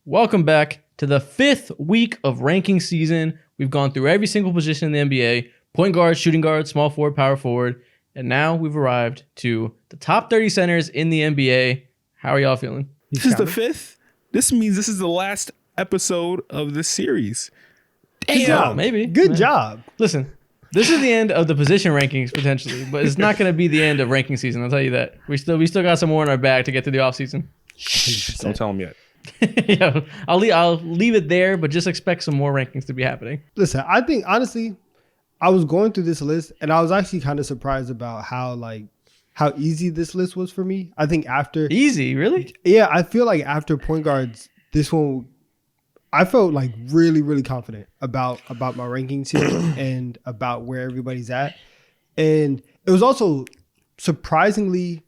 Welcome back to the 5th week of ranking season. We've gone through every single position in the NBA, point guard, shooting guard, small forward, power forward, and now we've arrived to the top 30 centers in the NBA. How are y'all feeling? This is the 5th? This means this is the last episode of this series. Damn. Good job. Maybe. Good job. Listen, this is the end of the position rankings potentially, but it's not going to be the end of ranking season. I'll tell you that. We still got some more in our bag to get through the offseason. Don't tell them yet. Yeah, I'll leave it there, but just expect some more rankings to be happening. Listen, I think honestly, I was going through this list and I was actually kind of surprised about how easy this list was for me. I think after easy, really? Yeah, I feel like after point guards, this one I felt like really, really confident about my rankings here and about where everybody's at. And it was also surprisingly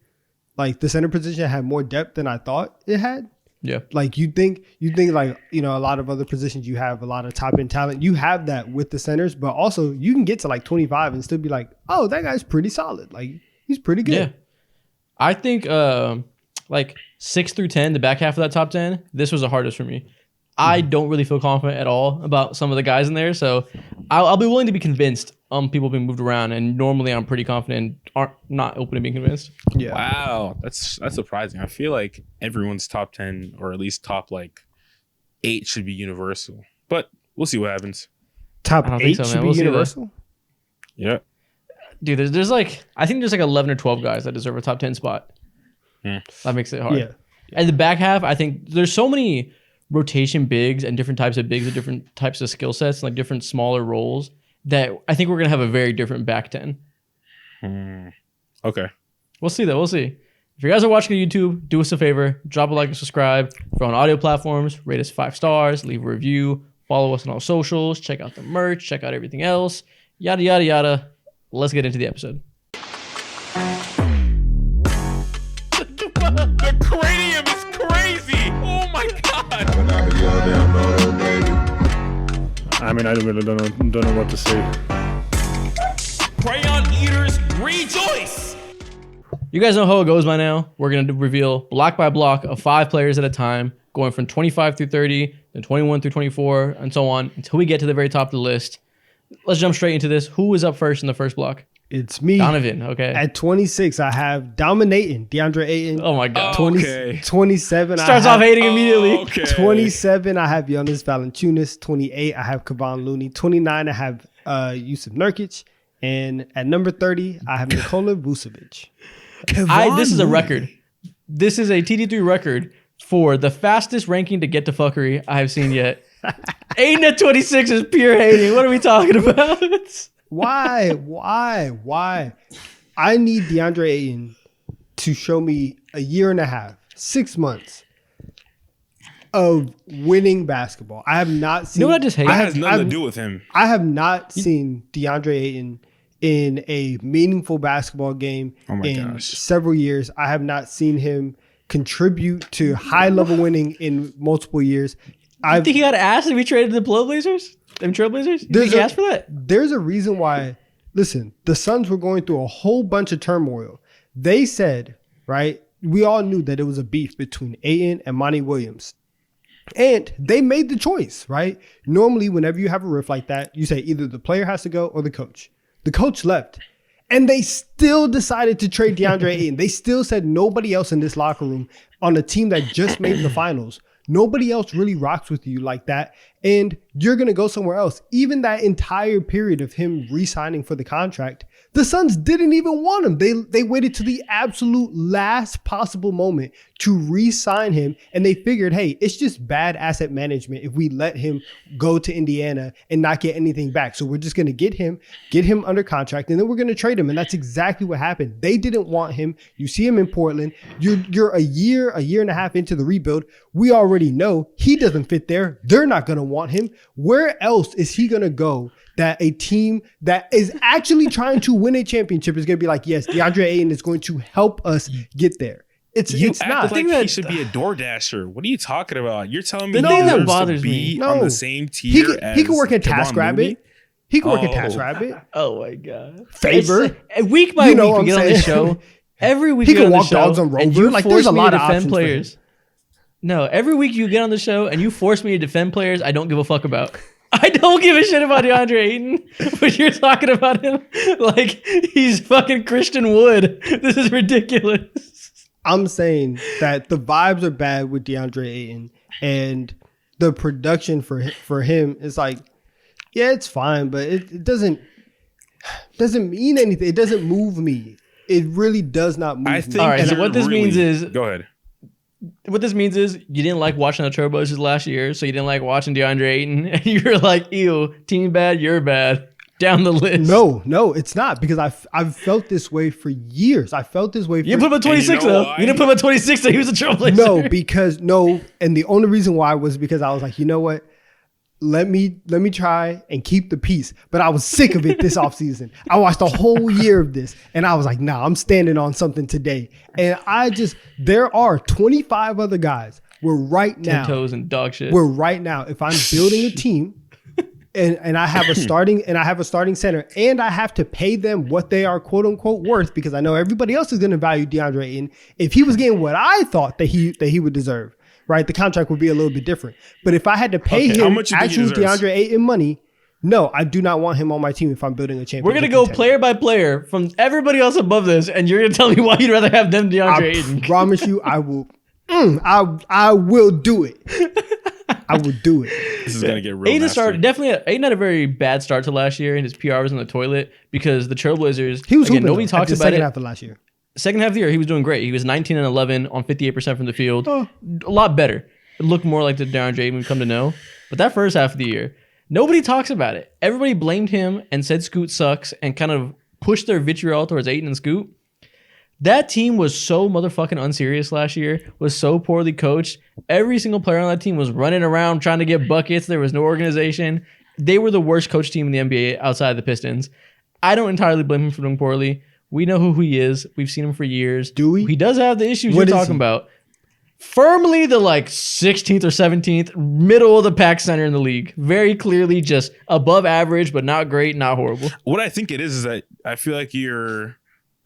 like the center position had more depth than I thought it had. Yeah. Like you think like, you know, a lot of other positions you have a lot of top end talent. You have that with the centers, but also you can get to like 25 and still be like, oh, that guy's pretty solid. Like he's pretty good. Yeah. I think like 6 through 10, the back half of that top 10, this was the hardest for me. I don't really feel confident at all about some of the guys in there. So I'll be willing to be convinced people being moved around. And normally I'm pretty confident and not open to being convinced. Yeah. Wow. That's surprising. I feel like everyone's top 10 or at least top like 8 should be universal. But we'll see what happens. Top 8 should be universal? Yeah. Dude, there's like, I think there's like 11 or 12 guys that deserve a top 10 spot. That makes it hard. Yeah. And the back half, I think there's so many rotation bigs and different types of bigs with different types of skill sets, like different smaller roles, that I think we're going to have a very different back 10. Okay. We'll see though. We'll see. If you guys are watching on YouTube, do us a favor, drop a like and subscribe. If you're on audio platforms, rate us 5 stars, leave a review, follow us on all socials, check out the merch, check out everything else, yada, yada, yada. Let's get into the episode. The cranium is crazy. Oh my god. I mean, I really don't know what to say. Crayon eaters rejoice. You guys know how it goes by now. We're going to reveal block by block of 5 players at a time, going from 25 through 30, then 21 through 24, and so on, until we get to the very top of the list. Let's jump straight into this. Who is up first in the first block? It's me. Donovan, okay. At 26, I have dominating DeAndre Ayton. Oh my God. 27. Starts off hating immediately. Okay. 27, I have Jonas Valanciunas. 28, I have Kevon Looney. 29, I have Jusuf Nurkic. And at number 30, I have Nikola Vucevic. This is a record. This is a TD3 record for the fastest ranking to get to fuckery I have seen yet. Ayton at 26 is pure hating. What are we talking about? Why? I need DeAndre Ayton to show me a year and a half, 6 months of winning basketball. I have not seen. You know what I just hate? That has nothing to do with him. I have not seen DeAndre Ayton in a meaningful basketball game several years. I have not seen him contribute to high level winning in multiple years. I think he got asked to be traded to the Trailblazers? You think he asked for that? There's a reason why. Listen, the Suns were going through a whole bunch of turmoil. They said, right, we all knew that it was a beef between Ayton and Monty Williams. And they made the choice, right? Normally, whenever you have a riff like that, you say either the player has to go or the coach. The coach left. And they still decided to trade DeAndre Ayton. They still said nobody else in this locker room on a team that just made the finals. Nobody else really rocks with you like that. And you're going to go somewhere else. Even that entire period of him re-signing for the contract, the Suns didn't even want him. They waited to the absolute last possible moment to re-sign him. And they figured, hey, it's just bad asset management if we let him go to Indiana and not get anything back. So we're just going to get him under contract, and then we're going to trade him. And that's exactly what happened. They didn't want him. You see him in Portland. You're a year and a half into the rebuild. We already know he doesn't fit there. They're not going to want him. Where else is he going to go that a team that is actually trying to win a championship is going to be like, yes, DeAndre Ayton is going to help us get there? It's not. Like he should be a door dasher. What are you talking about? You're telling me the thing that bothers me on the same tier as he could work at Kevon TaskRabbit. He could work at TaskRabbit. Oh my God. Favor. Week by week we get on this show. Every week he we get can on walk the show, dogs on Rover. And you like force there's a me lot to of defend options players. No, every week you get on the show and you force me to defend players I don't give a fuck about. I don't give a shit about DeAndre Ayton, but you're talking about him like he's fucking Christian Wood. This is ridiculous. I'm saying that the vibes are bad with DeAndre Ayton, and the production for him is like, yeah, it's fine, but it doesn't mean anything. It doesn't move me. It really does not move me. All right, so what this means is, go ahead. What this means is you didn't like watching the Trailblazers last year, so you didn't like watching DeAndre Ayton, and you're like, ew, team bad, you're bad. Down the list. No, it's not, because I've felt this way for years. I felt this way. You didn't put him at 26 though. You didn't put him at 26 though. He was a Trailblazer. No, and the only reason why was because I was like, you know what? Let me try and keep the peace. But I was sick of it this offseason. I watched a whole year of this, and I was like, nah, I'm standing on something today. And there are 25 other guys where right now, 10 toes and dog shit. Where right now, if I'm building a team and I have a starting center, and I have to pay them what they are quote unquote worth, because I know everybody else is going to value DeAndre Ayton. If he was getting what I thought that he would deserve, right, the contract would be a little bit different. But if I had to pay him actual DeAndre Ayton money, no, I do not want him on my team if I'm building a championship. We're going to go player by player from everybody else above this, and you're going to tell me why you'd rather have them DeAndre Ayton. I promise you, I will. I will do it. I will do it. This is gonna get real. Ayton had a very bad start to last year, and his PR was in the toilet because the Trailblazers. He was again, nobody talks about second it. half of last year. Second half of the year, he was doing great. He was 19 and 11 on 58% from the field. A lot better. It looked more like the DeAndre Ayton we've come to know. But that first half of the year, nobody talks about it. Everybody blamed him and said Scoot sucks and kind of pushed their vitriol towards Ayton and Scoot. That team was so motherfucking unserious last year, was so poorly coached. Every single player on that team was running around trying to get buckets. There was no organization. They were the worst coach team in the NBA outside of the Pistons. I don't entirely blame him for doing poorly. We know who he is. We've seen him for years. Do we? He does have the issues you're talking about. Firmly the 16th or 17th, middle of the pack center in the league. Very clearly just above average, but not great, not horrible. What I think it is that I feel like your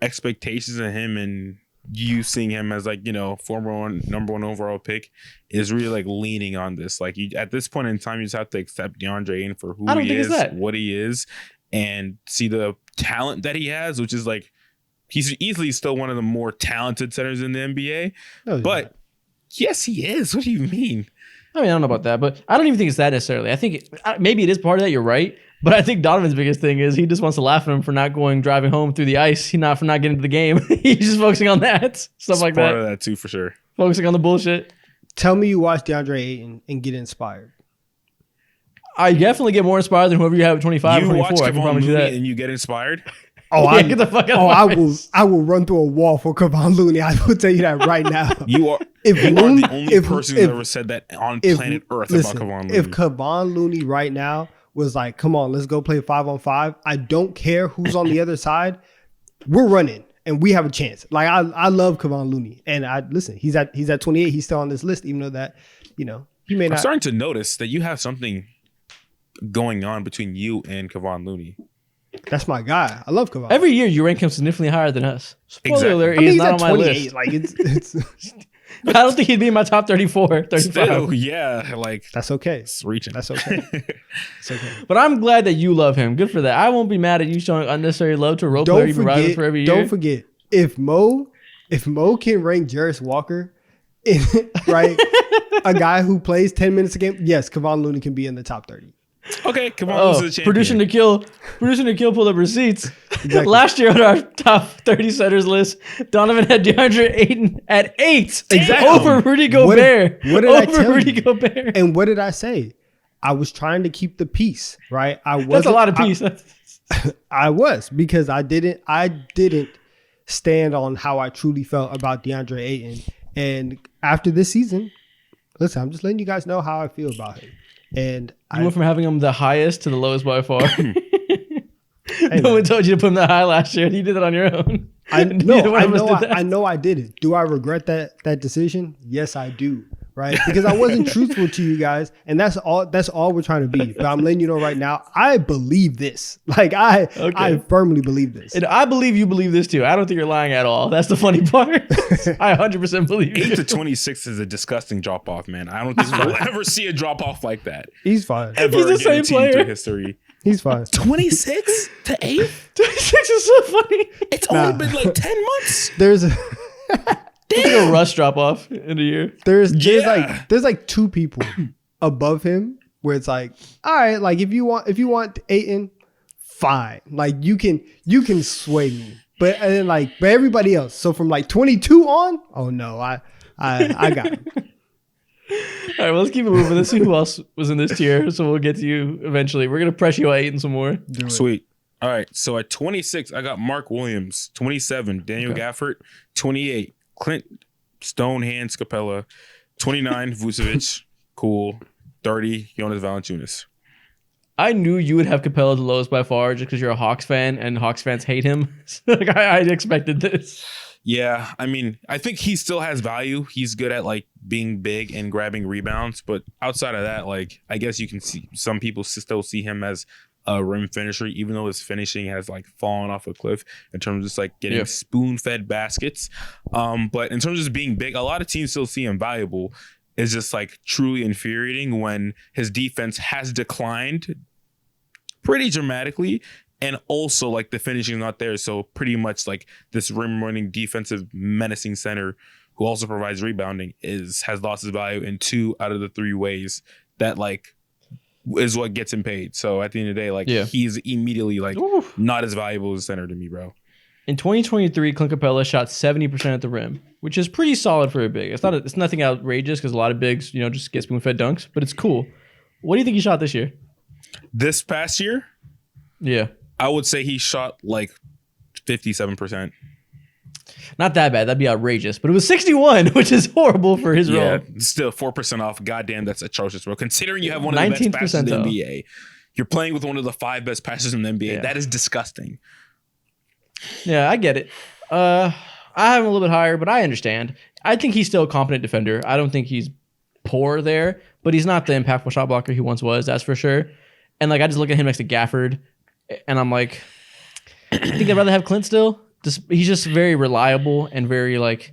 expectations of him and you seeing him as former number one overall pick is really leaning on this. At this point in time, you just have to accept DeAndre Ayton for who he is, what he is, and see the talent that he has, which is he's easily still one of the more talented centers in the NBA. But yes, he is. What do you mean? I don't know about that, but I don't even think it's that necessarily. I think maybe it is part of that. You're right. But I think Donovan's biggest thing is he just wants to laugh at him for not driving home through the ice. For not getting into the game. He's just focusing on that. Stuff like that. Part of that too, for sure. Focusing on the bullshit. Tell me you watch DeAndre Ayton and get inspired. I definitely get more inspired than whoever you have at 25 or 24. I can promise you that. And you get inspired? Get the fuck out of my face. I will run through a wall for Kevon Looney. I will tell you that right now. You are the only person who's ever said that on planet Earth about Kevon Looney. If Kevon Looney right now was like, come on, let's go play 5-on-5. I don't care who's on the other side. We're running and we have a chance. I love Kevon Looney. And he's at 28. He's still on this list, even though that, he may not. I'm starting to notice that you have something going on between you and Kevon Looney. That's my guy. I love Kevon. Every year you rank him significantly higher than us. Spoiler alert, he's not on my list. It's I don't think he'd be in my top 34, 35. Still, yeah, that's okay. It's reaching. That's okay. It's okay. But I'm glad that you love him. Good for that. I won't be mad at you showing unnecessary love to a role player you've been riding with for every year. Don't forget, if Mo can rank Jarris Walker, right, a guy who plays 10 minutes a game, yes, Kevon Looney can be in the top 30. Okay, Kevon was the champion. Producer Nikhil pulled up receipts. Exactly. Last year on our top 30 centers list, Donovan had DeAndre Ayton at 8. Exactly. Over Rudy Gobert. What did I tell Rudy you? Gobert. And what did I say? I was trying to keep the peace, right? That's a lot of peace. I was, because I didn't stand on how I truly felt about DeAndre Ayton. And after this season, listen, I'm just letting you guys know how I feel about him. And I went from having him the highest to the lowest by far. Hey, no one told you to put him that high last year. You did that on your own. I know I did it. Do I regret that decision? Yes, I do. right? Because I wasn't truthful to you guys, and that's all we're trying to be. But I'm letting you know right now, I believe this. Like I firmly believe this. And I believe you believe this too. I don't think you're lying at all. That's the funny part. I 100% believe 8 you. to 26 is a disgusting drop off, man. I don't think we'll ever see a drop off like that. He's fine. Ever He's the again in same player. Team 3 history. He's fine. 26 to 8? 26 is so funny. It's only been like 10 months. There's It's like a rush drop off in a year. there's Yeah. like two people above him where it's like, all right, like if you want Ayton, fine. Like you can sway me. But and then like but everybody else. So from like 22 on, oh no, I got him. All right, well, let's keep it moving. Let's see who else was in this tier. So we'll get to you eventually. We're gonna press you on Ayton some more. Do it. Sweet. All right. So at 26, I got Mark Williams. 27, Daniel Gafford. 28, Clint Stonehands Capella. 29, Vucevic. Cool. 30, Jonas Valanciunas. I knew you would have Capella the lowest by far just because you're a Hawks fan and Hawks fans hate him. So, like I expected this. Yeah, I mean, I think he still has value. He's good at like being big and grabbing rebounds, but outside of that, like I guess you can see some people still see him as a rim finisher, even though his finishing has like fallen off a cliff in terms of just like getting spoon-fed baskets. But in terms of just being big, a lot of teams still see him valuable. It's just like truly infuriating when his defense has declined pretty dramatically. And also, like, the finishing is not there. So, pretty much, like, this rim-running defensive menacing center who also provides rebounding has lost his value in 2 out of the 3 ways that, like, is what gets him paid. So, at the end of the day, like, he's immediately, like, not as valuable as a center to me, bro. In 2023, Clint Capella shot 70% at the rim, which is pretty solid for a big. It's nothing outrageous because a lot of bigs, just get spoon-fed dunks, but it's cool. What do you think he shot this year? This past year, Yeah. I would say he shot like 57%. Not that bad. That'd be outrageous. But it was 61, which is horrible for his Yeah, role. still 4% off. Goddamn, that's atrocious, bro. Considering you have one of the best 19th passers in the percentile. NBA, you're playing with one of the 5 best passers in the NBA. Yeah. That is disgusting. Yeah, I get it. I have him a little bit higher, but I understand. I think he's still a competent defender. I don't think he's poor there, but he's not the impactful shot blocker he once was, that's for sure. And like I just look at him next to Gafford, and I'm like, I think I'd rather have Clint still. He's just very reliable and very like,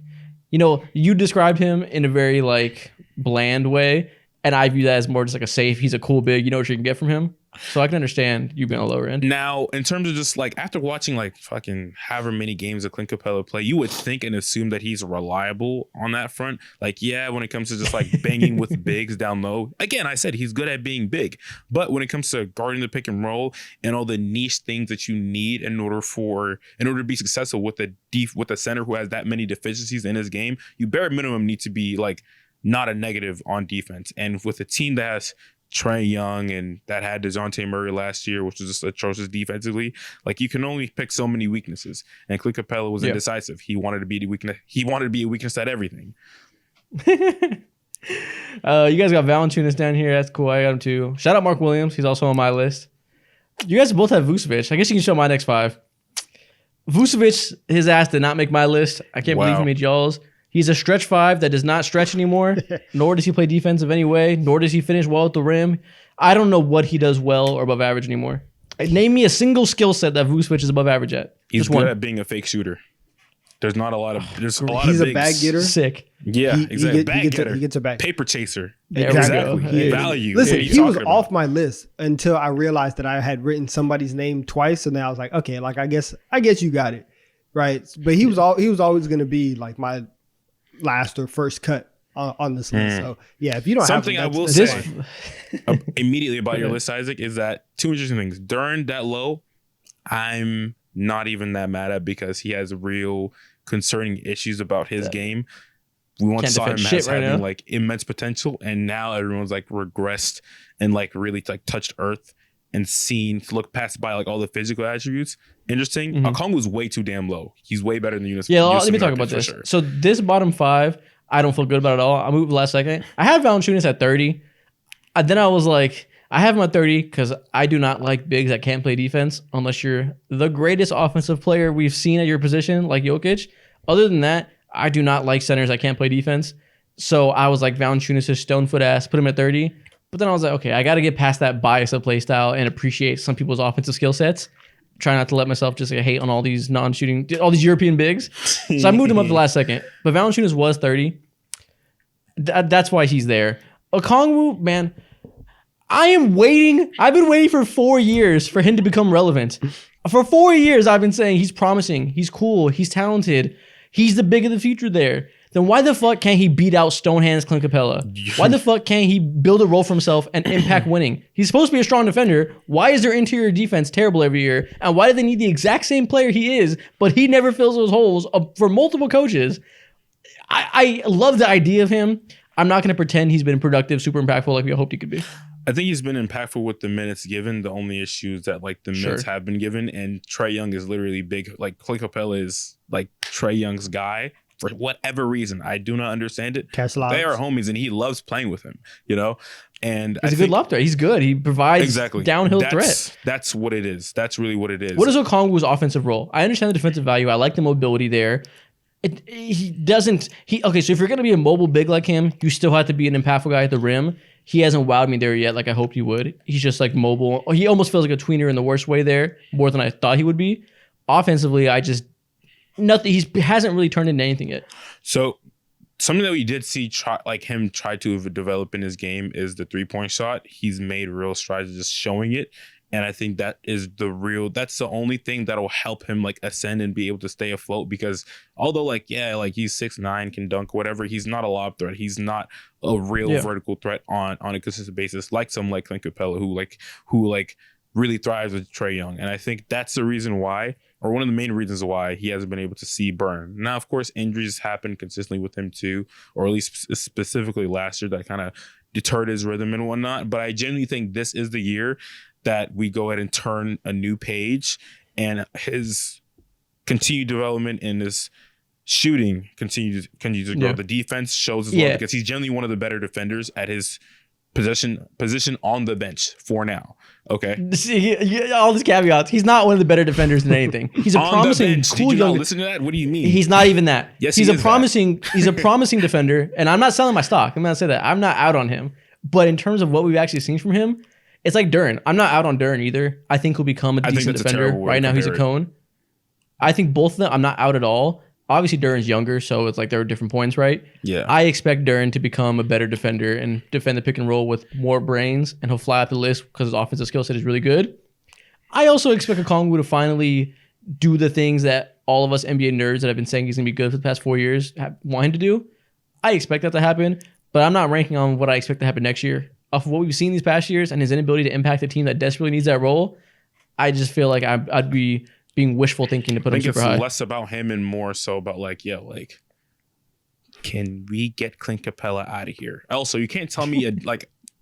you described him in a very like bland way, and I view that as more just like a safe. He's a cool big. You know what you can get from him. So I can understand you being on the lower end. Now, in terms of just like after watching like fucking however many games of Clint Capella play, you would think and assume that he's reliable on that front. Like, yeah, when it comes to just like banging with bigs down low, again, I said he's good at being big. But when it comes to guarding the pick and roll and all the niche things that you need in order to be successful with a center who has that many deficiencies in his game, you bare minimum need to be like not a negative on defense. And with a team that has Trae Young and that had DeJounte Murray last year, which was just atrocious defensively, like you can only pick so many weaknesses. And Clint Capella was indecisive. He wanted to be the weakness. He wanted to be a weakness at everything. You guys got Valanciunas down here. That's cool. I got him too. Shout out Mark Williams. He's also on my list. You guys both have Vucevic. I guess you can show my next 5. Vucevic, his ass did not make my list. I can't believe he made y'all's. He's a stretch 5 that does not stretch anymore, nor does he play defensive anyway, nor does he finish well at the rim. I don't know what he does well or above average anymore. Name me a single skill set that Vucevic is above average at. He's Just good one. at being a fake shooter. There's not a lot of. There's a lot He's of a bigs. bag getter. Sick. Yeah, exactly. He gets a bag. Paper chaser. There we go. He is. Value. Listen, What are you he was talking about? off my list until I realized that I had written somebody's name twice, and then I was like, okay, like I guess you got it, right? But he was always going to be like my last or first cut on this list. So yeah, if you don't Something have I will that's say fine. immediately about your list, Isaac, is that 2 interesting things. During that low, I'm not even that mad at because he has real concerning issues about his game. We once Can't saw him defend as shit right having now. like immense potential, and now everyone's like regressed and like really like touched earth and look past by like all the physical attributes. Interesting. Okongwu's way too damn low. He's way better than Yunus. Yeah, Yunus let me talk Nurkic about for this. sure. So this bottom 5, I don't feel good about at all. I'll move the last second. I had Valanciunas at 30. Then I was like, I have him at 30 because I do not like bigs that can't play defense unless you're the greatest offensive player we've seen at your position, like Jokic. Other than that, I do not like centers that can't play defense. So I was like, Valanciunas is stone foot ass, put him at 30. But then I was like, okay, I got to get past that bias of play style and appreciate some people's offensive skill sets. Try not to let myself just like, hate on all these non-shooting, all these European bigs. So I moved him up the last second. But Valanciunas was 30. That's why he's there. Okongwu, man, I've been waiting for 4 years for him to become relevant. For 4 years, I've been saying he's promising, he's cool, he's talented, he's the big of the future there. Then why the fuck can't he beat out Stonehands Clint Capella? Why the fuck can't he build a role for himself and impact winning? He's supposed to be a strong defender. Why is their interior defense terrible every year? And why do they need the exact same player he is, but he never fills those holes for multiple coaches? I love the idea of him. I'm not going to pretend he's been productive, super impactful like we hoped he could be. I think he's been impactful with the minutes given. The only issue is that like the minutes have been given, and Trae Young is literally big. Like Clint Capella is like Trae Young's guy for whatever reason. I do not understand it. Catch lobs. They are homies, and he loves playing with him. And He's a good lob threat. He's good. He provides downhill threat. That's what it is. That's really what it is. What is Okongwu's offensive role? I understand the defensive value. I like the mobility there. So if you're going to be a mobile big like him, you still have to be an impactful guy at the rim. He hasn't wowed me there yet like I hoped he would. He's just like mobile. He almost feels like a tweener in the worst way there, more than I thought he would be. Offensively, nothing. He hasn't really turned into anything yet. So something that we did see try to develop in his game is the 3-point shot. He's made real strides just showing it. And I think that's the only thing that'll help him like ascend and be able to stay afloat, because although he's 6'9", can dunk, whatever, he's not a lob threat. He's not a real vertical threat on a consistent basis, like some like Clint Capella who really thrives with Trae Young. And I think that's the reason why, or one of the main reasons why he hasn't been able to see burn. Now, of course, injuries happen consistently with him too, or at least specifically last year that kind of deterred his rhythm and whatnot. But I genuinely think this is the year that we go ahead and turn a new page, and his continued development in his shooting continues to grow. The defense shows as well, because he's generally one of the better defenders at his position on the bench for now. Okay. See, all these caveats. He's not one of the better defenders than anything. He's a promising, cool Did you young. not listen to that? What do you mean? He's not even that. Yes, he's he a is promising. He's a promising defender, and I'm not selling my stock. I'm gonna say that I'm not out on him. But in terms of what we've actually seen from him, it's like Duren. I'm not out on Duren either. I think he'll become a decent defender. Right now, he's a cone. I think both of them, I'm not out at all. Obviously, Duren's younger, so it's like there are different points, right? Yeah. I expect Duren to become a better defender and defend the pick and roll with more brains, and he'll fly up the list because his offensive skill set is really good. I also expect Okongwu to finally do the things that all of us NBA nerds that have been saying he's going to be good for the past 4 years want him to do. I expect that to happen, but I'm not ranking on what I expect to happen next year. Off of what we've seen these past years and his inability to impact a team that desperately needs that role, I just feel like I'd be being wishful thinking to put him super high. I think it's less about him and more so about can we get Clint Capella out of here? Also, you can't tell me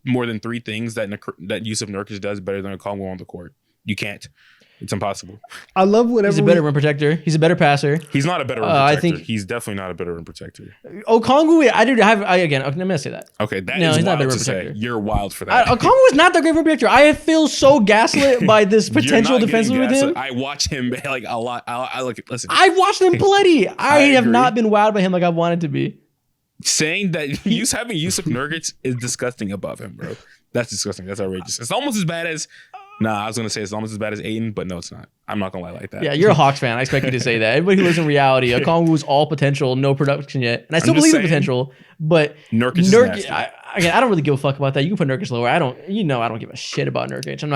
more than 3 things that Jusuf Nurkic does better than Okongwu on the court. You can't. It's impossible. I love whenever he's a better rim protector. He's a better passer. He's not a better rim protector. I think he's definitely not a better rim protector. Okongwu, I'm gonna say that. Okay, he's not a better rim protector. You're wild for that. Okongwu is not the great rim protector. I feel so gaslit by this potential defensively with him. I watch him a lot. Listen. I've watched him plenty. I have not been wowed by him like I wanted to be. Saying that having Jusuf Nurkic is disgusting above him, bro. That's disgusting. That's outrageous. It's almost as bad as. I was gonna say it's almost as bad as Aiden, but no, it's not. I'm not gonna lie like that. Yeah, you're a Hawks fan. I expect you to say that. Everybody who lives in reality, Okongwu's all potential, no production yet, and I still believe in potential. But Nurkic, I don't really give a fuck about that. You can put Nurkic lower. I don't give a shit about Nurkic. I'm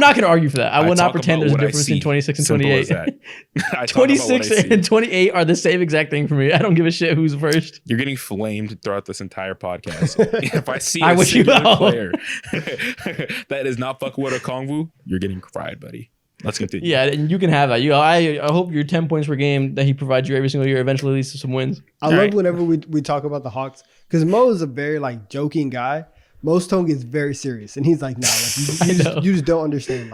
not gonna argue for that. I will not pretend there's a difference between 26 and 28. 26 and 28 are the same exact thing for me. I don't give a shit who's first. You're getting flamed throughout this entire podcast. If I see a single player that is not fucking with Okongwu, you're getting fried, buddy. Let's continue. Yeah, and you can have that. I hope your 10 points per game that he provides you every single year eventually leads to some wins. I love whenever we talk about the Hawks, because Mo is a very joking guy. Mo's tone gets very serious, and he's like, "Nah, you just don't understand."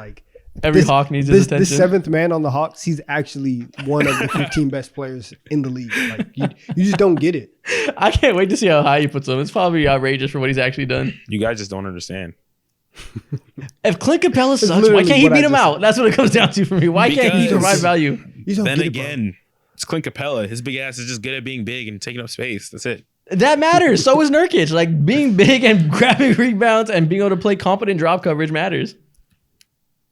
Every Hawk needs his attention. This 7th man on the Hawks, he's actually one of the 15 best players in the league. You just don't get it. I can't wait to see how high he puts him. It's probably outrageous for what he's actually done. You guys just don't understand. If Clint Capella sucks, why can't he beat him out? That's what it comes down to for me. Why can't he provide value? Then again, it's Clint Capella. His big ass is just good at being big and taking up space. That's it. That matters. So is Nurkic. Like being big and grabbing rebounds and being able to play competent drop coverage matters.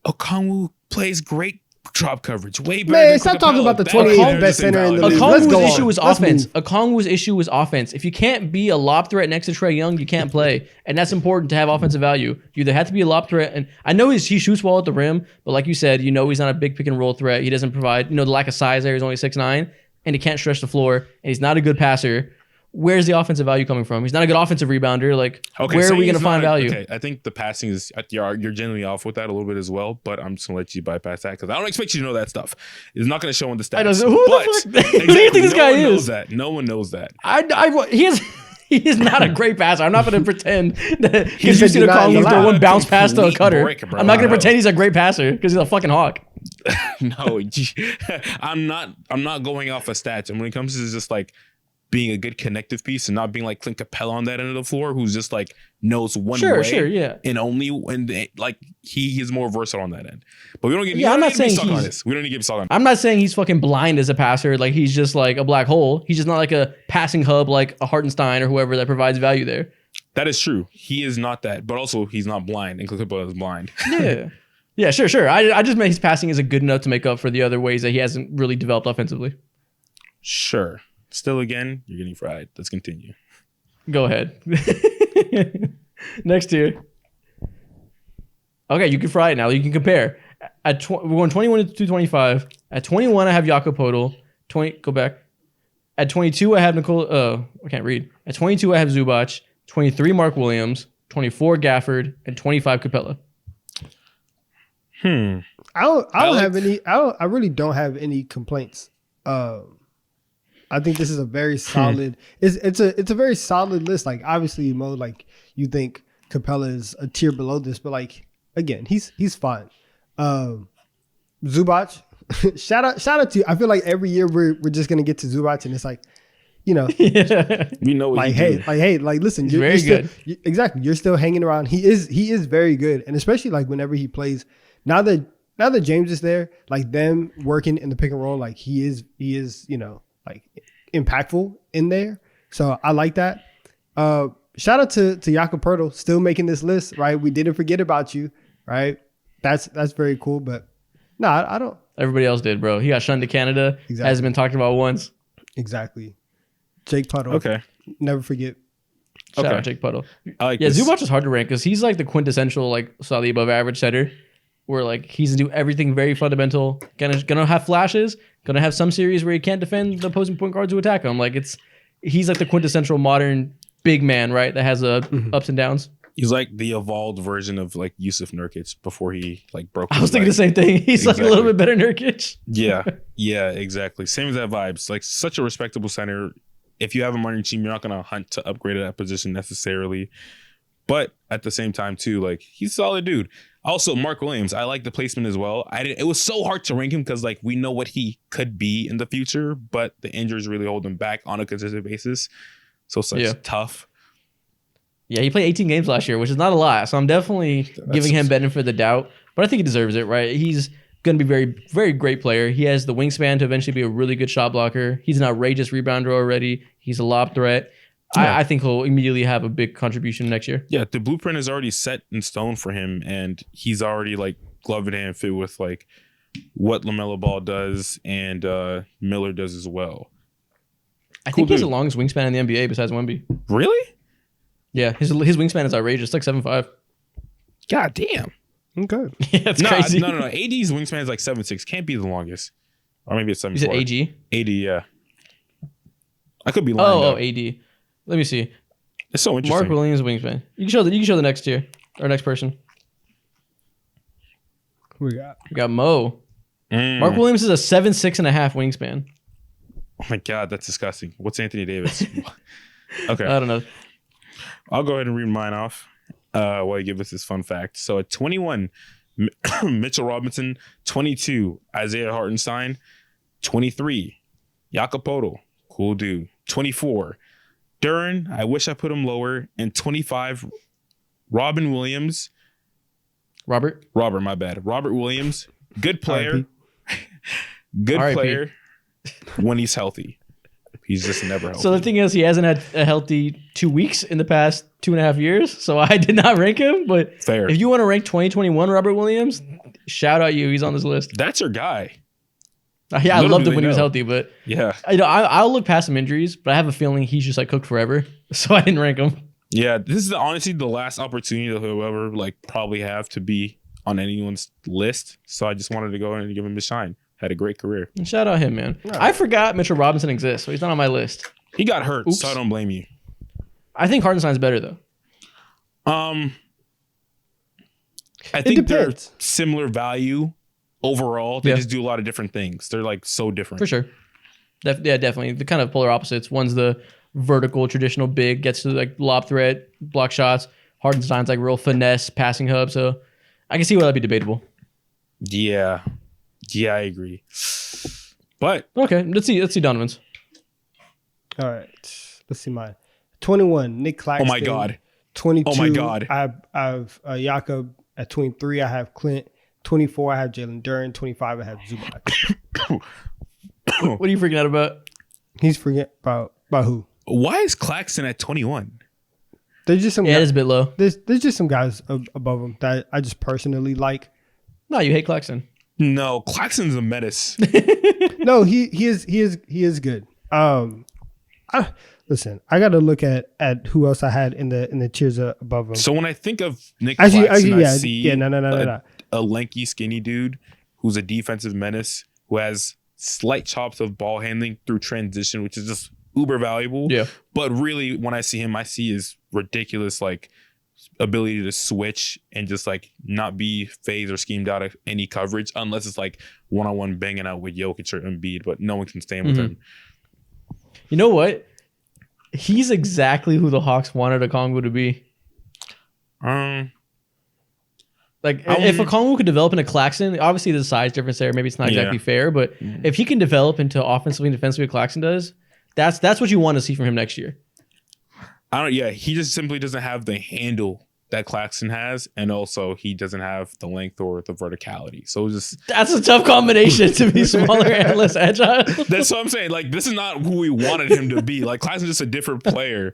Okongwu plays great drop coverage. Way better. Man, than stop Capella. talking about the That 28th matters best in center in the value. league. Let's Okongwu's go issue on. was Let's offense. move. Okongwu's issue was offense. If you can't be a lob threat next to Trae Young, you can't play, and that's important to have offensive value. You either have to be a lob threat, and I know he shoots well at the rim, but like you said, he's not a big pick and roll threat. He doesn't provide, the lack of size there. He's only 6'9", and he can't stretch the floor, and he's not a good passer. Where's the offensive value coming from? He's not a good offensive rebounder. Like, where so are we going to he's find not- value? Okay, I think the passing is you're generally off with that a little bit as well, but I'm just gonna let you bypass that because I don't expect you to know that stuff. It's not gonna show in the stats. I don't know. Who the but fuck- who do you think this guy one knows is? that. No one knows that. He is not a great passer. I'm not going to pretend that because you said see you're the not Kongwu allowed. throw one bounce pass to a Complete cutter. brick, bro. I'm not going to No. pretend he's a great passer because he's a fucking hawk. No, I'm not going off of stats. And when it comes to just like being a good connective piece and not being like Clint Capella on that end of the floor, who's just like knows one way. Sure, yeah. And only when like he is more versatile on that end. But we don't get. Yeah, I'm not saying on he's- this. We don't need to get stuck on. I'm not saying he's fucking blind as a passer. Like he's just like a black hole. He's just not like a passing hub like a Hartenstein or whoever that provides value there. That is true. He is not that, but also he's not blind, and Clint Capella is blind. Yeah. Yeah, sure. I just meant his passing isn't good enough to make up for the other ways that he hasn't really developed offensively. Sure. Still, again, you're getting fried. Let's continue. Go ahead. Next tier. Okay, you can fry it now. You can compare. We're going 21 to 25. At 21, I have Jakob Poeltl. Go back. At 22, I have I can't read. At 22, I have Zubac. 23, Mark Williams. 24, Gafford. And 25, Capella. I really don't have any complaints. I think this is a very solid. It's a very solid list. Like obviously, Mo, like you think Capella is a tier below this, but like again, he's fine. Zubac, shout out to you. I feel like every year we're just gonna get to Zubac, and it's like, Yeah. We know what like you hey, like listen, He's you're very still, good. exactly, you're still hanging around. He is very good, and especially like whenever he plays. Now that James is there, like them working in the pick and roll, like he is like impactful in there. So I like that. Shout out to Jakob Poeltl still making this list, right? We didn't forget about you, right? That's very cool. But no, I don't Everybody else did, bro. He got shunned to Canada. Exactly. Hasn't been talked about once. exactly. Jake Puddle. Okay. Never forget. Shout Okay. out Jake Puddle. I like Yeah, this. Zubac is hard to rank because he's like the quintessential like slightly above average setter, where like he's gonna do everything very fundamental. Gonna have flashes. Gonna have some series where he can't defend the opposing point guards who attack him. Like he's like the quintessential modern big man, right? That has ups and downs. He's like the evolved version of like Yusuf Nurkic before he like broke. I was his thinking the leg. same thing. He's like a little Exactly. bit better than Nurkic. Yeah, exactly. Same as that vibes. Like such a respectable center. If you have him on your team, you're not gonna hunt to upgrade at that position necessarily. But at the same time, too, like he's a solid dude. Also, Mark Williams, I like the placement as well. It was so hard to rank him because like we know what he could be in the future, but the injuries really hold him back on a consistent basis. So it's like Yeah. tough. Yeah, he played 18 games last year, which is not a lot. So I'm definitely giving him benefit of the doubt. But I think he deserves it, right? He's going to be very, very great player. He has the wingspan to eventually be a really good shot blocker. He's an outrageous rebounder already. He's a lob threat. I think he'll immediately have a big contribution next year. Yeah, the blueprint is already set in stone for him, and he's already like glove in hand fit with like what LaMelo Ball does and Miller does as well. I Cool think he has dude. the longest wingspan in the NBA besides Wemby. Really? Yeah, his wingspan is outrageous. It's like 7'5". God damn. Okay. Yeah, that's No, crazy. no. AD's wingspan is like 7'6". Can't be the longest. Or maybe it's 7'4". You said AG? AD, yeah. I could be lying. Oh, though. AD. Let me see. It's so Mark interesting. Williams wingspan. You can show the next tier or next person. Who we got? We got Mo. Mm. Mark Williams is a 7'6.5" wingspan. Oh my God, that's disgusting. What's Anthony Davis? Okay. I don't know. I'll go ahead and read mine off while you give us this fun fact. So at 21, Mitchell Robinson. 22, Isaiah Hartenstein. 23, Jakob Poeltl. Cool dude. 24, Duran. I wish I put him lower. And 25, Robert, my bad. Robert Williams. Good player. Good R.I.P. player when he's healthy. He's just never healthy. So the thing is, he hasn't had a healthy 2 weeks in the past 2.5 years. So I did not rank him. But Fair. if you want to rank 2021 Robert Williams, shout out you. He's on this list. That's your guy. Yeah, I Little loved do him when they he was know. healthy, but Yeah. I'll look past some injuries, but I have a feeling he's just like cooked forever. So I didn't rank him. Yeah. This is honestly the last opportunity that he'll ever like probably have to be on anyone's list. So I just wanted to go and give him a shine. Had a great career. And shout out him, man. Yeah. I forgot Mitchell Robinson exists, so he's not on my list. He got hurt, Oops. so I don't blame you. I think Hartenstein's better though. I think they're depends. similar value overall. They Yeah. just do a lot of different things. They're like so different. For sure. Yeah, definitely. The kind of polar opposites. One's the vertical, traditional big, gets to like lob threat, block shots. Hartenstein's like real finesse, passing hub. So I can see why that'd be debatable. Yeah. Yeah, I agree. But Okay, let's see Donovan's. All right. Let's see mine. 21, Nick oh Claxton. my God. 22. Oh my God. I have Jakob at 23. I have Clint. 24. I have Jalen Duren. 25. I have Zubac. What are you freaking out about? He's forget about who? Why is Claxton at 21? There's just some. Yeah, it guys, is a bit low. there's just some guys above him that I just personally like. No, you hate Claxton. No, Claxton's a menace. No, he is good. Listen, I got to look at who else I had in the tiers above him. So when I think of Nick Actually, Claxton, yeah, I see yeah, no. a lanky, skinny dude who's a defensive menace who has slight chops of ball handling through transition, which is just uber valuable. Yeah. But really, when I see him, I see his ridiculous like ability to switch and just like not be phased or schemed out of any coverage unless it's like one-on-one banging out with Jokic or Embiid, but no one can stand with him. You know what? He's exactly who the Hawks wanted Okongwu to be. Like, if Okongwu could develop into Claxton, obviously there's a size difference there. Maybe it's not exactly Yeah. fair, but if he can develop into offensively and defensively what Claxton does, that's what you want to see from him next year. He just simply doesn't have the handle that Claxton has, and also he doesn't have the length or the verticality. So it's just That's a tough combination to be smaller and less agile. that's what I'm saying. Like, this is not who we wanted him to be. Like, Claxton's just a different player.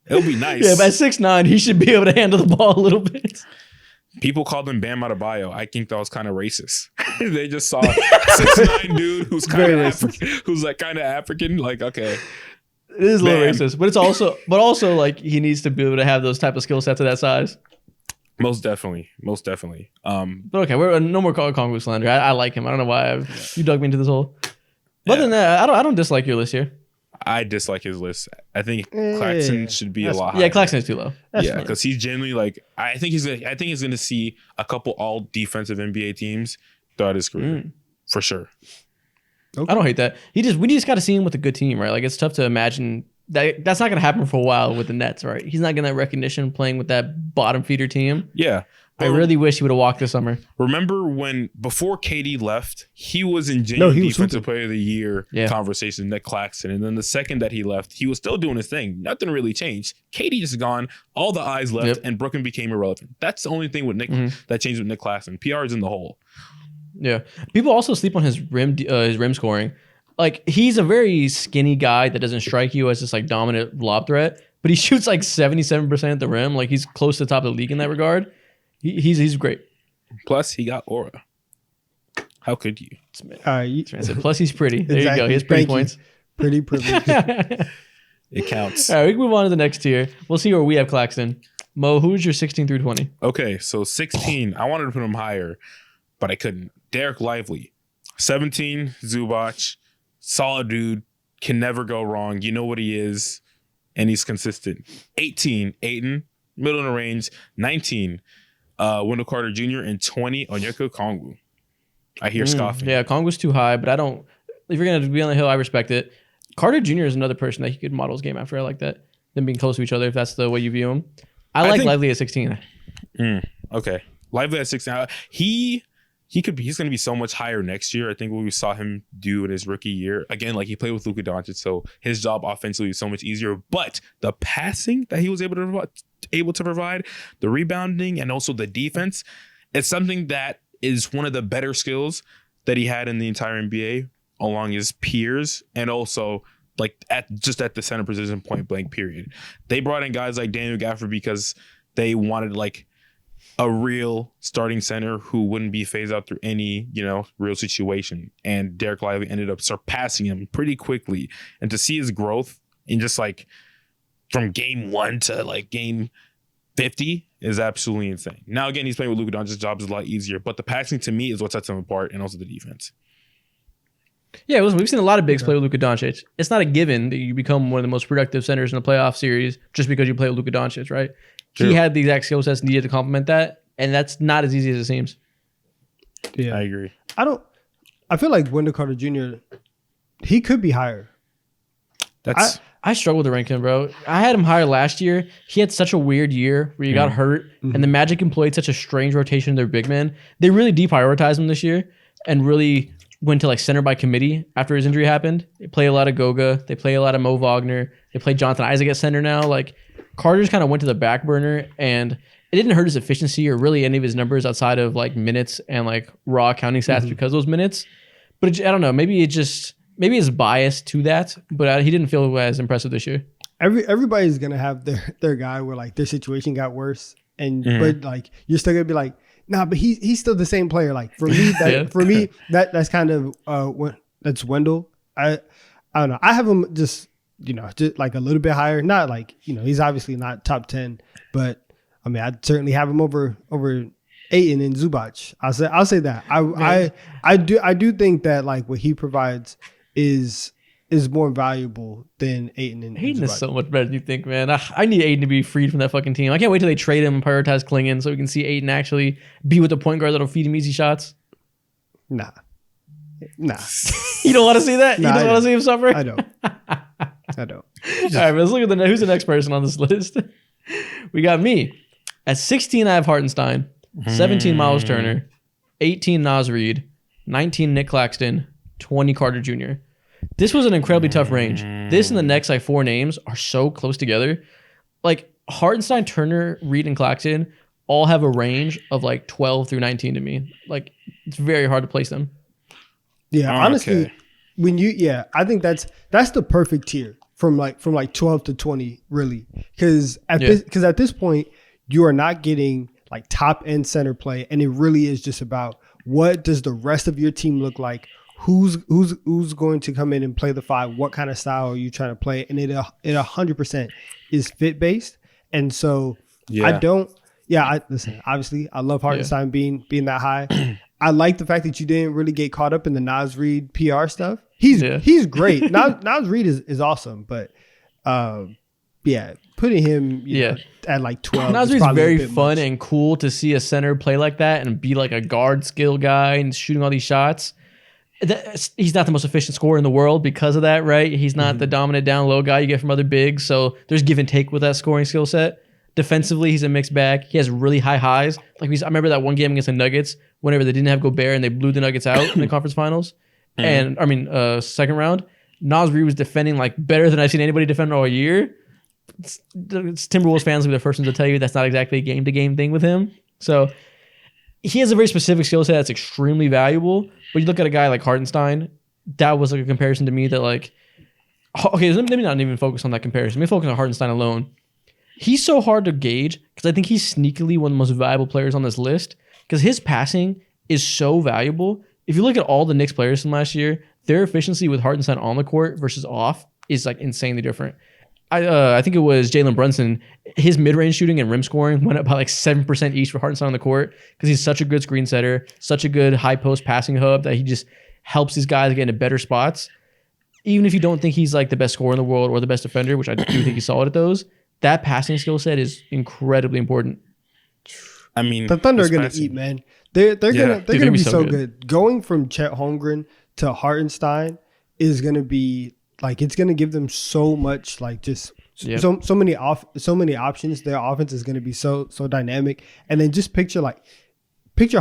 It'll be nice. Yeah, but at 6'9", he should be able to handle the ball a little bit. People called him Bam Adebayo. I think that was kind of racist. They just saw 6'9" dude who's kind Very of African, who's like kind of African. Like, okay, It is a little Man. racist, but it's also like he needs to be able to have those type of skill sets at that size. most definitely. But okay, we're no more Okongwu slander. I like him. I don't know why you dug me into this hole. But other than that, I don't dislike your list here. I dislike his list. I think Claxton should be a lot higher. Yeah, Claxton is too low. That's Yeah, fine. because he's genuinely like I think he's going to see a couple all defensive NBA teams throughout his career for sure. I don't hate that. We just got to see him with a good team, right? Like it's tough to imagine that's not going to happen for a while with the Nets, right? He's not getting that recognition playing with that bottom feeder team. Yeah, I really wish he would have walked this summer. remember when before KD left, he was in genuine he was defensive hooping. player of the year Yeah. conversation, Nick Claxton, and then the second that he left, he was still doing his thing. Nothing really changed. KD just gone, all the eyes left, Yep. and Brooklyn became irrelevant. That's the only thing with Nick that changed with Nick Claxton. PR is in the hole. Yeah. People also sleep on his rim scoring. Like he's a very skinny guy that doesn't strike you as this like dominant lob threat, but he shoots like 77% at the rim. Like he's close to the top of the league in that regard. He's great. Plus, he got aura. How could you? Plus he's pretty. There you go. He has pretty Thank you. points. Pretty privileged. It counts. All right, we can move on to the next tier. We'll see where we have Claxton. Mo, who's your 16 through 20? Okay, so 16. I wanted to put him higher, but I couldn't. Derek Lively. 17, Zubac. Solid dude. Can never go wrong. You know what he is. And he's consistent. 18, Ayton. Middle of the range. 19, Wendell Carter Jr. And 20, Onyeka Okongwu. I hear scoffing. Yeah, Kongwu's too high, but I don't. If you're gonna be on the hill, I respect it. Carter Jr. is another person that he could model his game after. I like that. Them being close to each other, if that's the way you view him. I like think- Lively at 16. Okay. Lively at 16. He's going to be so much higher next year. I think what we saw him do in his rookie year, again, like he played with Luka Doncic, so his job offensively is so much easier. But the passing that he was able to provide, the rebounding, and also the defense, it's something that is one of the better skills that he had in the entire NBA, along his peers, and also like at the center position, point blank, period. They brought in guys like Daniel Gafford because they wanted like a real starting center who wouldn't be phased out through any, real situation. And Derek Lively ended up surpassing him pretty quickly. And to see his growth in just like from game 1 to like game 50 is absolutely insane. Now, again, he's playing with Luka Doncic's job is a lot easier, but the passing to me is what sets him apart, and also the defense. Yeah, listen, we've seen a lot of bigs play with Luka Doncic. It's not a given that you become one of the most productive centers in a playoff series just because you play with Luka Doncic, right? True. He had the exact skill sets needed to complement that, and that's not as easy as it seems. Yeah, I agree. I feel like Wendell Carter Jr. He could be higher. I struggled to rank him, bro. I had him higher last year. He had such a weird year where he got hurt, and the Magic employed such a strange rotation in their big men. They really deprioritized him this year and really went to like center by committee after his injury happened. They play a lot of Goga. They play a lot of Mo Wagner. They play Jonathan Isaac at center now. Like Carter's kind of went to the back burner, and it didn't hurt his efficiency or really any of his numbers outside of like minutes and like raw counting stats because of those minutes. But I don't know. Maybe it's biased to that, but he didn't feel as impressive this year. Everybody's gonna have their guy where like their situation got worse, and but like you're still gonna be like, nah, but he's still the same player. Like for me, that's kind of that's Wendell. I don't know. I have him just like a little bit higher. Not like he's obviously not top 10, but I mean I'd certainly have him over Ayton and Zubac. I'll say that. I do think that like what he provides is more valuable than Ayton and Ayton Zubac. is so much better than you think, man. I need Ayton to be freed from that fucking team. I can't wait till they trade him and prioritize Klingon so we can see Ayton actually be with the point guard that'll feed him easy shots. Nah. You don't want to see that? Nah, You just want to see him suffer? I don't. All right, let's look at who's the next person on this list. We got me. At 16, I have Hartenstein. 17, Miles Turner. 18, Naz Reid. 19, Nick Claxton. 20, Carter Jr. This was an incredibly tough range. This and the next like 4 names are so close together. Like Hartenstein, Turner, Reid, and Claxton all have a range of like 12 through 19 to me. Like it's very hard to place them. Yeah, honestly, I think that's the perfect tier from 12 to 20, really, because at this point you are not getting like top end center play, and it really is just about what does the rest of your team look like. Who's going to come in and play the 5? What kind of style are you trying to play? And it 100% is fit based. And so listen, obviously I love Hartenstein being that high. I like the fact that you didn't really get caught up in the Naz Reid PR stuff. He's great. Naz Reid is awesome, but putting him at like 12. Naz Reid's very fun and cool to see a center play like that and be like a guard skill guy and shooting all these shots. He's not the most efficient scorer in the world because of that, right? He's not the dominant down low guy you get from other bigs. So there's give and take with that scoring skill set. Defensively, he's a mixed bag. He has really high highs. Like I remember that one game against the Nuggets whenever they didn't have Gobert and they blew the Nuggets out in the conference finals. And second round, Naz Reid was defending like better than I've seen anybody defend all year. Timberwolves fans will be the first ones to tell you that's not exactly a game to game thing with him. So he has a very specific skill set that's extremely valuable. But you look at a guy like Hartenstein, that was like a comparison to me that like, okay, let me not even focus on that comparison. Let me focus on Hartenstein alone. He's so hard to gauge because I think he's sneakily one of the most valuable players on this list because his passing is so valuable. If you look at all the Knicks players from last year, their efficiency with Hartenstein on the court versus off is like insanely different. I think it was Jalen Brunson. His mid-range shooting and rim scoring went up by like 7% each for Hartenstein on the court because he's such a good screen setter, such a good high post passing hub that he just helps these guys get into better spots. Even if you don't think he's like the best scorer in the world or the best defender, which I do think he's solid at those, that passing skill set is incredibly important. I mean, the Thunder are gonna eat, man. They're gonna be so good. Going from Chet Holmgren to Hartenstein is gonna be like it's gonna give them so much like just so many options. Their offense is gonna be so dynamic. And then just picture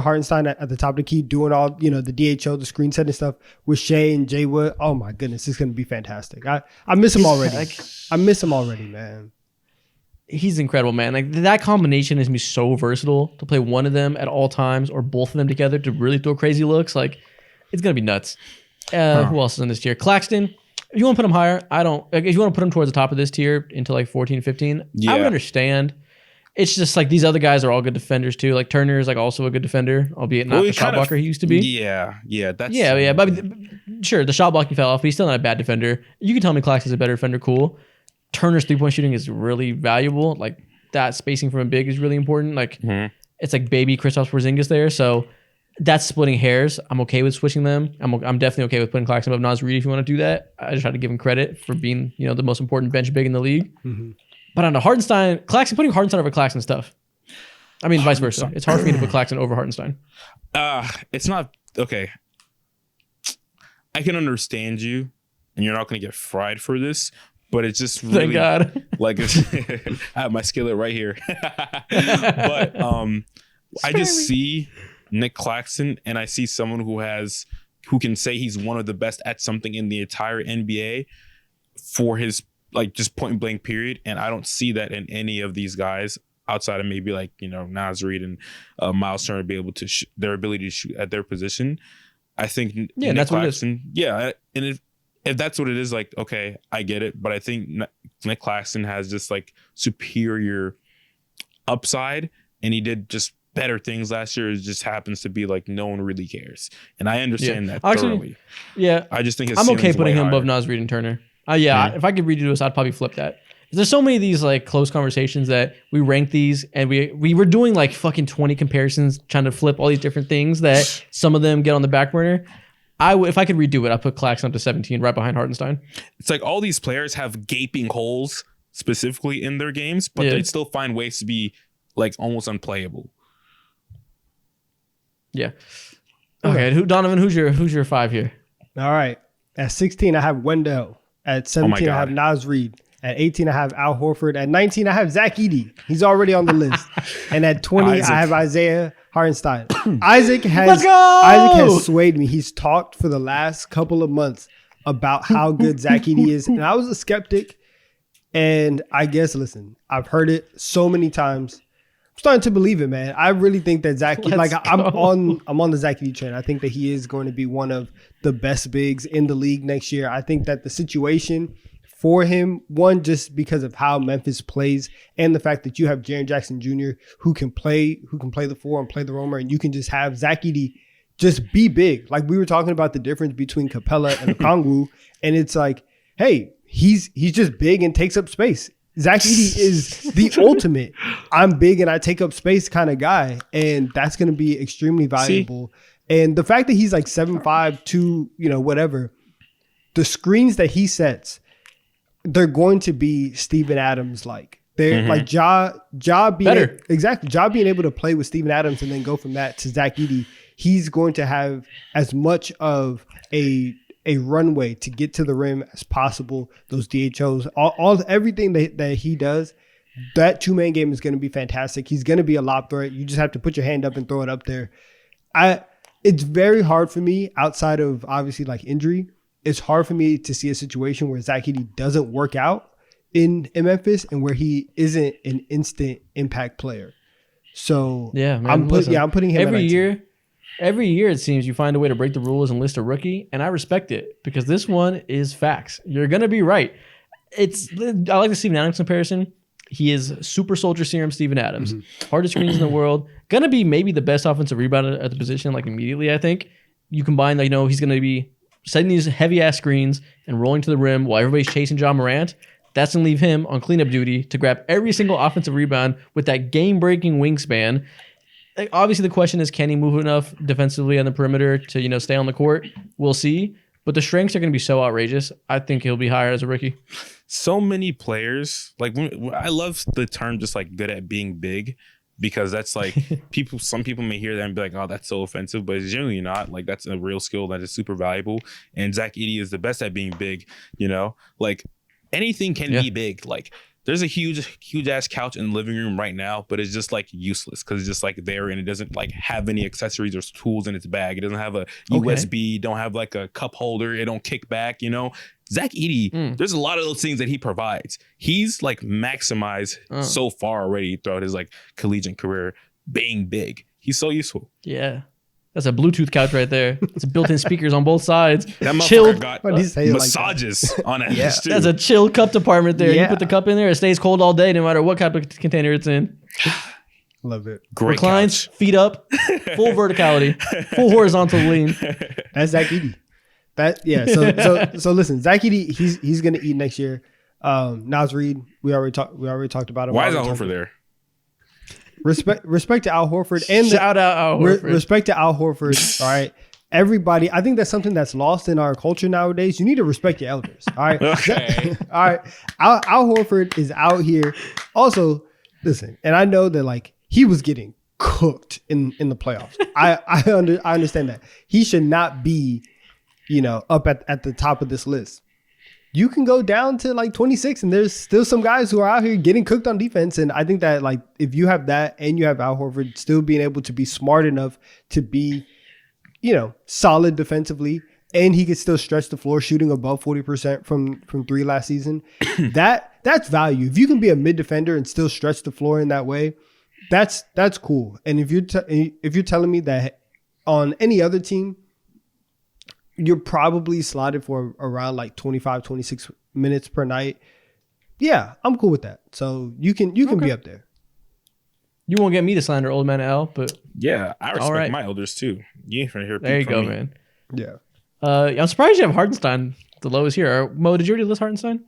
Hartenstein at the top of the key doing all the DHO, the screen setting stuff with Shea and Jay Wood. Oh my goodness, it's gonna be fantastic. I miss him already. I miss him already, man. He's incredible, man. Like that combination is gonna be so versatile to play one of them at all times or both of them together to really throw crazy looks. Like it's gonna be nuts. Who else is in this tier? Claxton. If you want to put him higher, I don't. Like, if you want to put him towards the top of this tier into like 14, 15, I would understand. It's just like these other guys are all good defenders too. Like Turner is like also a good defender, albeit not the shot blocker he used to be. Yeah. But sure, the shot blocking fell off, but he's still not a bad defender. You can tell me Claxton's a better defender, cool. Turner's 3-point shooting is really valuable. Like that spacing from a big is really important. Like it's like baby Kristaps Porzingis there. So that's splitting hairs. I'm okay with switching them. I'm definitely okay with putting Claxton above Naz Reid if you want to do that. I just try to give him credit for being, you know, the most important bench big in the league. But on the Hartenstein, putting Hartenstein over Claxton is tough. I mean, vice versa. It's hard for me to put Claxton over Hartenstein. It's not okay. I can understand you, and you're not going to get fried for this. But it's just really, thank God. Like I have my skillet right here. But I just see Nick Claxton, and I see someone who can say he's one of the best at something in the entire NBA for his like just point blank period. And I don't see that in any of these guys outside of maybe like, you know, Naz Reid and Miles Turner be able to their ability to shoot at their position. I think Nick that's Claxton, and if that's what it is, like, okay, I get it. But I think Nick Claxton has just like superior upside, and he did just better things last year. It just happens to be like no one really cares, and I understand that thoroughly. Yeah, I just think I'm okay putting him above Naz Reid and Turner. If I could redo this, I'd probably flip that. There's so many of these like close conversations that we rank these, and we were doing like fucking 20 comparisons, trying to flip all these different things that some of them get on the back burner. If I could redo it, I'd put Claxton up to 17, right behind Hartenstein. It's like all these players have gaping holes specifically in their games, but they still find ways to be like almost unplayable. Yeah. Okay, Donovan, who's your 5 here? All right. At 16, I have Wendell. At 17, I have Naz Reid. At 18, I have Al Horford. At 19, I have Zach Edey. He's already on the list. And at 20, I have Isaiah Hartenstein. Isaac has swayed me. He's talked for the last couple of months about how good Zach Edey is. And I was a skeptic. And I guess, listen, I've heard it so many times. I'm starting to believe it, man. I really think that Zach, I'm on the Zach Edey train. I think that he is going to be one of the best bigs in the league next year. I think that the situation for him, one, just because of how Memphis plays and the fact that you have Jaren Jackson Jr. who can play the 4 and play the roamer, and you can just have Zach Edey just be big. Like we were talking about the difference between Capella and Okongwu, and it's like, hey, he's just big and takes up space. Zach Edey is the ultimate I'm big and I take up space kind of guy, and that's going to be extremely valuable. And the fact that he's like 7'5", 2, whatever, the screens that he sets, they're going to be Steven Adams like. They're like Ja being Ja being able to play with Steven Adams and then go from that to Zach Edey. He's going to have as much of a runway to get to the rim as possible. Those DHOs, everything that he does, that 2-man game is going to be fantastic. He's going to be a lob threat. You just have to put your hand up and throw it up there. It's very hard for me outside of obviously like injury. It's hard for me to see a situation where Zach Edey doesn't work out in Memphis and where he isn't an instant impact player. So yeah, man, I'm putting him every year. Every year, it seems you find a way to break the rules and list a rookie, and I respect it because this one is facts. You're gonna be right. I like the Steven Adams comparison. He is super soldier serum Steven Adams, hardest screens in the world. Gonna be maybe the best offensive rebounder at the position, like immediately. I think you combine, he's gonna be setting these heavy ass screens and rolling to the rim while everybody's chasing John Morant. That's gonna leave him on cleanup duty to grab every single offensive rebound with that game breaking wingspan. Obviously, the question is, can he move enough defensively on the perimeter to, stay on the court? We'll see. But the strengths are going to be so outrageous. I think he'll be higher as a rookie. So many players, I love the term just like good at being big, because that's like some people may hear that and be like, oh, that's so offensive, but it's generally not. Like that's a real skill that is super valuable. And Zach Edey is the best at being big, like anything can be big. Like there's a huge ass couch in the living room right now, but it's just like useless because it's just like there and it doesn't like have any accessories or tools in its bag. It doesn't have a USB, don't have like a cup holder, it don't kick back, Zach Edey, there's a lot of those things that he provides. He's like maximized so far already throughout his like collegiate career being big. He's so useful. Yeah. That's a Bluetooth couch right there. It's built-in speakers on both sides. That motherfucker Chilled. got Why'd he say it like that? massages on it. Yeah. too. That's a chill cup department there. You Yeah. put the cup in there, it stays cold all day, no matter what type of container it's in. Love it. great Reclines, couch. feet up, full verticality, full horizontal lean. That's Zach Edey. So listen, Zach Edey, he's gonna eat next year. Nas Reed, we already talked about it. Why is Al Horford there? Respect to Al Horford and Shout out Al Horford. respect to Al Horford. All right. Everybody, I think that's something that's lost in our culture nowadays. You need to respect your elders. All right. Okay. All right. Al Horford is out here. Also, listen, and I know that like he was getting cooked in the playoffs. I understand that. He should not be, up at the top of this list. You can go down to like 26 and there's still some guys who are out here getting cooked on defense. And I think that like if you have that and you have Al Horford still being able to be smart enough to be, solid defensively, and he could still stretch the floor shooting above 40% from three last season, that's value. If you can be a mid defender and still stretch the floor in that way, that's cool. And if you're telling me that on any other team, you're probably slotted for around like 25, 26 minutes per night. Yeah, I'm cool with that. So you can be up there. You won't get me to slander old man Al, but Yeah, I respect right. my elders too. You ain't gonna hear there you from go, me. man. Yeah. I'm surprised you have Hartenstein the lowest here. Mo, did you already list Hartenstein?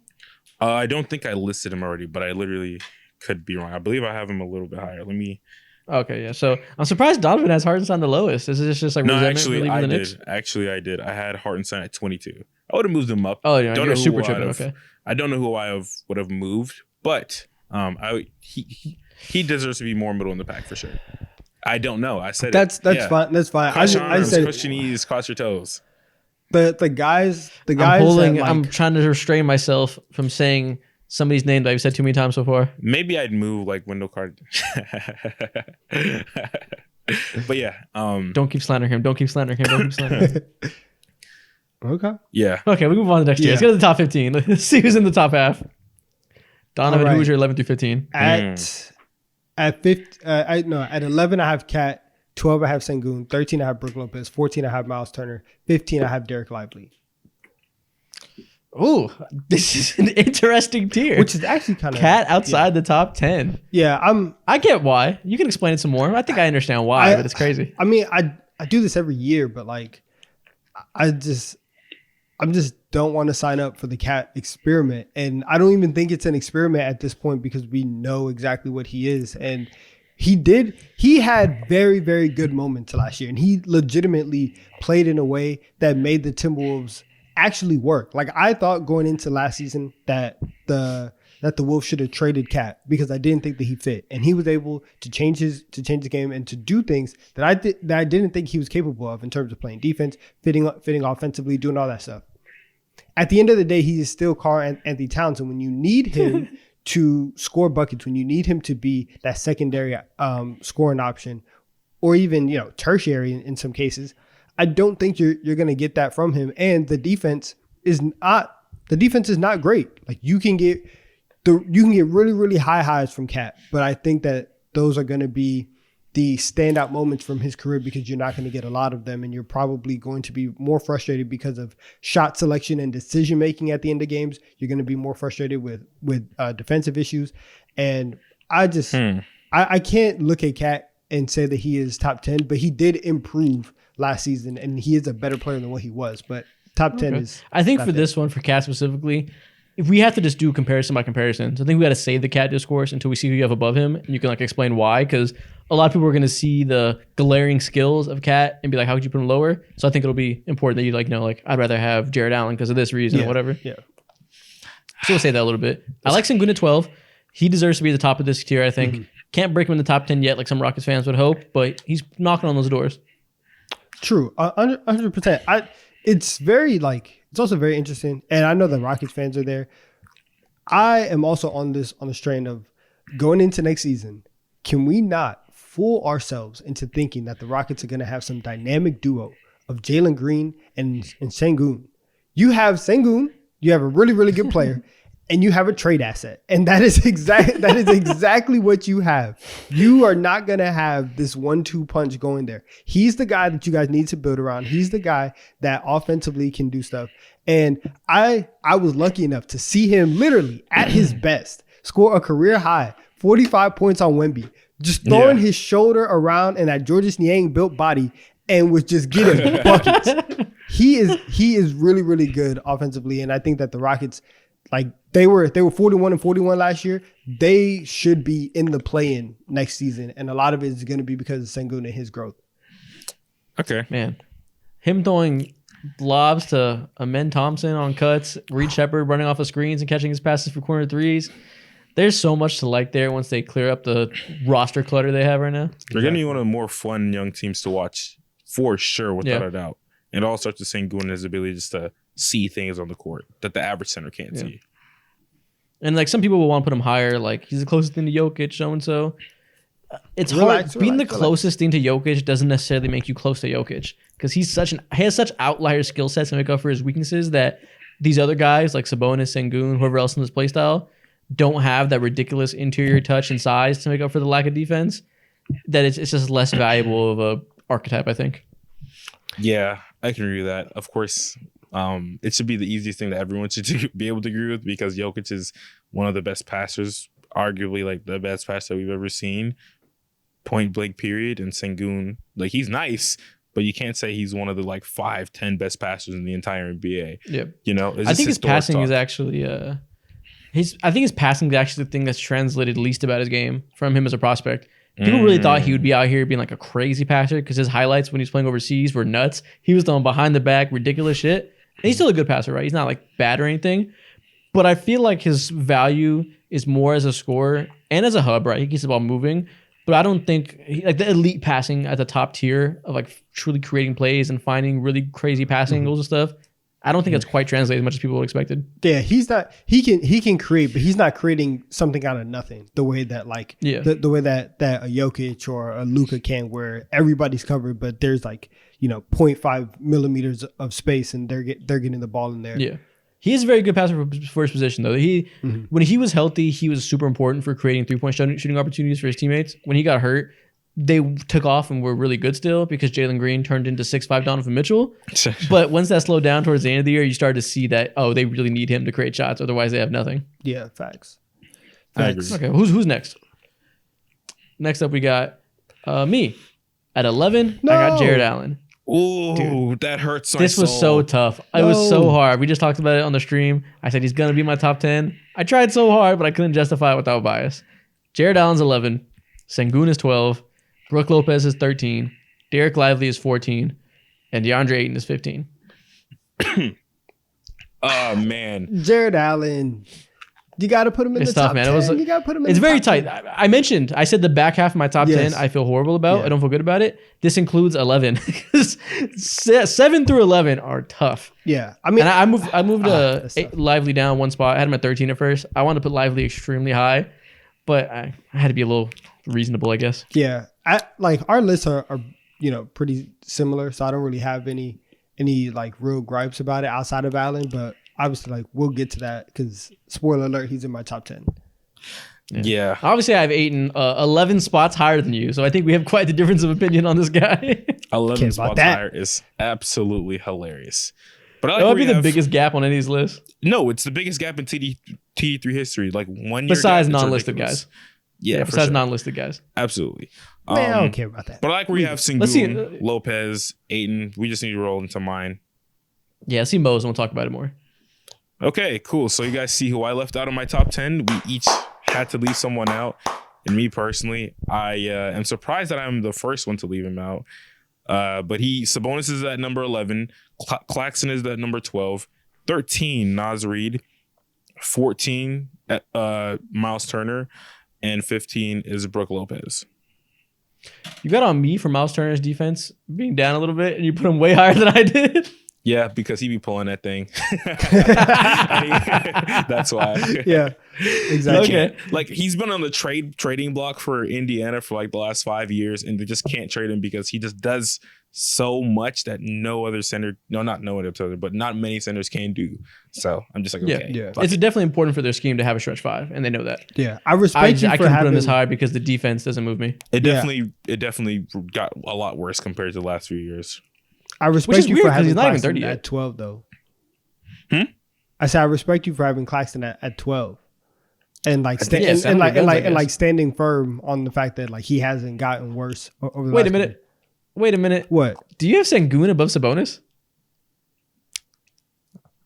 I don't think I listed him already, but I literally could be wrong. I believe I have him a little bit higher. Let me. Okay, yeah. So I'm surprised Donovan has Hartenstein the lowest. Is this just like No, resentment for actually, leaving I the did. Knicks? Actually, I did. I had Hartenstein at 22. I would have moved him up. Oh, yeah, Don't you're know super who I'd tripping. have- Okay. I don't know who I would have moved, but he deserves to be more middle in the pack for sure. I don't know. I said That's yeah. fine. That's fine. Cross your I arms, said cross your knees, cross your toes. the guys I'm trying to restrain myself from saying somebody's name that I've said too many times so far. Maybe I'd move like Wendell Carter. But yeah, Don't keep slandering him. Don't keep slandering him. Don't keep slandering him. okay. yeah. Okay, we move on to next year. Let's Yeah. get to the top 15. Let's see who's in the top half. Donovan, All right. who was your 11 through 15? At 11 I have Cat, 12 I have Sengun, 13 I have Brook Lopez, 14 I have Miles Turner, 15 I have Derek Lively, Ooh, this is an interesting tier. which is actually kind of Cat outside the top 10. Yeah, I get why. You can explain it some more. I think I understand why, but it's crazy. I mean, I do this every year, but like, I'm just don't want to sign up for the Cat experiment, and I don't even think it's an experiment at this point because we know exactly what he is, and he had very, very good moments last year, and he legitimately played in a way that made the Timberwolves actually work. Like I thought going into last season that the Wolves should have traded Cat because I didn't think that he fit, and he was able to change the game and to do things that I didn't think he was capable of in terms of playing defense, fitting offensively, doing all that stuff. At the end of the day, he is still Karl Anthony Towns, and when you need him to score buckets, when you need him to be that secondary scoring option, or even tertiary in some cases, I don't think you're going to get that from him. And the defense is not great. Like you can get really, really high highs from Cat, but I think that those are going to be the standout moments from his career because you're not going to get a lot of them, and you're probably going to be more frustrated because of shot selection and decision making at the end of games. You're going to be more frustrated with defensive issues, and I can't look at Cat and say that he is top 10, but he did improve last season, and he is a better player than what he was. But top 10 is. I think not for there. this one, for Cat specifically, if we have to just do comparison by comparison, so I think we got to save the Cat discourse until we see who you have above him, and you can explain why, because a lot of people are going to see the glaring skills of Cat and be like, how could you put him lower? So I think it'll be important that you I'd rather have Jared Allen because of this reason or whatever. Yeah. So we'll say that a little bit. I like Sengun at 12. He deserves to be at the top of this tier, I think. Mm-hmm. Can't break him in the top 10 yet, like some Rockets fans would hope, but he's knocking on those doors. True, 100%. It's also very interesting, and I know the Rockets fans are there. I am also on the strain of going into next season. Can we not fool ourselves into thinking that the Rockets are going to have some dynamic duo of Jalen Green and Sengun? You have Sengun, you have a really, really good player, and you have a trade asset, and that is exactly what you have. You are not gonna have this 1-2 punch going there. He's the guy that you guys need to build around. He's the guy that offensively can do stuff. And I was lucky enough to see him literally at his best score a career high 45 points on Wemby, just throwing his shoulder around in that Georges Niang built body and was just getting buckets. He is really, really good offensively, and I think that the Rockets, like they were 41-41 last year. They should be in the play-in next season, and a lot of it is going to be because of Sengun and his growth. Okay. Man, him throwing lobs to Amen Thompson on cuts, Reed Shepard running off of screens and catching his passes for corner threes. There's so much to like there once they clear up the roster clutter they have right now. They're going to be one of the more fun young teams to watch for sure, without a doubt. And it all starts with Sengun and his ability just to see things on the court that the average center can't see. And like some people will want to put him higher, like he's the closest thing to Jokic, so and so. It's hard. Being the closest thing to Jokic doesn't necessarily make you close to Jokic because he has such outlier skill sets to make up for his weaknesses that these other guys like Sabonis, Sengun, whoever else in this play style don't have that ridiculous interior touch and size to make up for the lack of defense. That it's just less valuable of a archetype, I think. Yeah, I can agree with that. Of course, it should be the easiest thing that everyone should be able to agree with because Jokic is one of the best passers, arguably like the best passer we've ever seen, point blank period. And Sengun, like he's nice, but you can't say he's one of the like 5-10 best passers in the entire NBA. Yeah, you know, I think his passing is actually I think his passing is actually the thing that's translated least about his game from him as a prospect. People really thought he would be out here being like a crazy passer because his highlights when he was playing overseas were nuts. He was throwing behind the back, ridiculous shit. And he's still a good passer, right? He's not like bad or anything. But I feel like his value is more as a scorer and as a hub, right? He keeps the ball moving. But I don't think like the elite passing at the top tier of like truly creating plays and finding really crazy passing angles and stuff. I don't think it's quite translated as much as people expected. Yeah, he's not. He can create, but he's not creating something out of nothing. The way that like the way that a Jokic or a Luka can, where everybody's covered, but there's like 0.5 millimeters of space, and they're getting the ball in there. Yeah, he is a very good passer for his position though. When he was healthy, he was super important for creating 3-point shooting opportunities for his teammates. When he got hurt, they took off and were really good still because Jalen Green turned into 6'5" Donovan Mitchell. But once that slowed down towards the end of the year, you started to see that, they really need him to create shots. Otherwise, they have nothing. Yeah, facts. I agree. Okay, who's next? Next up, we got me. At 11, I got Jared Allen. Ooh, that hurts. This was so tough. It was so hard. We just talked about it on the stream. I said he's going to be my top 10. I tried so hard, but I couldn't justify it without bias. Jared Allen's 11. Sengun is 12. Brook Lopez is 13. Derek Lively is 14. And DeAndre Ayton is 15. Oh, man. Jared Allen. You got to put him in the top 10. You got to put him in it's the very top tight. 10. I said the back half of my top 10 I feel horrible about. I don't feel good about it. This includes 11. 7 through 11 are tough. Yeah. I mean, and I moved Lively down one spot. I had him at 13 at first. I wanted to put Lively extremely high, but I had to be a little reasonable, I guess. Yeah. Our lists are pretty similar, so I don't really have any like real gripes about it outside of Allen, but obviously like we'll get to that because spoiler alert, he's in my top 10. Yeah. Obviously I have Ayton 11 spots higher than you, so I think we have quite the difference of opinion on this guy. 11 spots higher is absolutely hilarious. But that would be the biggest gap on any of these lists. No, it's the biggest gap in TD3 history. Like 1 year besides non-listed guys. Yeah, besides non-listed guys. Absolutely. Man, I don't care about that. But I like where you have Sengun, Lopez, Ayton. We just need to roll into mine. Yeah, let's see Mo's and we'll talk about it more. Okay, cool. So you guys see who I left out of my top 10. We each had to leave someone out. And me personally, I am surprised that I'm the first one to leave him out. But Sabonis is at number 11. Claxton is at number 12. 13, Naz Reid. 14, Miles Turner. And 15 is Brook Lopez. You got on me for Miles Turner's defense being down a little bit, and you put him way higher than I did. Yeah, because he be pulling that thing. That's why. Yeah, exactly. Okay. Like he's been on the trading block for Indiana for like the last 5 years, and they just can't trade him because he just does so much that no other center, not other, but not many centers can do. So I'm just like, okay, Yeah. It's definitely important for their scheme to have a stretch five, and they know that. Yeah, I respect you I for can put having him this high because the defense doesn't move me. It Yeah. definitely got a lot worse compared to the last few years. I Which respect is you weird for 'cause having he's not even Claxton 30 yet. at 12, though. Hmm? I said I respect you for having Claxton at 12, and like I think- yeah, and like guns, I and like guess. standing firm on the fact that like he hasn't gotten worse over the Wait a last minute. year. Wait a minute. What? Do you have Sengun above Sabonis?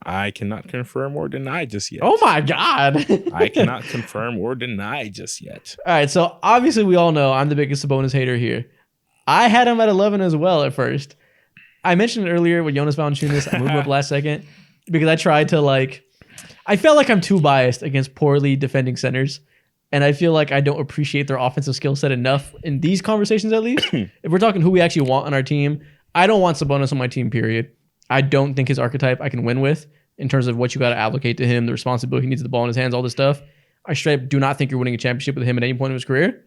I cannot confirm or deny just yet. Oh my god. I cannot confirm or deny just yet. All right, so obviously we all know I'm the biggest Sabonis hater here. I had him at 11 as well at first. I mentioned it earlier with Jonas Valanciunas. I moved him up last second because I tried to I felt like I'm too biased against poorly defending centers. And I feel like I don't appreciate their offensive skill set enough in these conversations, at least. If we're talking who we actually want on our team, I don't want Sabonis on my team, period. I don't think his archetype I can win with in terms of what you got to allocate to him, the responsibility he needs the ball in his hands, all this stuff. I straight up do not think you're winning a championship with him at any point in his career.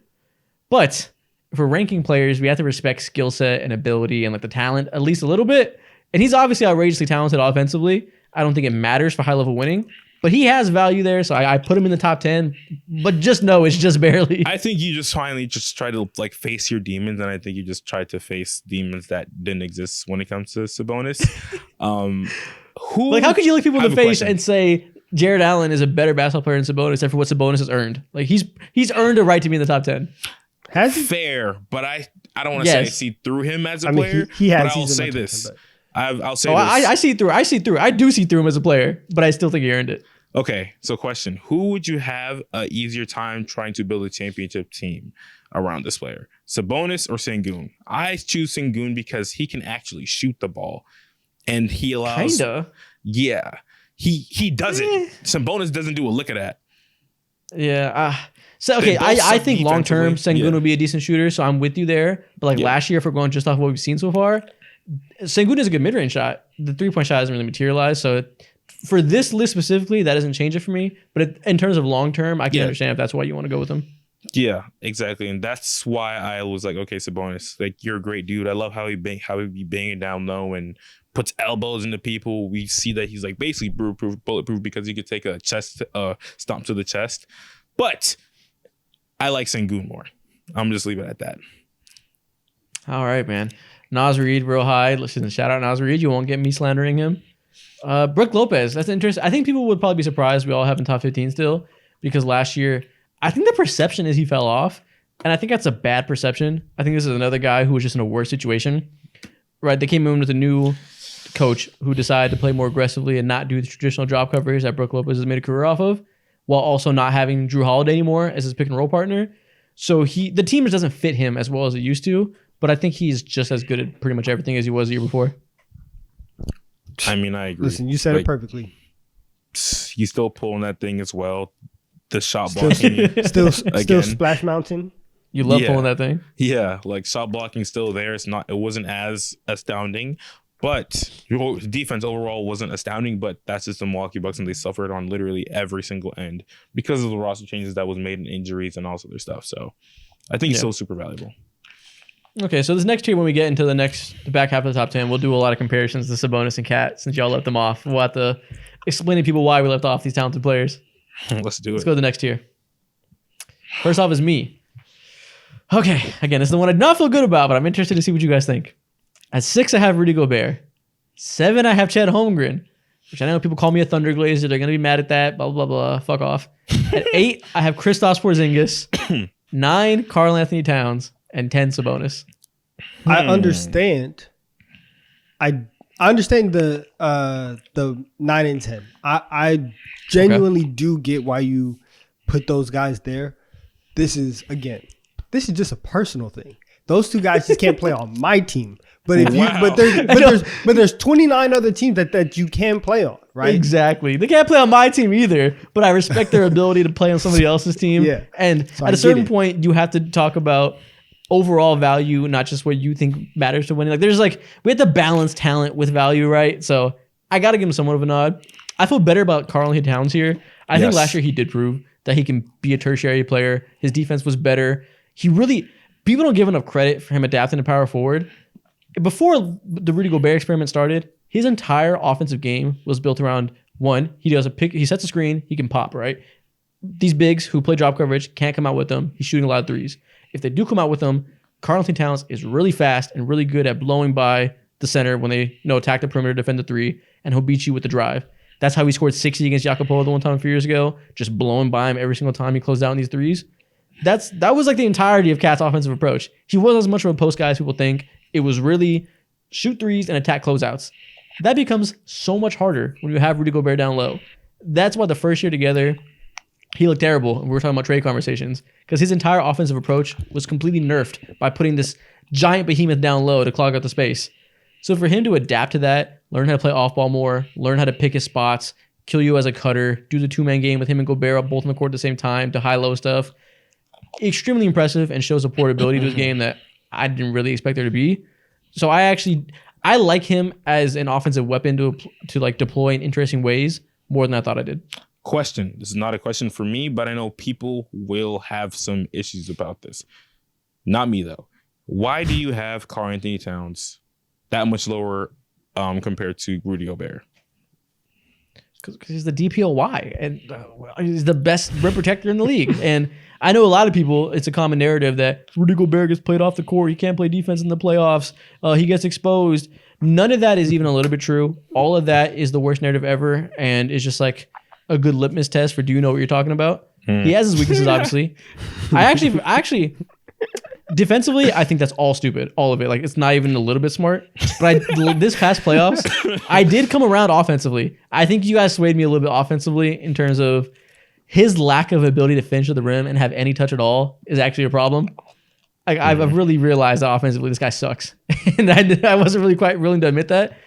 But if we're ranking players, we have to respect skill set and ability and like the talent at least a little bit. And he's obviously outrageously talented offensively. I don't think it matters for high level winning, but he has value there. So I put him in the top 10, but just know it's just barely. I think you just finally just try to like face your demons, and I think you just tried to face demons that didn't exist when it comes to Sabonis. Who Like, how could you look people I in have the a face question. and say Jared Allen is a better basketball player than Sabonis for what Sabonis has earned? Like, he's earned a right to be in the top 10. Has he? fair? But I don't want to Yes. say see through him as a I mean, player. he has. but I'll he's in say my top this. 10, I'll say Oh, this. I see through. I see through. I do see through him as a player, but I still think he earned it. Okay, so question: who would you have a easier time trying to build a championship team around this player, Sabonis or Sengun? I choose Sengun because he can actually shoot the ball, and he allows. Kinda. Yeah, he does it. Sabonis doesn't do a lick of that. Yeah. So okay, They both I suck think long term defensively. Sengun Yeah. will be a decent shooter, so I'm with you there. But like Yeah. last year, if we're going just off what we've seen so far, Sengun is a good mid range shot. The 3-point shot hasn't really materialized, so for this list specifically, that doesn't change it for me. But in terms of long term, I can Yeah. understand if that's why you want to go with him. Yeah, exactly, and that's why I was like, okay, Sabonis, like you're a great dude. I love how he be banging down low and puts elbows into people. We see that he's like basically bulletproof because he could take a chest stomp to the chest. But I like Sengun more. I'm just leave it at that. All right, man. Naz Reid, real high. Listen, shout out Naz Reid. You won't get me slandering him. Brooke Lopez, that's interesting. I think people would probably be surprised we all have him top 15 still because last year, I think the perception is he fell off. And I think that's a bad perception. I think this is another guy who was just in a worse situation. Right? They came in with a new coach who decided to play more aggressively and not do the traditional drop covers that Brooke Lopez has made a career off of, while also not having Drew Holiday anymore as his pick and roll partner. So the team just doesn't fit him as well as it used to. But I think he's just as good at pretty much everything as he was the year before. I mean, I agree. Listen, you said Like, it perfectly. He's still pulling that thing as well. The shot Still, blocking. still Again. Splash Mountain. You love Yeah. pulling that thing. Yeah, like shot blocking still there. It wasn't as astounding, but your defense overall wasn't astounding. But that's just the Milwaukee Bucks, and they suffered on literally every single end because of the roster changes that was made and injuries and all this other stuff. So I think he's Yeah. still super valuable. Okay, so this next tier, when we get into the back half of the top 10, we'll do a lot of comparisons to Sabonis and Cat since y'all left them off. We'll have to explain to people why we left off these talented players. Let's do Let's it. go to the next tier. First off is me. Okay, again, this is the one I do not feel good about, but I'm interested to see what you guys think. At 6, I have Rudy Gobert. 7, I have Chet Holmgren, which I know people call me a Thunder Glazer. They're going to be mad at that. Blah, blah, blah. Fuck off. At 8, I have Kristaps Porzingis. 9, Karl Anthony Towns. And 10, Sabonis. I understand. I understand the 9 and 10. I genuinely do get why you put those guys there. This is just a personal thing. Those two guys just can't play on my team. But if Wow. there's 29 other teams that you can play on, right? Exactly. They can't play on my team either, but I respect their ability to play on somebody else's team. Yeah. And So at I a certain get it. point, you have to talk about overall value, not just what you think matters to winning. Like there's like we have to balance talent with value, right? So I got to give him somewhat of a nod. I feel better about Karl-Anthony Towns here. I think last year he did prove that he can be a tertiary player. His defense was better. People don't give enough credit for him adapting to power forward. Before the Rudy Gobert experiment started, his entire offensive game was built around one, he does a pick, he sets a screen, he can pop, right? These bigs who play drop coverage can't come out with them. He's shooting a lot of threes. If they do come out with them, Karl-Anthony Towns is really fast and really good at blowing by the center when they attack the perimeter, defend the three, and he'll beat you with the drive. That's how he scored 60 against Jacopo the one time a few years ago, just blowing by him every single time he closed out in these threes. That was like the entirety of Cat's offensive approach. He wasn't as much of a post guy as people think. It was really shoot threes and attack closeouts. That becomes so much harder when you have Rudy Gobert down low. That's why the first year together, he looked terrible. And we were talking about trade conversations because his entire offensive approach was completely nerfed by putting this giant behemoth down low to clog up the space. So for him to adapt to that, learn how to play off ball more, learn how to pick his spots, kill you as a cutter, do the two-man game with him and Gobert up both on the court at the same time to high-low stuff, extremely impressive and shows a portability to his game that I didn't really expect there to be. So I like him as an offensive weapon to like deploy in interesting ways more than I thought I did. Question. This is not a question for me, but I know people will have some issues about this. Not me, though. Why do you have Karl-Anthony Towns that much lower compared to Rudy Gobert? Because he's the DPOY and he's the best rim protector in the league. And I know a lot of people, it's a common narrative that Rudy Gobert gets played off the court. He can't play defense in the playoffs. He gets exposed. None of that is even a little bit true. All of that is the worst narrative ever and is just like a good litmus test for do you know what you're talking about? He has his weaknesses, obviously. I actually defensively, I think that's all stupid. All of it. Like, it's not even a little bit smart. But this past playoffs, I did come around offensively. I think you guys swayed me a little bit offensively in terms of his lack of ability to finish at the rim and have any touch at all is actually a problem. Like, I've really realized that offensively, this guy sucks. And I wasn't really quite willing to admit that.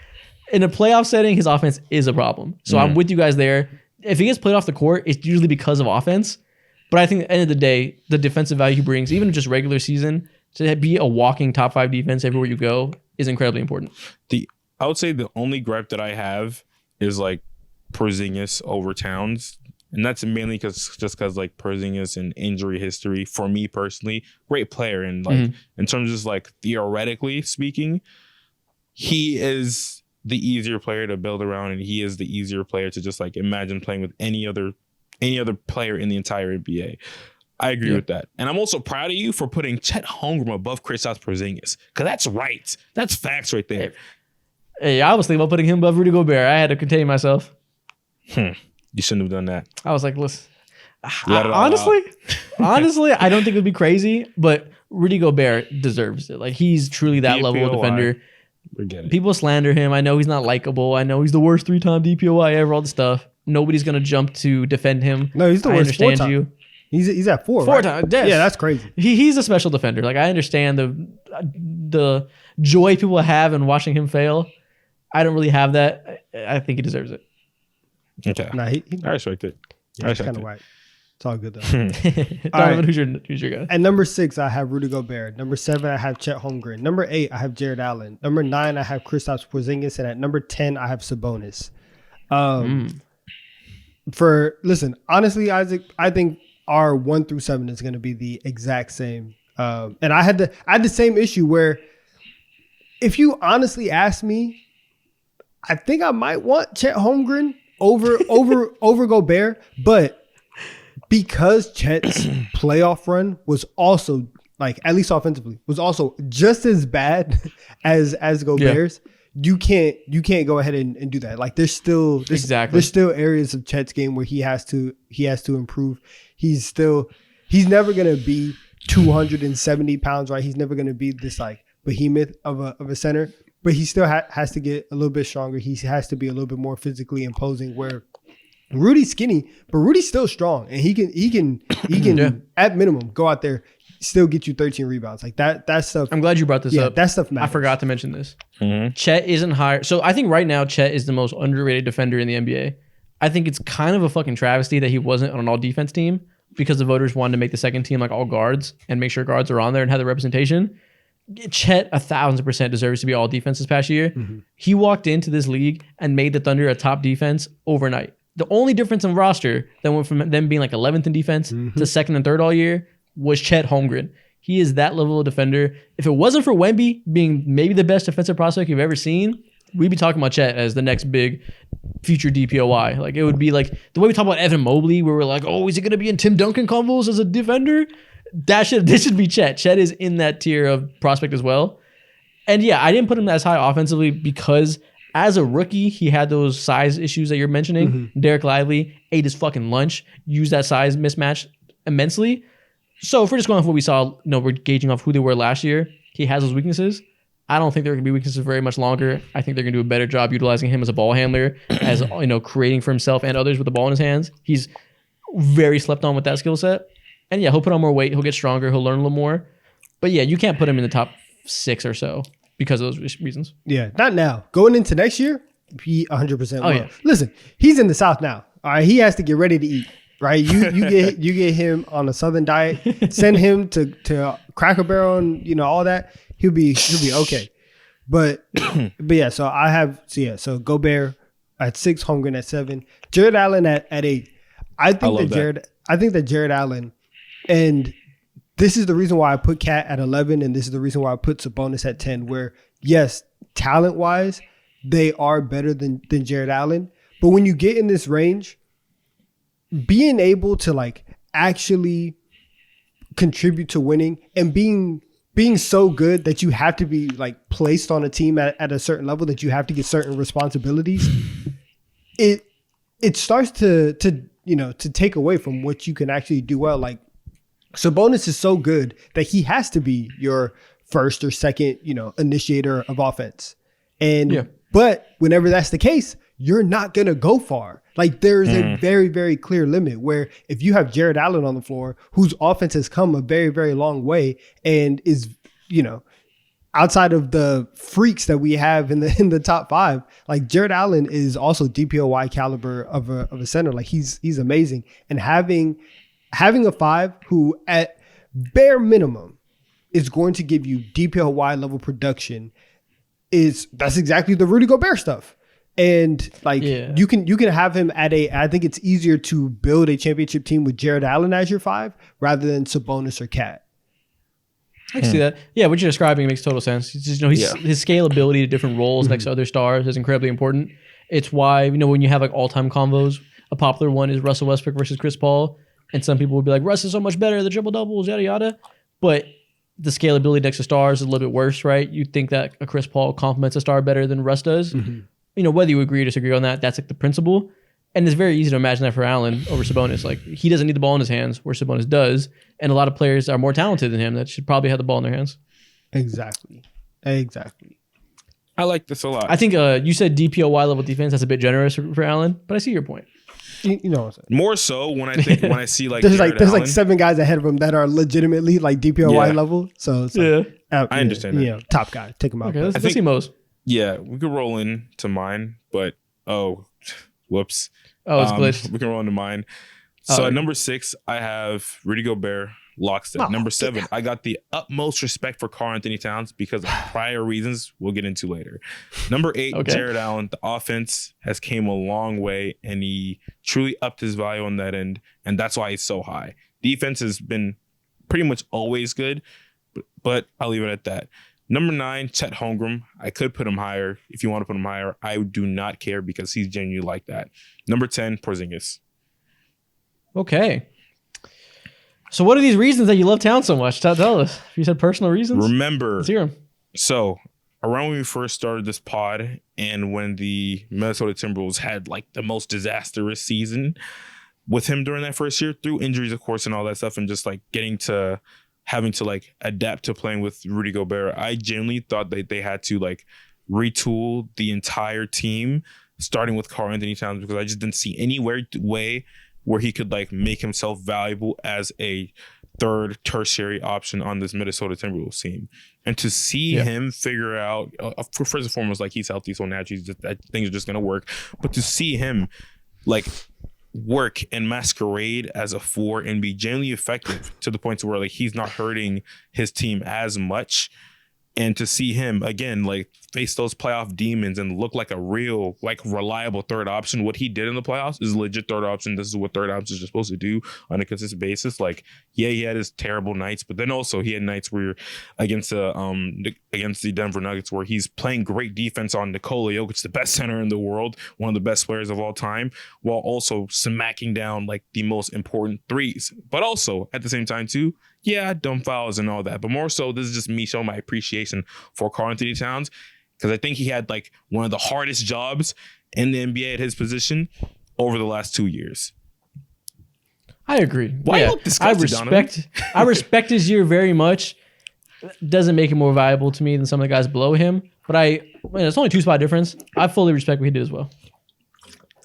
In a playoff setting, his offense is a problem. So I'm with you guys there. If he gets played off the court, it's usually because of offense. But I think at the end of the day, the defensive value he brings, even just regular season, to be a walking top 5 defense everywhere you go is incredibly important. I would say the only gripe that I have is like Porzingis over Towns. And that's mainly because like Porzingis and injury history for me personally, great player. And like in terms of just like theoretically speaking, he is the easier player to build around and he is the easier player to just like imagine playing with any other player in the entire NBA. I agree with that. And I'm also proud of you for putting Chet Holmgren above Kristaps Porzingis. Because that's right. That's facts right there. Hey, I was thinking about putting him above Rudy Gobert. I had to contain myself. You shouldn't have done that. I was like, listen, honestly, I don't think it would be crazy, but Rudy Gobert deserves it. Like, he's truly that level of defender. People slander him. I know he's not likable. I know he's the worst 3-time DPOY ever, all the stuff. Nobody's going to jump to defend him. No, he's the worst. I understand you. He's at 4 right? times. Yes. Yeah, that's crazy. He's a special defender. Like, I understand the joy people have in watching him fail. I don't really have that. I think he deserves it. Okay. Nah, I respect it. Yeah, it's kind of white. It's all good though. Donovan, right. who's your guy? At number 6, I have Rudy Gobert. Number 7, I have Chet Holmgren. Number 8, I have Jared Allen. Number 9, I have Kristaps Porzingis, and at number 10, I have Sabonis. Honestly, Isaac, I think our 1 through 7 is going to be the exact same. And I had the same issue where, if you honestly ask me, I think I might want Chet Holmgren over Gobert, but because Chet's playoff run was also, like, at least offensively, was also just as bad as Gobert's. You can't go ahead and do that. Like, there's still areas of Chet's game where he has to improve. He's never gonna be 270 pounds, right? He's never gonna be this like behemoth of a center, but he still has to get a little bit stronger. He has to be a little bit more physically imposing. Where Rudy's skinny, but Rudy's still strong, and he can at minimum go out there, still get you 13 rebounds. Like that stuff. I'm glad you brought this up. That stuff matters. I forgot to mention this. Chet isn't higher. So I think right now Chet is the most underrated defender in the NBA. I think it's kind of a fucking travesty that he wasn't on an all defense team, because the voters wanted to make the second team like all guards and make sure guards are on there and have the representation. Chet 1,000% deserves to be all defense this past year. He walked into this league and made the Thunder a top defense overnight. The only difference in roster that went from them being like 11th in defense to second and third all year was Chet Holmgren. He is that level of defender. If it wasn't for Wemby being maybe the best defensive prospect you've ever seen, we'd be talking about Chet as the next big future DPOY. Like, it would be like the way we talk about Evan Mobley, where we're like, oh, is he going to be in Tim Duncan convos as a defender? This should be Chet. Chet is in that tier of prospect as well. And yeah, I didn't put him as high offensively because as a rookie, he had those size issues that you're mentioning. Derek Lively ate his fucking lunch, used that size mismatch immensely. So if we're just going off what we saw, we're gauging off who they were last year. He has those weaknesses. I don't think they're going to be weaknesses very much longer. I think they're going to do a better job utilizing him as a ball handler, as creating for himself and others with the ball in his hands. He's very slept on with that skill set. And yeah, he'll put on more weight. He'll get stronger. He'll learn a little more. But yeah, you can't put him in the top 6 or so because of those reasons. Yeah, not now. Going into next year, he 100% will. Yeah. Listen, he's in the South now. All right, he has to get ready to eat. Right, you get him on a Southern diet. Send him to Cracker Barrel and all that. He'll be okay. But yeah. So Gobert at 6, Holmgren at 7, Jared Allen at 8. I think that Jared Allen, and this is the reason why I put Cat at 11, and this is the reason why I put Sabonis at 10. Where yes, talent wise, they are better than Jared Allen, but when you get in this range, being able to like actually contribute to winning and being so good that you have to be like placed on a team at a certain level, that you have to get certain responsibilities, it starts to take away from what you can actually do well. Like Sabonis is so good that he has to be your first or second, initiator of offense. But whenever that's the case, you're not going to go far. Like there's a very, very clear limit where if you have Jared Allen on the floor, whose offense has come a very, very long way and is, outside of the freaks that we have in the top 5, like Jared Allen is also DPOY caliber of a center. Like he's amazing. And having a 5 who at bare minimum is going to give you DPOY level production that's exactly the Rudy Gobert stuff. And you can have him at I think it's easier to build a championship team with Jared Allen as your 5 rather than Sabonis or Cat. I can see that. Yeah, what you're describing makes total sense. It's just, his scalability to different roles next to other stars is incredibly important. It's why, when you have like all-time convos, a popular one is Russell Westbrook versus Chris Paul. And some people would be like, Russ is so much better, the triple-doubles, yada, yada. But the scalability next to stars is a little bit worse, right? You'd think that a Chris Paul complements a star better than Russ does. Whether you agree or disagree on that, that's like the principle. And it's very easy to imagine that for Allen over Sabonis. Like, he doesn't need the ball in his hands, where Sabonis does. And a lot of players are more talented than him that should probably have the ball in their hands. Exactly. I like this a lot. I think you said DPOY level defense. That's a bit generous for Allen, but I see your point. You know what I'm saying? More so when I see like there's Jared like Allen. 7 guys ahead of him that are legitimately like DPOY level. So I understand that. Top guy, take him out. Okay, let's see Mo's. Yeah, we could roll into mine, but whoops. Oh, it's glitched. We can roll into mine. So at number 6, I have Rudy Gobert, lockstep. Number 7, I got the utmost respect for Karl-Anthony Towns because of prior reasons we'll get into later. Number 8, Jared Allen. The offense has came a long way, and he truly upped his value on that end, and that's why he's so high. Defense has been pretty much always good, but I'll leave it at that. Number 9, Chet Holmgren. I could put him higher if you want to put him higher. I do not care because he's genuinely like that. Number 10, Porzingis. Okay. So what are these reasons that you love Towns so much? Tell us. You said personal reasons? Remember. Let's hear 'em. So around when we first started this pod and when the Minnesota Timberwolves had like the most disastrous season with him during that first year, through injuries, of course, and all that stuff, and just like having to like adapt to playing with Rudy Gobert, I genuinely thought that they had to like retool the entire team, starting with Karl-Anthony Towns, because I just didn't see any way where he could like make himself valuable as a third tertiary option on this Minnesota Timberwolves team. And to see him figure out, first and foremost, like he's healthy, so naturally things are just going to work. But to see him like work and masquerade as a 4 and be genuinely effective to the point to where like he's not hurting his team as much. And to see him again, like face those playoff demons and look like a real, like reliable third option. What he did in the playoffs is a legit third option. This is what third options are supposed to do on a consistent basis. Like, yeah, he had his terrible nights, but then also he had nights where against the Denver Nuggets where he's playing great defense on Nikola Jokic, the best center in the world, one of the best players of all time, while also smacking down like the most important threes. But also at the same time too, yeah, dumb fouls and all that. But more so, this is just me showing my appreciation for Karl-Anthony Towns because I think he had like one of the hardest jobs in the NBA at his position over the last 2 years. I agree. Why you look disgusted, I respect his year very much. Doesn't make him more valuable to me than some of the guys below him. But it's only 2 spot difference. I fully respect what he did as well.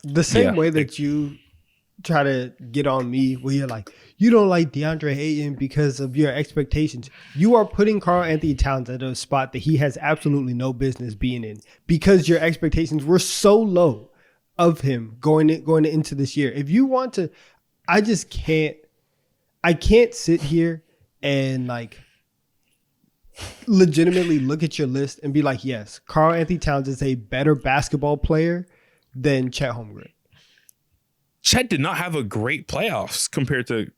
The same way that you try to get on me where you're like, you don't like DeAndre Ayton because of your expectations. You are putting Karl-Anthony Towns at a spot that he has absolutely no business being in because your expectations were so low of him going into this year. If you want to, I can't sit here and like legitimately look at your list and be like, yes, Karl-Anthony Towns is a better basketball player than Chet Holmgren. Chet did not have a great playoffs compared to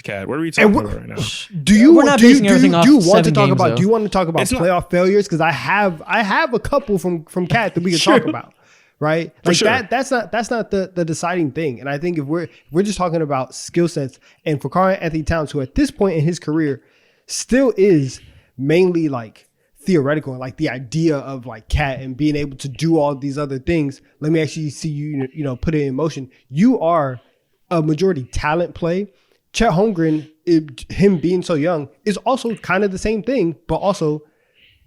Cat. What are we talking about right now? Do you want to talk about It's playoff failures? Because I have a couple from Cat that we can talk about, right? Like that's not the deciding thing. And I think if we're just talking about skill sets, and for Karl-Anthony Towns, who at this point in his career still is mainly like theoretical and like the idea of like Cat and being able to do all these other things, let me actually see you put it in motion. You are a majority talent play. Chet Holmgren, him being so young, is also kind of the same thing, but also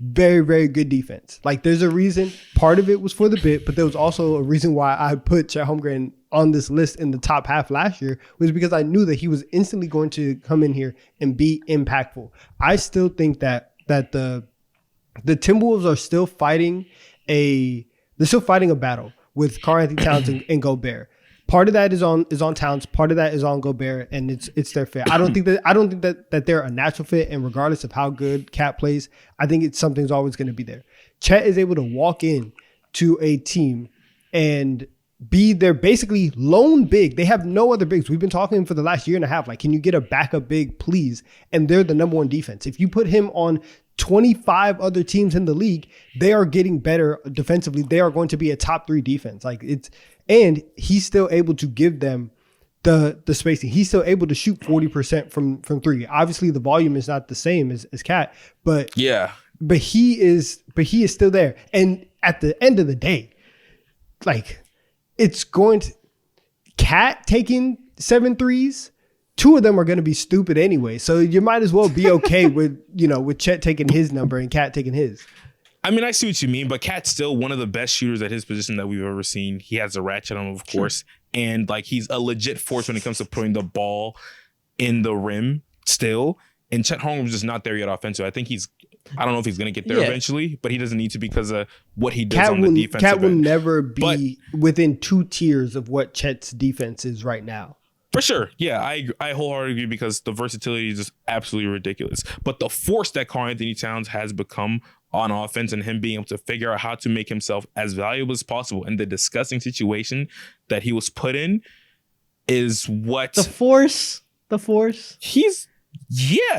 very, very good defense. Like there's a reason, part of it was for the bit, but there was also a reason why I put Chet Holmgren on this list in the top half last year, was because I knew that he was instantly going to come in here and be impactful. I still think that the Timberwolves are still fighting a battle with Karl-Anthony Towns and Gobert. Part of that is on Towns, part of that is on Gobert, and it's their fit. I don't think that they're a natural fit, and regardless of how good Cat plays, I think something's always going to be there. Chet is able to walk in to a team and be their basically lone big. They have no other bigs. We've been talking for the last year and a half. Like, can you get a backup big, please? And they're the number one defense. If you put him on 25 other teams in the league, they are getting better defensively. They are going to be a top 3 defense. And he's still able to give them the spacing. He's still able to shoot 40% from 3. Obviously, the volume is not the same as Cat, but he is still there. And at the end of the day, like, it's going to Cat taking 7 threes. 2 of them are going to be stupid anyway. So you might as well be okay with Chet taking his number and Cat taking his. I mean, I see what you mean, but Cat's still one of the best shooters at his position that we've ever seen. He has a ratchet on him, of course. And like, he's a legit force when it comes to putting the ball in the rim still. And Chet Holmgren's just not there yet offensively. I don't know if he's going to get there eventually, but he doesn't need to because of what he does on the defensive end. Cat will never be within 2 tiers of what Chet's defense is right now. For sure. Yeah, I wholeheartedly agree because the versatility is just absolutely ridiculous. But the force that Karl-Anthony Towns has become on offense and him being able to figure out how to make himself as valuable as possible in the disgusting situation that he was put in is what... The force. We're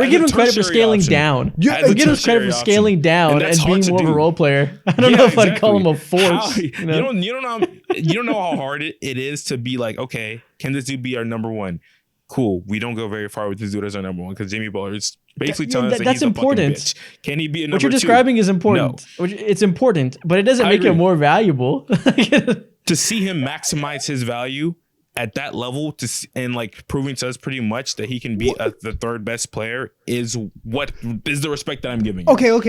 giving him credit for scaling down. We're giving him credit for scaling down and being more of a role player. I don't know if I'd call him a force. You don't know how hard it is to be like, okay, can this dude be our number one? Cool. We don't go very far with this dude as our number one because Jimmy Butler is basically telling us that he's important. A fucking bitch. Can he be a number 2? What you're describing is important. No. It's important, but it doesn't make him more valuable. To see him maximize his value at that level and like proving to us pretty much that he can be the 3rd best player is the respect that I'm giving. Okay. Wait,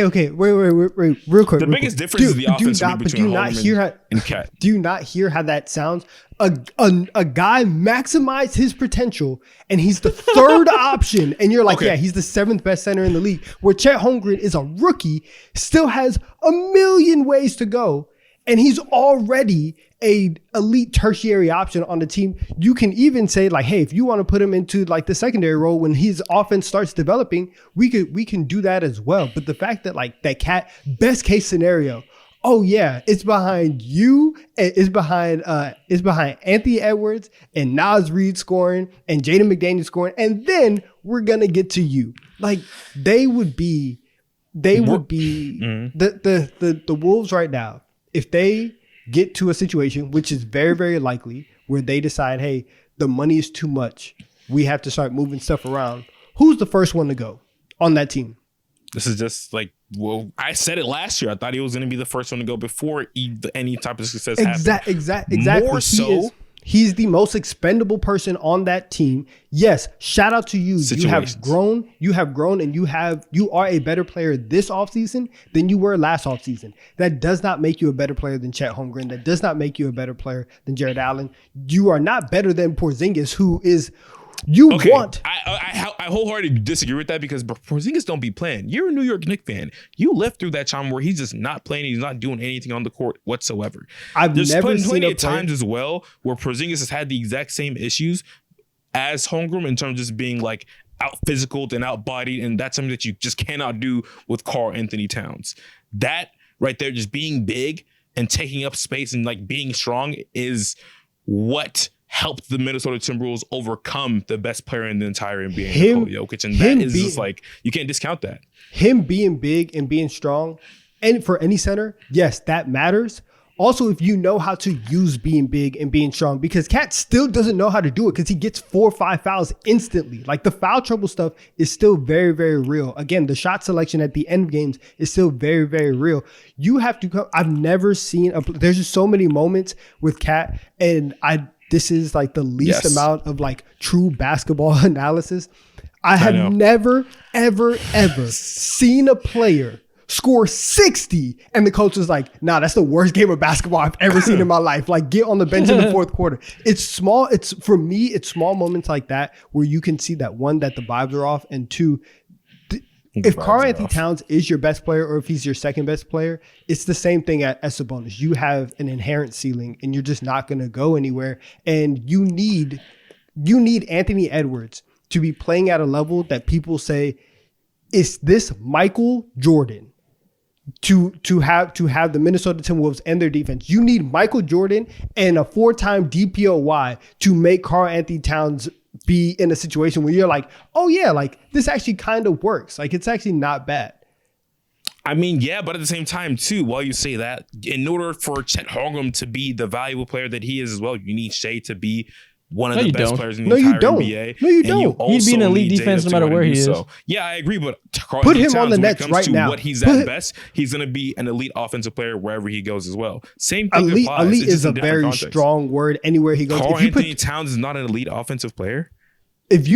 real quick. The biggest difference is the offense between Holmgren and Cat. Do you not hear how that sounds? A guy maximized his potential and he's the 3rd option, and you're like, yeah, he's the 7th best center in the league. Where Chet Holmgren is a rookie, still has a million ways to go. And he's already a elite tertiary option on the team. You can even say like, hey, if you want to put him into like the secondary role when his offense starts developing, we can do that as well. But the fact that like that Cat, best case scenario, oh yeah, it's behind you. It's behind Anthony Edwards and Nas Reed scoring and Jaden McDaniels scoring, and then we're gonna get to you. Like they would be the Wolves right now if they get to a situation, which is very, very likely, where they decide, hey, the money is too much. We have to start moving stuff around. Who's the first one to go on that team? This is just like, well, I said it last year. I thought he was going to be the first one to go before any type of success happened. Exactly. More so, he's the most expendable person on that team. Yes, shout out to you. Situations. You have grown and you are a better player this offseason than you were last offseason. That does not make you a better player than Chet Holmgren. That does not make you a better player than Jared Allen. You are not better than Porzingis, who is I wholeheartedly disagree with that because Porzingis don't be playing. You're a New York Knicks fan. You lived through that time where he's just not playing. He's not doing anything on the court whatsoever. There's never seen plenty of times as well where Porzingis has had the exact same issues as Holmgren in terms of just being like out physical and out bodied, and that's something that you just cannot do with Karl Anthony Towns. That right there, just being big and taking up space and like being strong is what helped the Minnesota Timberwolves overcome the best player in the entire NBA, Nikola Jokic. And that is just like, you can't discount that. Him being big and being strong, and for any center, yes, that matters. Also, if you know how to use being big and being strong, because Cat still doesn't know how to do it because he gets 4 or 5 fouls instantly. Like the foul trouble stuff is still very, very real. Again, the shot selection at the end of games is still very, very real. You have to come. I've never seen there's just so many moments with Cat, and this is like the least amount of like true basketball analysis. I have never, ever, ever seen a player score 60 and the coach was like, nah, that's the worst game of basketball I've ever seen in my life. Like, get on the bench in the fourth quarter. It's small. For me, it's small moments like that where you can see that, one, that the vibes are off, and two, if Karl Anthony Towns is your best player or if he's your second best player, it's the same thing at Sabonis. You have an inherent ceiling and you're just not going to go anywhere. And you need Anthony Edwards to be playing at a level that people say, is this Michael Jordan to have the Minnesota Timberwolves and their defense? You need Michael Jordan and a 4-time DPOY to make Karl Anthony Towns be in a situation where you're like, oh yeah, like this actually kind of works. Like it's actually not bad. I mean, yeah, but at the same time too, while you say that, in order for Chet Holmgren to be the valuable player that he is as well, you need Shea to be one of the best players in the entire NBA. No, you don't. He'd be an elite defense no matter where he is. So, yeah, I agree, but put him on the Nets right now. What he's at best, he's going to be an elite offensive player wherever he goes as well. Same thing applies. Elite is a very strong word anywhere he goes. Karl Anthony Towns is not an elite offensive player. Is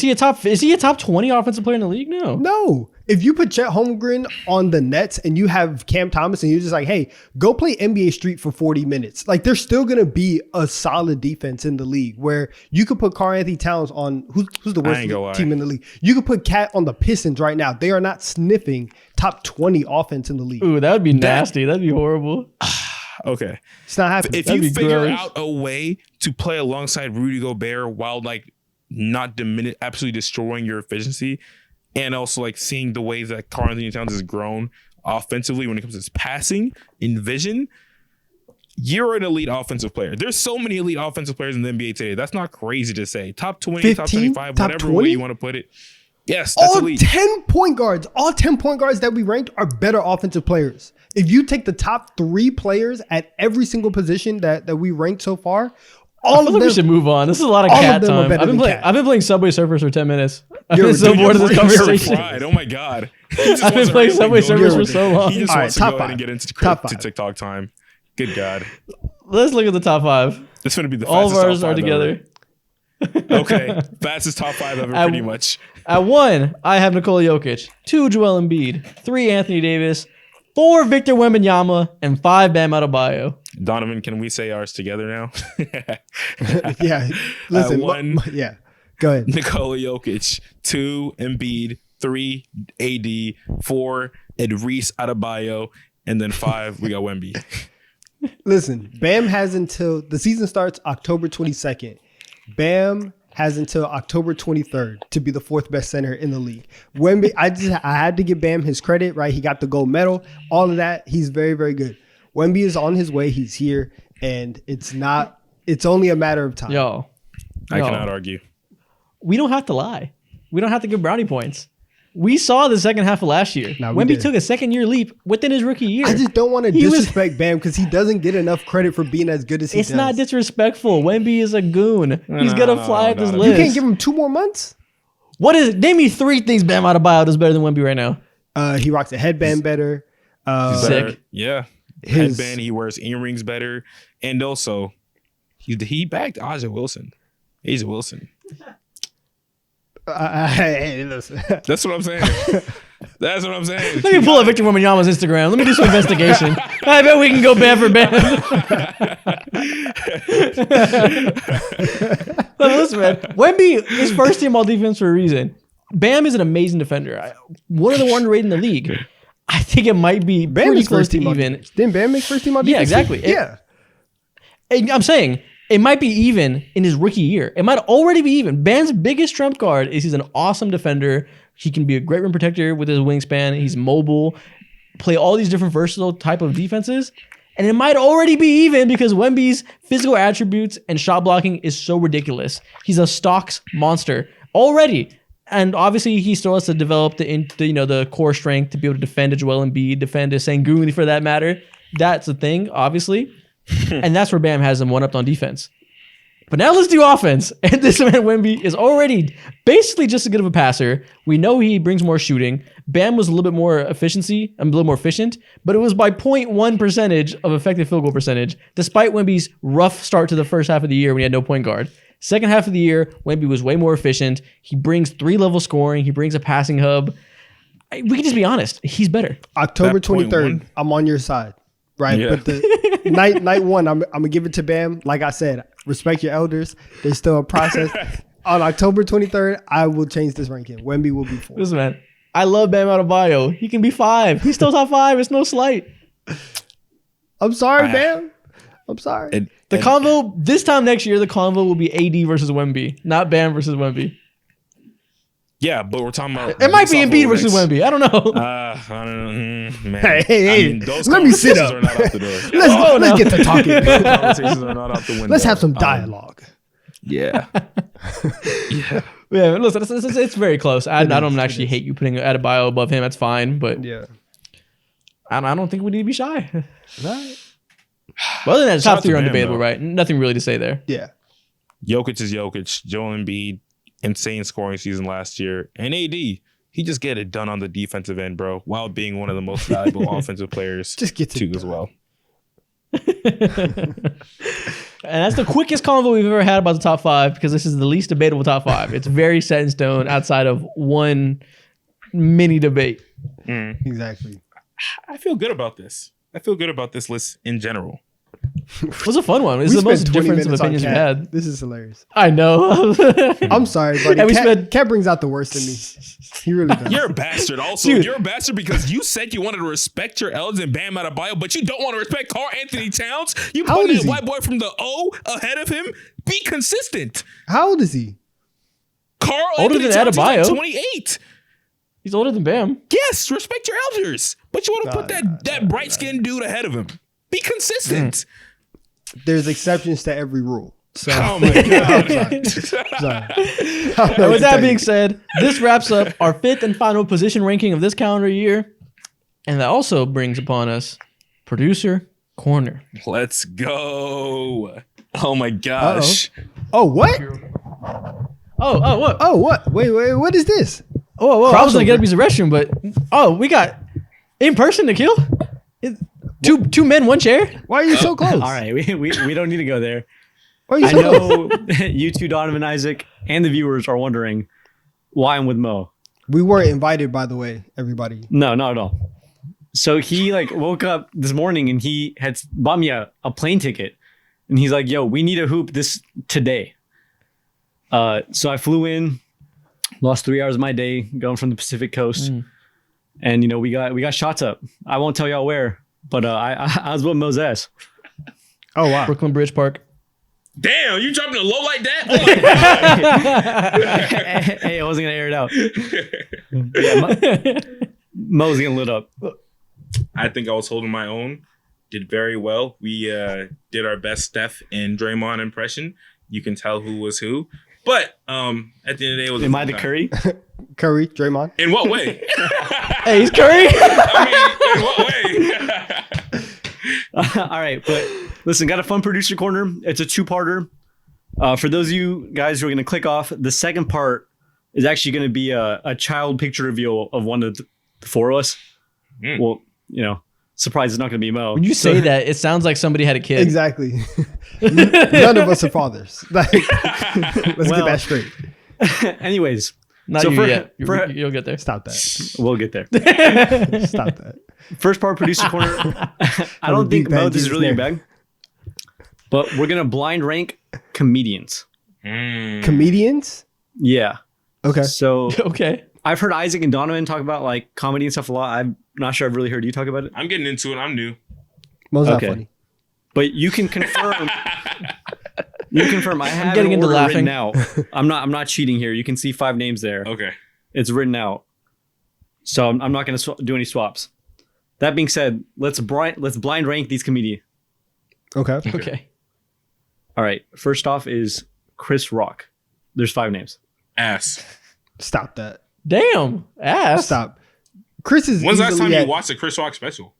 he a top 20 offensive player in the league? No. If you put Chet Holmgren on the Nets and you have Cam Thomas and you're just like, hey, go play NBA Street for 40 minutes. Like there's still going to be a solid defense in the league where you could put Karl Anthony Towns on who's the worst team in the league. You could put Cat on the Pistons right now. They are not sniffing top 20 offense in the league. Ooh, that would be nasty. That'd be horrible. Okay. It's not happening. If you figure out a way to play alongside Rudy Gobert while like not absolutely destroying your efficiency, and also like seeing the ways that Karl Anthony Towns has grown offensively when it comes to his passing and vision, you're an elite offensive player. There's so many elite offensive players in the NBA today. That's not crazy to say. Top 20, 15, top 25, top whatever 20? way you want to put it. Yes, that's all elite. 10 point guards that we ranked are better offensive players. If you take the top 3 players at every single position that we ranked so far, I feel like we should move on. This is a lot of Cat time. I've been playing Subway Surfers for 10 minutes. I've been so bored of this conversation. Oh my god! I've been playing Subway Surfers for so long. He just wants to go ahead and get into TikTok time. Good god! Let's look at the top 5. This is going to be the all of fastest ours top are 5 together. Okay, fastest top 5 ever, pretty much. At 1, I have Nikola Jokic. 2, Joel Embiid. 3, Anthony Davis. 4, Victor Wembanyama, and 5, Bam Adebayo. Donovan, can we say ours together now? Yeah. Listen. 1, yeah. Go ahead. Nikola Jokic. 2, Embiid. 3, AD. 4, Idris Adebayo. And then 5, we got Wemby. Listen, Bam has until the season starts October 22nd. Bam has until October 23rd to be the fourth best center in the league. Wemby, I had to give Bam his credit, right? He got the gold medal, all of that. He's very, very good. Wemby is on his way. He's here, and it's only a matter of time. Yo, I cannot argue. we don't have to lie. We don't have to give brownie points. We saw the second half of last year. No, we Wemby did. took a second-year leap within his rookie year. I just don't want to He was- disrespect Bam because he doesn't get enough credit for being as good as he It's does. not disrespectful. Wemby is a goon. He's No, gonna fly up this no. list. You can't give him 2 more months? Name me 3 things Bam Adebayo does better than Wemby right now. He rocks a headband better. He's Sick. better. Yeah. His- Headband, he wears earrings better. And also, he backed Aja Wilson. Aja Wilson. Hey, listen. That's what I'm saying. That's what I'm saying. Let me pull up Victor Wembanyama's Instagram. Let me do some investigation. I bet we can go Bam for Bam. But listen, man. Wemby is first team all defense for a reason. Bam is an amazing defender. One of the one rated in the league. I think it might be Bam pretty is close first to team on even. defense. Didn't Bam make first team on Yeah, defense? exactly. Yeah. And I'm saying it might be even in his rookie year. It might already be even. Bam's biggest trump card is he's an awesome defender. He can be a great rim protector with his wingspan. He's mobile, play all these different versatile type of defenses. And it might already be even because Wemby's physical attributes and shot blocking is so ridiculous. He's a stocks monster already. And obviously he still has to develop the core strength to be able to defend a Joel Embiid, defend a Sengun for that matter. That's the thing, obviously. And that's where Bam has him one up on defense. But now let's do offense. And this man Wemby is already basically just as good of a passer. We know he brings more shooting. Bam was a little bit more efficiency, a little more efficient, but it was by 0.1 percentage of effective field goal percentage, despite Wemby's rough start to the first half of the year when he had no point guard. Second half of the year, Wemby was way more efficient. He brings 3-level scoring. He brings a passing hub. We can just be honest. He's better. October That point 23rd, one. I'm on your side. Right. Yeah. But the night one, I'm gonna give it to Bam. Like I said, respect your elders. There's still a process. On October 23rd, I will change this ranking. Wemby will be 4. Listen, man. I love Bam Adebayo. He can be 5. He's still top 5. It's no slight. I'm sorry, Bam. I'm sorry. The convo, this time next year, the convo will be AD versus Wemby, not Bam versus Wemby. Yeah, but we're talking about. It might be based off Embiid of versus next- Wemby. I don't know. I don't know. Man. Hey, those let me sit conversations up. are not out the door. Let's get to talking. Those conversations are not out the window. Let's have some dialogue. Yeah. Yeah. Yeah, listen, it's very close. I don't actually hate you putting Adebayo above him. That's fine, but Yeah. I don't think we need to be shy. Right. But other than that, Shout top out to 3 are Bam, undebatable, though. right? Nothing really to say there. Yeah. Jokic is Jokic. Joel Embiid, insane scoring season last year. And AD, he just get it done on the defensive end, bro, while being one of the most valuable offensive players Just get too it as done. well. And that's the quickest convo we've ever had about the top 5 because this is the least debatable top 5. It's very set in stone outside of one mini debate. Exactly. I feel good about this. I feel good about this list in general. It was a fun one. It's We the most spent 20 difference of minutes on opinions we Cat. had. This is hilarious. I know. I'm sorry, buddy. And we Cat, spent- Cat brings out the worst in me. He really does. You're a bastard. Also, Dude. you're a bastard because you said you wanted to respect your elders and Bam Adebayo, but you don't want to respect Karl Anthony Towns. You How old put is that he? white boy from the O ahead of him. Be consistent. How old is he? Karl Older Anthony than Towns is like Adebayo. 28. He's older than Bam. Yes, respect your elders, but you want to put that bright skinned dude ahead of him. Be consistent. There's exceptions to every rule. So Oh my god. sorry. And with that being said, this wraps up our 5th and final position ranking of this calendar year. And that also brings upon us producer corner. Let's go. Oh my gosh. Oh, what? Oh, what? Oh, what? Wait, what is this? Oh, I was gonna Crossover. get up use the restroom, but we got in person to kill. Two men, one chair. Why are you so close? All right, we don't need to go there. Why are you I so close? know you two, Donovan Isaac, and the viewers are wondering why I'm with Mo. We weren't invited, by the way, everybody. No, not at all. So he woke up this morning and he had bought me a plane ticket, and he's like, "Yo, we need a hoop this today." So I flew in, lost 3 hours of my day going from the Pacific Coast, and we got shots up. I won't tell y'all where, but I was with Moses. Oh wow. Brooklyn Bridge Park. Damn, you dropping a low like that? Oh my god. Hey, I wasn't gonna air it out. Yeah, Mo's getting lit up. I think I was holding my own. Did very well. We did our best Steph and Draymond impression. You can tell who was who. But at the end of the day, it was. Am I the Curry? Curry, Draymond. In what way? Hey, he's Curry. I mean, in what way? All right, but listen, got a fun producer corner. It's a two-parter. For those of you guys who are going to click off, the second part is actually going to be a child picture reveal of one of the four of us. Well, surprise, it's not going to be Mo. When you say that, it sounds like somebody had a kid. Exactly. None of us are fathers. Like, let's get that straight. Anyways, Not So you for- yet. for- You'll get there. Stop that. we'll get there. Stop that. First part, producer corner. I don't think, beat that Mo, this is Jesus really your name. bag. But we're going to blind rank comedians. Comedians? Yeah. Okay. So Okay. I've heard Isaac and Donovan talk about like comedy and stuff a lot. I'm not sure I've really heard you talk about it. I'm getting into it. I'm new. Mo's not Okay. funny. But you can confirm. I have getting an into order laughing. written out. I'm not cheating here. You can see 5 names there. Okay. It's written out. So I'm not going to do any swaps. That being said, let's blind rank these comedians. Okay. Okay. All right. First off is Chris Rock. There's 5 names. Ass. Stop that. Damn. Ass. Stop. Chris is When's the last time easily you at- watched a Chris Rock special?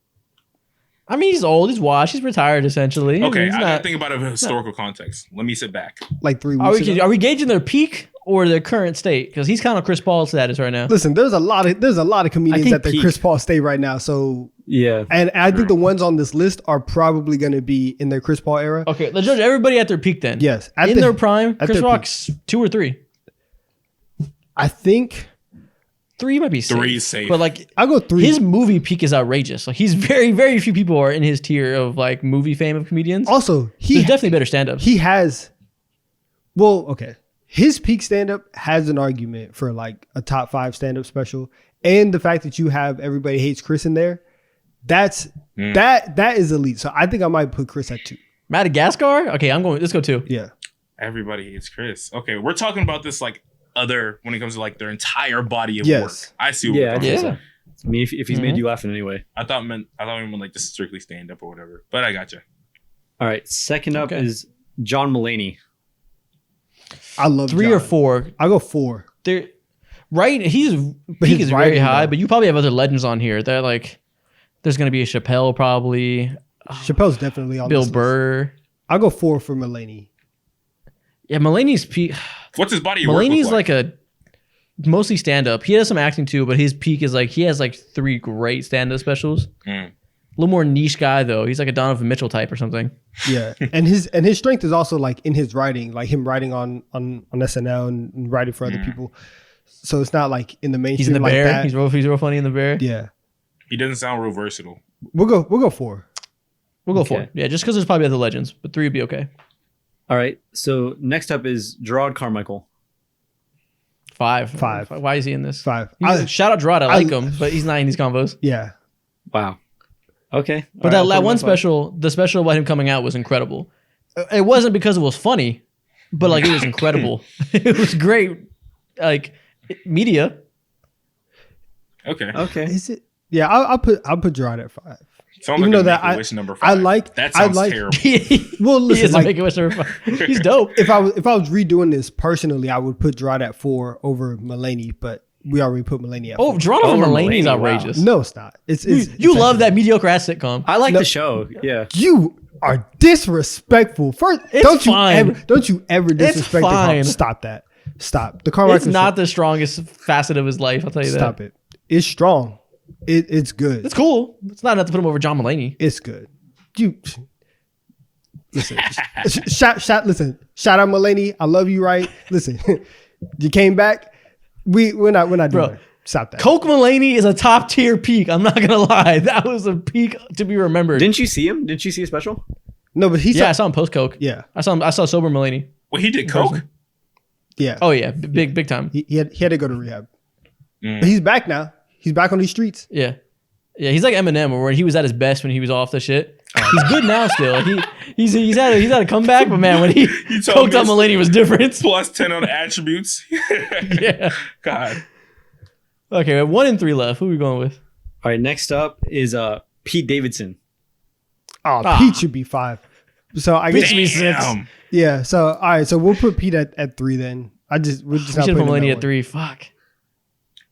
I mean, he's old. He's washed. He's retired, essentially. Okay, He's I gotta not- think about it in historical context. Let me sit back. like 3 Are weeks we, ago. are we gauging their peak or their current state? Because he's kind of Chris Paul status right now. Listen, there's a lot of comedians think at the peak. Chris Paul state right now. So, Yeah. and I think the ones on this list are probably going to be in their Chris Paul era. Okay, let's judge everybody at their peak then. Yes, In their prime, at Chris their Rock's 2 or 3. I think 3 might be safe. 3 is safe. But like I'll go 3. his movie peak is outrageous. Like he's very, very few people are in his tier of like movie fame of comedians. Also, There's definitely better stand-ups. he has. Well, okay, his peak stand up has an argument for like a top 5 stand up special, and the fact that you have Everybody Hates Chris in there, that is elite. So I think I might put Chris at 2. Madagascar? Okay, let's go 2. Yeah. Everybody hates Chris. Okay, we're talking about this like other when it comes to like their entire body of Yes. work. I see. Yeah. What I we're think Yeah. so. I mean, if he's made you laugh in any way. I thought we meant like just strictly stand up or whatever. But I got you. All right. Second up Okay. is John Mulaney. I love 3 John. or 4. I'll go 4. They're right. His his peak is very writing, high, though. but you probably have other legends on here. They're like, there's gonna be a Chappelle probably, Chappelle's definitely on Bill this list. Burr. I'll go 4 for Mulaney. Yeah, Mulaney's peak. What's his body of work? Mulaney's look like a mostly stand up. He has some acting too, but his peak is like he has like 3 great stand up specials. Mm. A little more niche guy though. He's like a Donovan Mitchell type or something. Yeah, and his strength is also like in his writing, like him writing on SNL and writing for other people. So it's not like in the mainstream. He's in the like Bear. that. He's real funny in the Bear. Yeah, He doesn't sound real versatile. we'll go 4. We'll go Okay. 4. Yeah, just because there's probably other legends, but 3 would be okay. All right. So next up is Gerard Carmichael. 5. 5. Why is he in this? 5. Shout out Gerard. I like him, but he's not in these combos. Yeah, Wow. Okay. But All right, that I'll put him one at 5. special, the special about him coming out was incredible. It wasn't because it was funny, but like it was incredible. It was great, like media. Okay. Okay. is it? Yeah, I'll put Gerard at 5. Sounds Even like though a that Make-A-Wish number 5. I like That I sounds like. terrible. Well, He listen, is like, making Wish He's dope. if I was redoing this personally, I would put Gerard at 4 over Mulaney, but we already put Mulaney at 4. Oh, Geronimo Oh, Mulaney is Mulaney, wow. outrageous. No, it's not. It's You love that mediocre ass sitcom. I like No. the show. Yeah. You are disrespectful. First, It's don't fine. you ever disrespect the fine. Stop that. Stop. The Carmichael It's not the strongest facet of his life. I'll tell you that. Stop it. It's strong. It's good. It's cool. It's not enough to put him over John Mulaney. It's good. You listen. Shout out Mulaney. I love you. Right. Listen, you came back. We're not doing Bro, that. Stop that. Coke Mulaney is a top tier peak. I'm not gonna lie. That was a peak to be remembered. Didn't you see him? Didn't you see a special? No, but he's Yeah, I saw him post Coke. yeah. I saw sober Mulaney. Well, he did coke. Yeah. Oh yeah, big time. He had to go to rehab. But he's back now. He's back on these streets. Yeah, he's like Eminem, where he was at his best when he was off the shit. He's good now still. He's had a comeback, but man, when he told coked up me Mulaney was different. plus 10 on attributes. Yeah. God. Okay, we have 1 and 3 left. Who are we going with? All right, next up is Pete Davidson. Oh, Pete should be 5. So I guess Pete should be 6. Damn. yeah. So all right. So we'll put Pete at 3 then. We're just We not should have putting put him Mulaney at at one. 3. Fuck.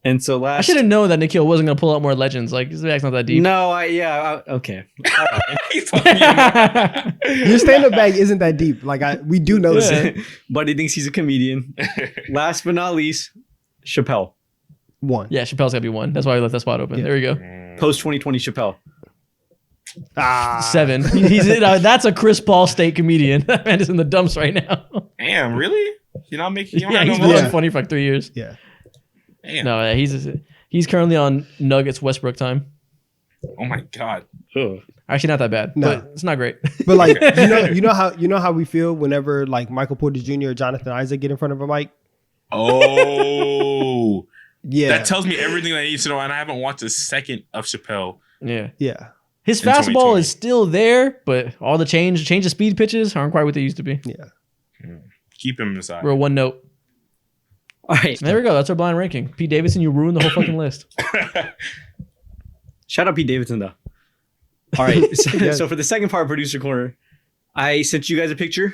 And so I last, should have known that Nikhil wasn't gonna pull out more legends. Like this bag's not that deep. no, okay. All right. He's talking Your stand-up bag isn't that deep. Like we do know that. Buddy thinks he's a comedian. Last but not least, Chappelle. 1. Yeah, Chappelle's gotta be 1. That's why we left that spot open. There we go. Post 2020 Chappelle. 7. That's a Chris Paul state comedian. That man is in the dumps right now. Damn, really? You're not making. You don't Yeah, have he's no been more? Yeah. funny for like 3 years. Yeah. Damn. No, yeah, he's currently on Nuggets Westbrook time. Oh my god. Ugh. Actually, not that bad, No. but it's not great. But like you know how we feel whenever like Michael Porter Jr. or Jonathan Isaac get in front of a mic. Oh. Yeah. That tells me everything I need to know, and I haven't watched a second of Chappelle. Yeah, yeah. his In fastball 2020. is still there, but all the change of speed pitches aren't quite what they used to be. Yeah. Keep him aside. We're 1 note. All right. There we go. That's our blind ranking. Pete Davidson, you ruined the whole fucking list. Shout out Pete Davidson though. All right. So, Yeah. so for the second part, producer corner, I sent you guys a picture.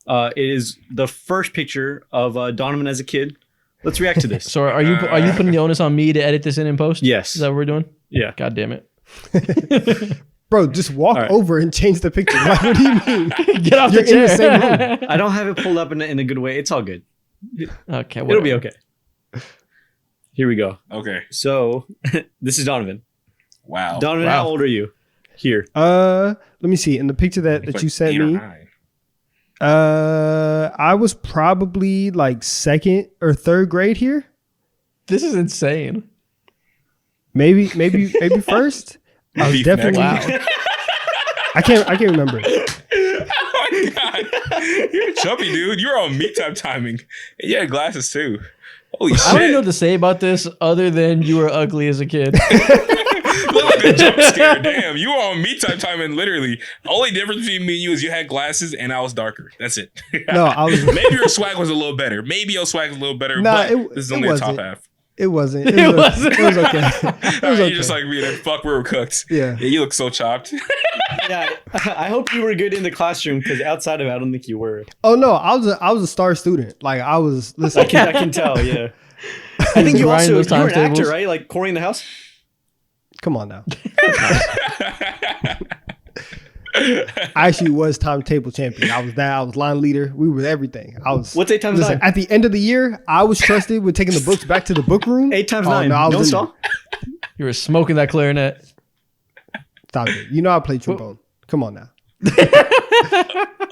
It is the first picture of Donovan as a kid. Let's react to this. So are you putting the onus on me to edit this in post? Yes. Is that what we're doing? Yeah. God damn it. Bro, just walk All right. over and change the picture. Like, what do you mean? Get off You're the in the chair. same room. I don't have it pulled up in a good way. It's all good. Okay, It'll be whatever. okay. Here we go. Okay. So this is Donovan. Wow. Donovan, Wow. how old are you? Here. Let me see. In the picture that Like you sent 8 or me, 9. I was probably like 2nd or 3rd grade here. This is insane. Maybe first. I was Beef definitely. neck. Wow. I can't remember. Oh my god. You're chubby, dude. You're on meat time timing. And you had glasses too. Holy I don't even know what shit. to say about this other than you were ugly as a kid. Look like a jump scare. Damn, you were on meat time timing literally. Only difference between me and you is you had glasses and I was darker. That's it. No, I was. Maybe your swag was a little better. Maybe your swag was a little better, Nah, but it- this is it only the top wasn't. half. It wasn't. It wasn't. It was okay. It was You're okay. just like me. Then fuck, we were cooked. Yeah. You look so chopped. Yeah. I hope you were good in the classroom because outside of it, I don't think you were. Oh no, I was a star student. Like I was. Listen, I can tell. Yeah. I think you Grinding also those you were an times actor, tables. right? Like Corey in the House. come on now. I actually was timetable champion. I was that. I was line leader. We were everything. I was. What's 8 times Listen, 9? at the end of the year, I was trusted with taking the books back to the book room. 8 times Oh, 9. no, I was Don't in stall. You were smoking that clarinet. Stop it. You know I play trombone. Come on now.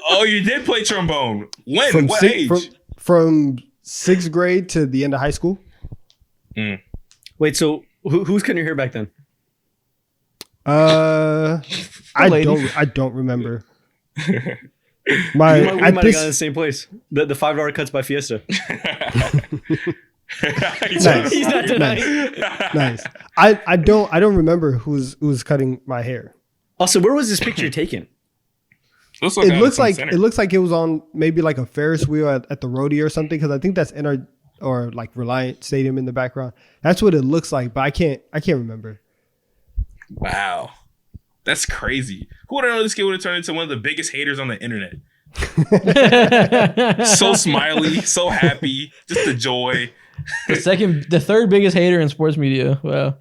Oh, you did play trombone. When? From What six- age? from 6th grade to the end of high school. Wait, so who's cutting your hair back then? I lady. don't remember. We At might have gotten in this, the same place. The $5 cuts by Fiesta. Nice. He's not denying. nice. I don't remember who's cutting my hair. Also, where was this picture taken? It looks like it was on maybe like a Ferris wheel at the rodeo or something, because I think that's in our or like Reliant Stadium in the background. That's what it looks like, but I can't remember. Wow. That's crazy. Who would have known this kid would have turned into one of the biggest haters on the internet? So smiley, so happy, just the joy. The third biggest hater in sports media. Wow.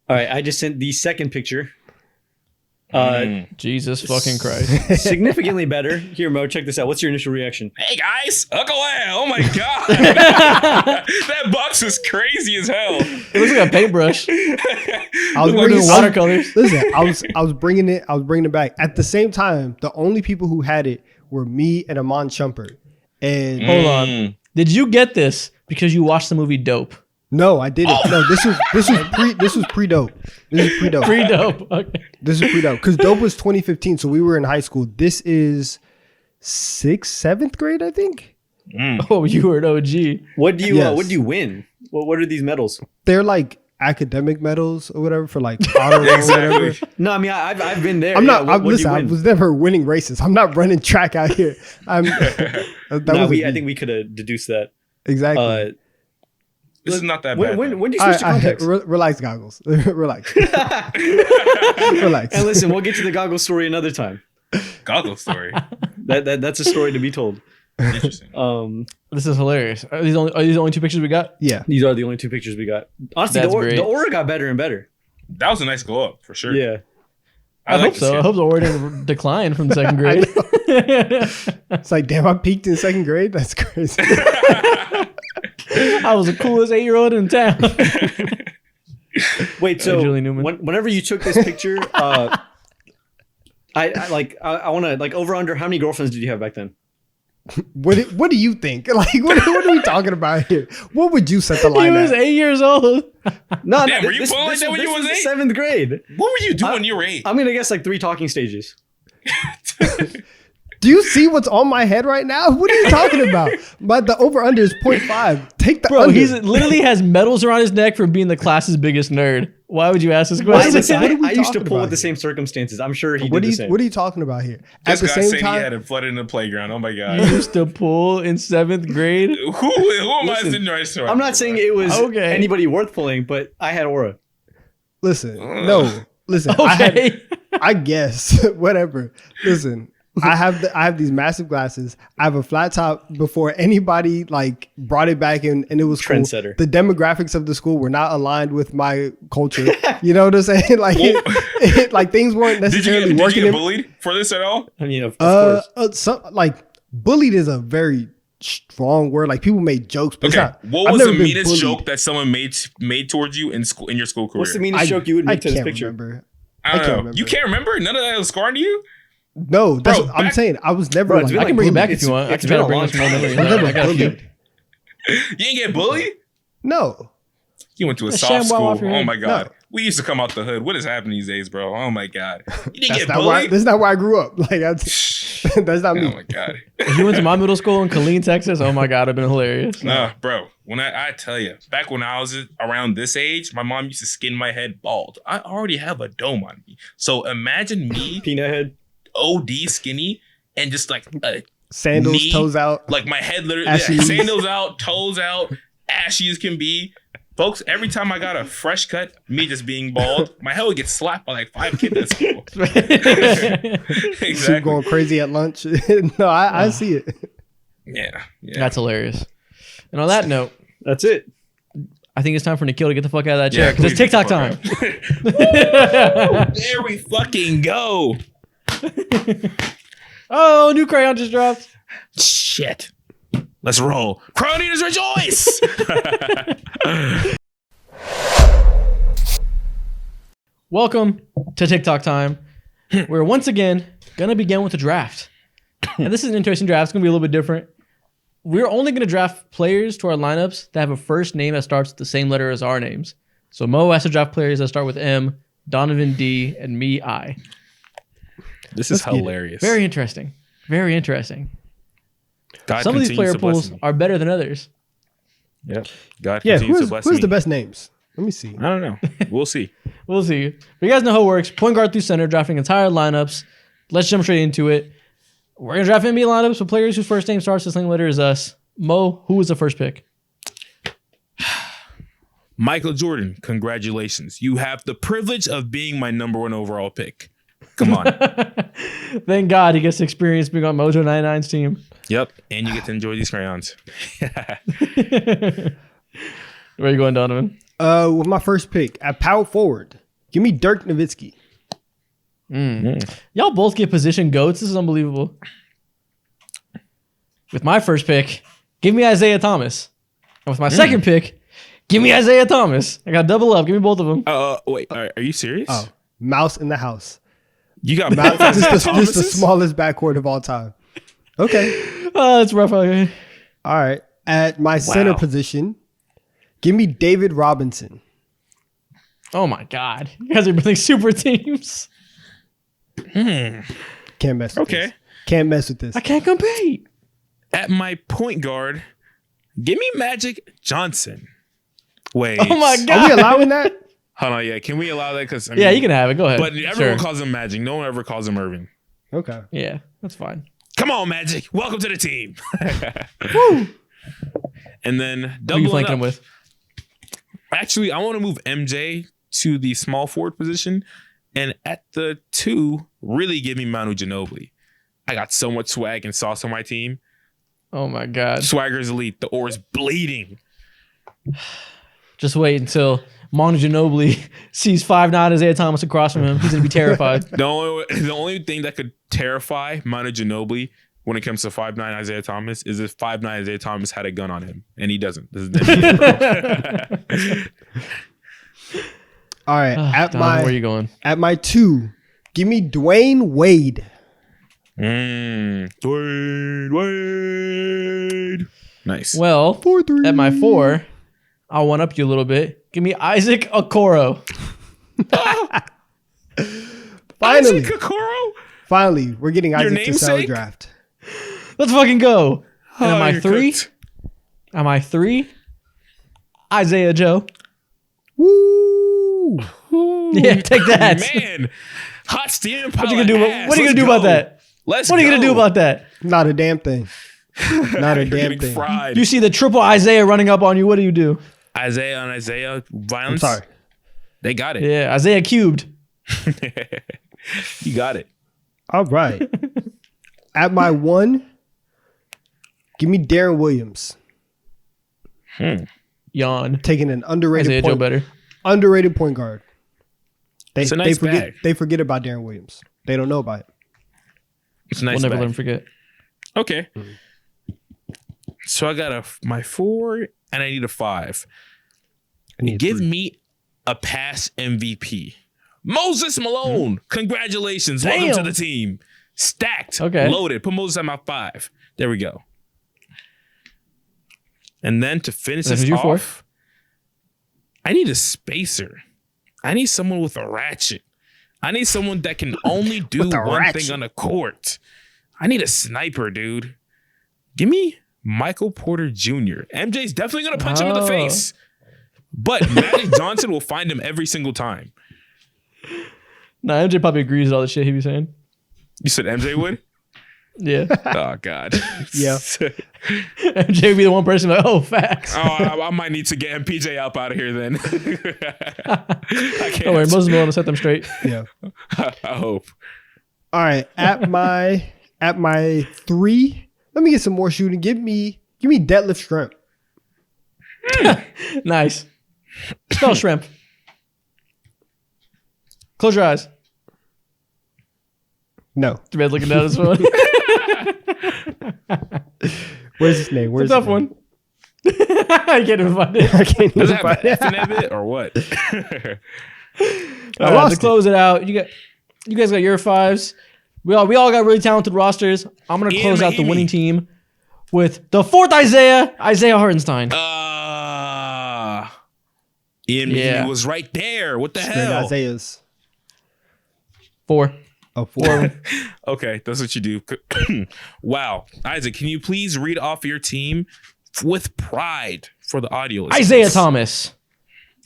All right, I just sent the second picture. Jesus fucking Christ. Significantly better. Here, Mo, check this out. What's your initial reaction? Hey guys, Uncle Al. Oh my god, that box is crazy as hell. It looks like a paintbrush. I was We're doing watercolors. Listen, I was bringing it back. At the same time, the only people who had it were me and Amon Shumpert. And Hold on. Did you get this because you watched the movie Dope? no, I didn't. No, this was pre-dope. This is pre-dope. Pretty dope. Okay. This is pre-dope because dope was 2015, so we were in high school. This is 6th, 7th grade, I think. Oh, you were an OG. What do you Yes. what do you win? What are these medals? They're like academic medals or whatever for like honor roll or whatever. Exactly. No, I mean I've been there. I'm Yeah, not. what do Listen, you I win? was never winning races. I'm not running track out here. I'm. That No, was I think we could have deduced that. exactly. This is not that bad. When do you All switch right, to contacts? relax, goggles. Relax. Relax. And listen, we'll get to the goggle story another time. Goggle story. That's a story to be told. Interesting. This is hilarious. Are these the only two pictures we got? Yeah. These are the only two pictures we got. Honestly, That's the great. aura got better and better. That was a nice glow up for sure. Yeah. I like hope to so. see I it. hope the aura didn't decline from second grade. It's like, damn, I peaked in second grade. That's crazy. I was the coolest 8-year-old in town. Wait, so Julie Newman. whenever you took this picture, I want to like over under how many girlfriends did you have back then? What do you think? Like, what are we talking about here? What would you set the He line was at? 8 years old. No, Damn, were you pulling like that when you was the 8? seventh grade. What were you doing when you were 8? I'm gonna guess like 3 talking stages. Do you see what's on my head right now? What are you talking about? But the over under is 0.5. Take the Bro, under. he's literally has medals around his neck for being the class's biggest nerd. Why would you ask this Why question? is it- Listen, what are we I used to talking pull about with the here? same circumstances. I'm sure he what did are the you same. What are you talking about here? This At the guy same saying he had time, it flooded in the playground. Oh my You god. used to pull in 7th grade? Who am I Listen, sitting right here? I'm not saying it was Okay. anybody worth pulling, but I had aura. listen, no, listen. Okay. I guess whatever. Listen, I have these massive glasses. I have a flat top before anybody like brought it back in, and it was cool. Trendsetter. The demographics of the school were not aligned with my culture. You know what I'm saying? Like, like things weren't Did you necessarily get working. bullied for this at all? I mean, of course. Like bullied is a very strong word. Like people made jokes, but Okay. it's not. What I've was never the been meanest bullied. joke that someone made towards you in school in your school career? What's the meanest joke you would make to this can't picture? remember. I I don't can't know. remember. You can't remember? None of that was scarring to you? No, that's Bro, what I'm back- saying. I was never Bro, it's like, I can bring it back It's- if you want. I it's can try been to a bring long us more time. memories. I've never I got a few. bullied. You didn't get bullied? No. You went to a A soft ShamWow school. off your Oh head. my god. No. We used to come out the hood. What is happening these days, bro? Oh my god. You didn't That's get not why. bullied? That's not where I grew up. Like that's that's not Oh me. my god. If you went to my middle school in Killeen, Texas, oh my God, it'd been hilarious. Nah, bro. When I tell you, back when I was around this age, my mom used to skin my head bald. I already have a dome on me. So imagine me Peanut head. OD skinny and just like Sandals, knee, toes out. like my head literally Ashy yeah, knees. sandals out, toes out, ashy as can be. Folks, every time I got a fresh cut, me just being bald, my head would get slapped by like 5 kids at school. Shoot Exactly. going crazy at lunch. No, I see it. Yeah. That's hilarious. And on that note, That's it. I think it's time for Nikhil to get the fuck out of that Yeah, chair because it's please TikTok get the time. fuck There we fucking go. Oh, new crayon just dropped. Shit. Let's roll. Crown Eaters rejoice! Welcome to TikTok time. We're once again gonna begin with the draft. And this is an interesting draft. It's gonna be a little bit different. We're only gonna draft players to our lineups that have a first name that starts with the same letter as our names. So Mo has to draft players that start with M, Donovan D, and me I. This is hilarious. Very interesting. Very interesting. God Some of these continues player to bless pools me. are better than others. Yep. God Yeah, continues to who's bless who's me. the best names? Let me see. I don't know. We'll see. We'll see. But you guys know how it works. Point guard through center, drafting entire lineups. Let's jump straight into it. We're going to draft NBA lineups with players whose first name starts with the same letter as us. Mo, who was the first pick? Michael Jordan, congratulations. You have the privilege of being my number 1 overall pick. Come on. Thank God he gets to experience being on Mojo 99's team. Yep. And you get to enjoy these crayons. Where are you going, Donovan? With my first pick at power forward, give me Dirk Nowitzki. Y'all both get position goats. This is unbelievable. With my first pick, give me Isaiah Thomas. And with my second pick, give me Isaiah Thomas. I got double up. Give me both of them. Wait. Are you serious? Oh, mouse in the house. You got Mouse, both just the Thomases? smallest backcourt of all time. Okay. Oh, it's rough out here. All right. At my center position, give me David Robinson. Oh my God. You guys are building super teams. Can't mess with Okay. this. Can't mess with this. I can't compete. At my point guard, give me Magic Johnson. Wait. Oh my Are god. we allowing that? Hold on, yeah. Can we allow that? Because Yeah, you can have it. Go ahead. But everyone Sure. calls him Magic. No one ever calls him Irving. Okay. Yeah, that's fine. Come on, Magic. Welcome to the team. And then Who are you double flanking him up. with? Actually, I want to move MJ to the small forward position. And at the 2, really give me Manu Ginobili. I got so much swag and sauce on my team. Oh my god. Swagger's elite. The ore's bleeding. Just wait until Manu Ginobili sees 5'9" Isaiah Thomas across from him. He's gonna be terrified. The only thing that could terrify Manu Ginobili when it comes to 5'9" Isaiah Thomas is if 5'9" Isaiah Thomas had a gun on him. And he doesn't. This is All right. Don, where are you going? At my 2, give me Dwayne Wade. Wade. Nice. Well, 4-3. at my 4, I'll one up you a little bit. Give me Isaac Okoro. Finally, Isaac Okoro? finally, we're getting Your Isaac to sell namesake? draft. Let's fucking go. And am I you're 3? cooked. Am I 3? Isaiah Joe. Woo! Yeah, take that. Man. Hot steam. What are you gonna do? What are you gonna do about that? Let's What are you gonna do about that? Not a damn thing. Not a You're damn getting thing. fried. You see the triple Isaiah running up on you. What do you do? Isaiah on Isaiah I'm violence. sorry. They got it. Yeah, Isaiah cubed. You got it. All right. At my 1, give me Darren Williams. Yawn. Taking an underrated Isaiah Joe better. point guard. It's a nice bag. They forget about Darren Williams. They don't know about it. It's a nice. We'll never bag. let him forget. Okay. So I got my 4 and I need a 5. I need Give 3. me a pass MVP. Moses Malone. Congratulations. Damn. Welcome to the team. Stacked. Okay. Loaded. Put Moses at my 5. There we go. And then to finish That this was your off, I need a spacer. I need someone with a ratchet. I need someone that can only do With a one ratchet. thing on the court. I need a sniper, dude. Give me Michael Porter Jr. MJ's definitely going to punch him in the Oh. face. But Magic Johnson will find him every single time. Nah, MJ probably agrees with all the shit he be saying. You said MJ would? Yeah. Oh, God. Yeah. MJ would be the one person like, oh, facts. I might need to get MPJ up out of here then. I can't. Don't worry, Moses Malone will set them straight. Yeah. I hope. All right. At my 3, let me get some more shooting. Give me deadlift shrimp. Nice. Spell shrimp. Close your eyes. No. The man's looking down his phone. Where's his name? Where's It's a tough his name? one. I can't even find it. I can't Does even it have find an F in it. that bit or what? All right, lost to close it out, you guys got your 5s. We all got really talented rosters. I'm gonna Ian close out the Mahinmi. winning team with the 4th Isaiah Hartenstein. Ian Yeah. Mahinmi was right there. What the Straight hell? Isaiah's. 4. Oh, 4. Okay, that's what you do. Wow. Isaac, can you please read off your team with pride for the audio listeners? Isaiah Thomas.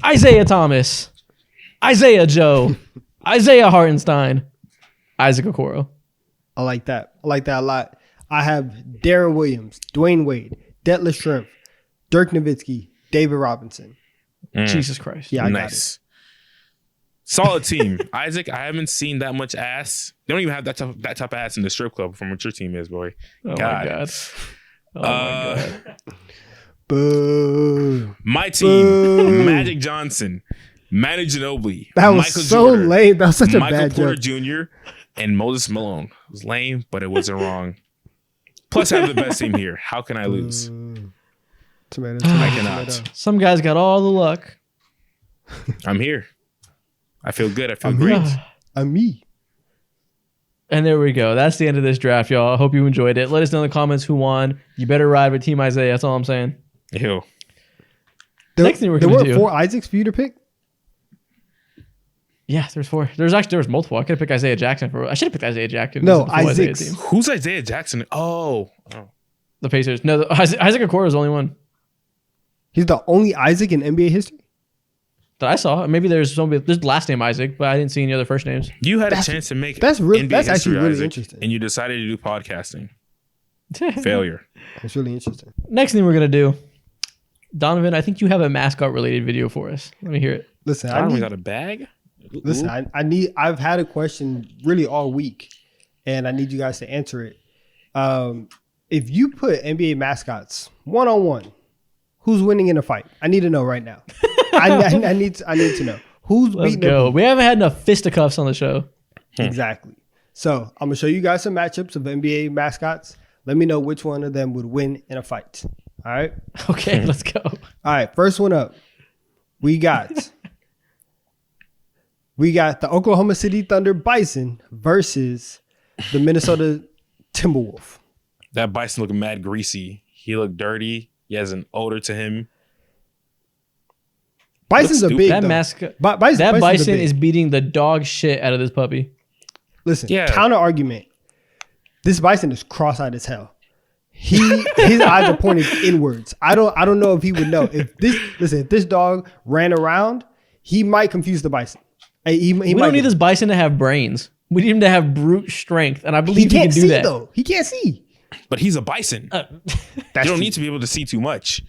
Isaiah Thomas. Isaiah Joe. Isaiah Hartenstein. Isaac Okoro. I like that. I like that a lot. I have Darren Williams, Dwayne Wade, Detlef Schrempf, Dirk Nowitzki, David Robinson. Jesus Christ. Yeah, I got it. Nice. Solid team. Isaac, I haven't seen that much ass. They don't even have that type of ass in the strip club from what your team is, boy. Oh my God. God. Oh my God. Boo. My team, Boo. Magic Johnson, Manu Ginobili, That was Michael so Jordan, lame. That was such a Michael bad Porter joke. Jr., and Moses Malone. It was lame, but it wasn't wrong. Plus, I have the best team here. How can I lose? Tomato, I tomato, cannot. tomato. Some guys got all the luck. I'm here. I feel good. I feel great. Me. And there we go. That's the end of this draft, y'all. I hope you enjoyed it. Let us know in the comments who won. You better ride with Team Isaiah. That's all I'm saying. Ew. Next thing we're there gonna were do- 4 Isaacs for you to pick? Yeah, there's 4. There was multiple. I could have picked Isaiah Jackson for. I should have picked Isaiah Jackson. No, This is the full Isaiah Isaacs. team. Who's Isaiah Jackson? Oh. The Pacers. No, Isaac Okoro is the only one. He's the only Isaac in NBA history. That I saw. Maybe there's somebody. There's the last name Isaac, but I didn't see any other first names. You had a That's- chance to make That's really NBA that's actually history, really Isaac, interesting. and you decided to do podcasting. Failure. It's really interesting. Next thing we're gonna do, Donovan. I think you have a mascot related video for us. Let me hear it. Listen, I I need, got a bag. listen, I need. I've had a question really all week, and I need you guys to answer it. If you put NBA mascots 1-on-1, who's winning in a fight? I need to know right now. I need to know who's Let's beating go. who. We haven't had enough fisticuffs on the show. Exactly. So I'm gonna show you guys some matchups of NBA mascots. Let me know which one of them would win in a fight. All right. Okay, let's go. All right. First one up. We got the Oklahoma City Thunder Bison versus the Minnesota Timberwolf. That bison looked mad greasy. He looked dirty. He has an odor to him. Bisons are stupid. big. That though. mascot. Bisons That are bison big. is beating the dog shit out of this puppy. Listen, Yeah. counter argument. This bison is cross-eyed as hell. His eyes are pointed inwards. I don't know if he would know. If this dog ran around, he might confuse the bison. He We might don't need get- this bison to have brains. We need him to have brute strength, and I He believe he, can can't do see that. though. He can't see. But he's a bison. That's You don't true. need to be able to see too much.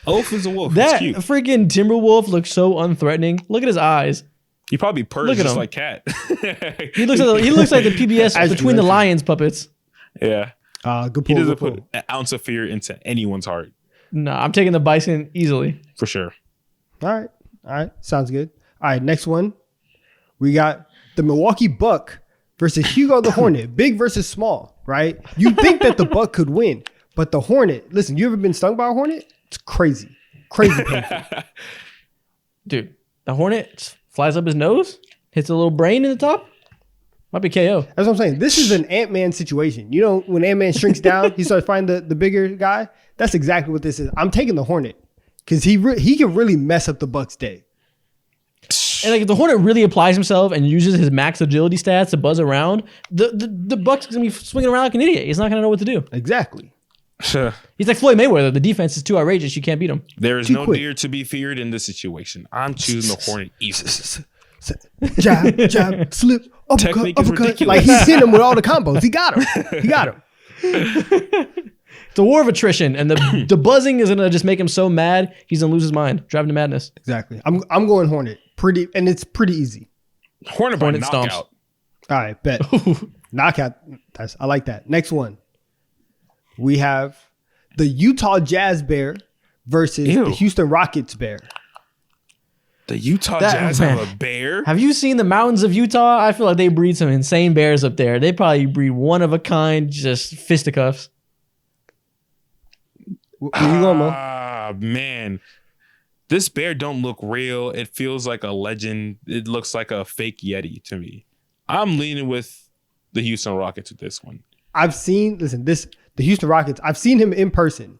A wolf is a wolf. That It's cute. freaking Timberwolf looks so unthreatening. Look at his eyes. He probably purrs Look at just him. like Cat. He looks like the PBS As between the true. Lions puppets. Yeah. Good He pull. doesn't Good put pull. an ounce of fear into anyone's heart. Nah, I'm taking the bison easily. For sure. All right. Sounds good. All right, next one. We got the Milwaukee Buck versus Hugo the Hornet. Big versus small, right? You think that the Buck could win, but the Hornet, listen, you ever been stung by a Hornet? It's crazy. Crazy painful. Dude, the Hornet flies up his nose, hits a little brain in the top. Might be KO. That's what I'm saying. This is an Ant-Man situation. You know, when Ant-Man shrinks down, he starts finding the bigger guy. That's exactly what this is. I'm taking the Hornet because he can really mess up the Buck's day. And like if the Hornet really applies himself and uses his max agility stats to buzz around, the Buck's gonna be swinging around like an idiot. He's not gonna know what to do. Exactly. He's like Floyd Mayweather. The defense is too outrageous. You can't beat him. There is Too no quick. deer to be feared in this situation. I'm choosing the Hornet easily. Jab, slip, uppercut, Technique is uppercut. ridiculous. Like he's hitting him with all the combos. He got him. It's a war of attrition, and the buzzing is gonna just make him so mad he's gonna lose his mind, drive him to madness. Exactly. I'm going Hornet. And it's pretty easy. Hornet by Hornet stomps. knockout. All right, bet. Knockout. I like that. Next one. We have the Utah Jazz Bear versus Ew. the Houston Rockets Bear. The Utah That- Jazz man. have a bear. Have you seen the mountains of Utah? I feel like they breed some insane bears up there. They probably breed one of a kind, just fisticuffs. Where you going, Mo? Ah, man. This bear don't look real. It feels like a legend. It looks like a fake Yeti to me. I'm leaning with the Houston Rockets with this one. The Houston Rockets, I've seen him in person.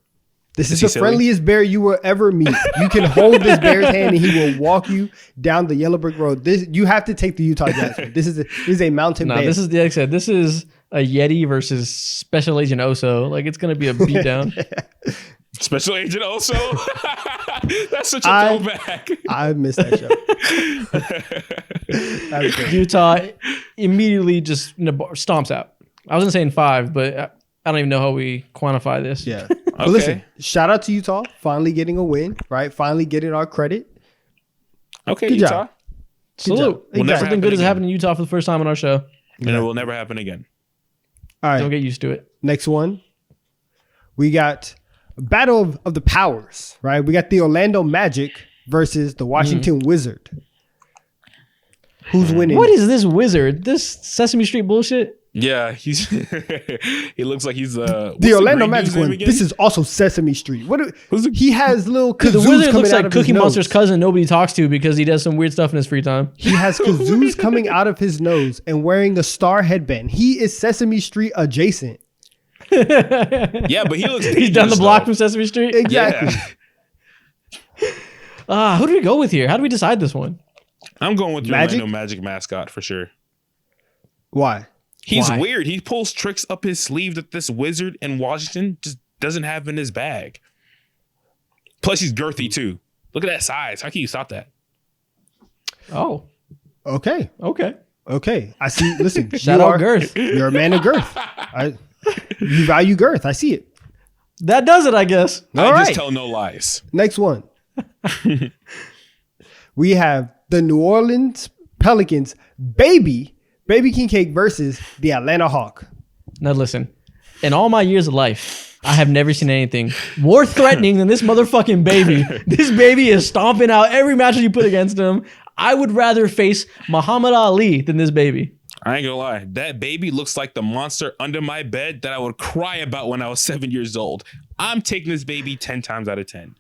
This Is is he the silly? friendliest bear you will ever meet. You can hold this bear's hand and he will walk you down the yellow brick road. You have to take the Utah Jazz. Man. This is a mountain No, bear. this is like I said. This is a Yeti versus Special Agent Oso. Like it's gonna be a beatdown. Special Agent also. That's such a I- throwback. I missed that show. That was great. Utah immediately just stomps out. I was gonna say in 5, but I don't even know how we quantify this. Yeah. But listen, shout out to Utah. Finally getting a win, right? Finally getting our credit. Okay, Good Utah. job. Salute. job. Will never Something happen good has again. happened in Utah for the first time on our show. And it will never happen again. All right. Don't get used to it. Next one. We got Battle of the Powers, right? We got the Orlando Magic versus the Washington Wizard. Who's winning? What is this wizard? This Sesame Street bullshit? Yeah, he's he looks like he's the Orlando Magic one? This is also Sesame Street. Who's the- He has little kazoos The wizard coming looks out like of his Cookie nose. Monster's cousin nobody talks to because he does some weird stuff in his free time. He has kazoos coming out of his nose and wearing a star headband. He is Sesame Street adjacent. Yeah, but he looks He's down the dangerous, block though. from Sesame Street. Exactly. Yeah. Who do we go with here? How do we decide this one? I'm going with your Magic? Orlando Magic mascot for sure. Why? He's Why? weird. He pulls tricks up his sleeve that this wizard in Washington just doesn't have in his bag. Plus, he's girthy too. Look at that size. How can you stop that? Oh, Okay. okay. Okay. I see. Listen, Shout out girth. You're a man of girth. You value girth. I see it. That does it, I guess. I All just right. tell no lies. Next one. We have the New Orleans Pelicans Baby King Cake versus the Atlanta Hawk. Now listen, in all my years of life, I have never seen anything more threatening than this motherfucking baby. This baby is stomping out every match you put against him. I would rather face Muhammad Ali than this baby. I ain't gonna lie. That baby looks like the monster under my bed that I would cry about when I was 7 years old. I'm taking this baby 10 times out of 10.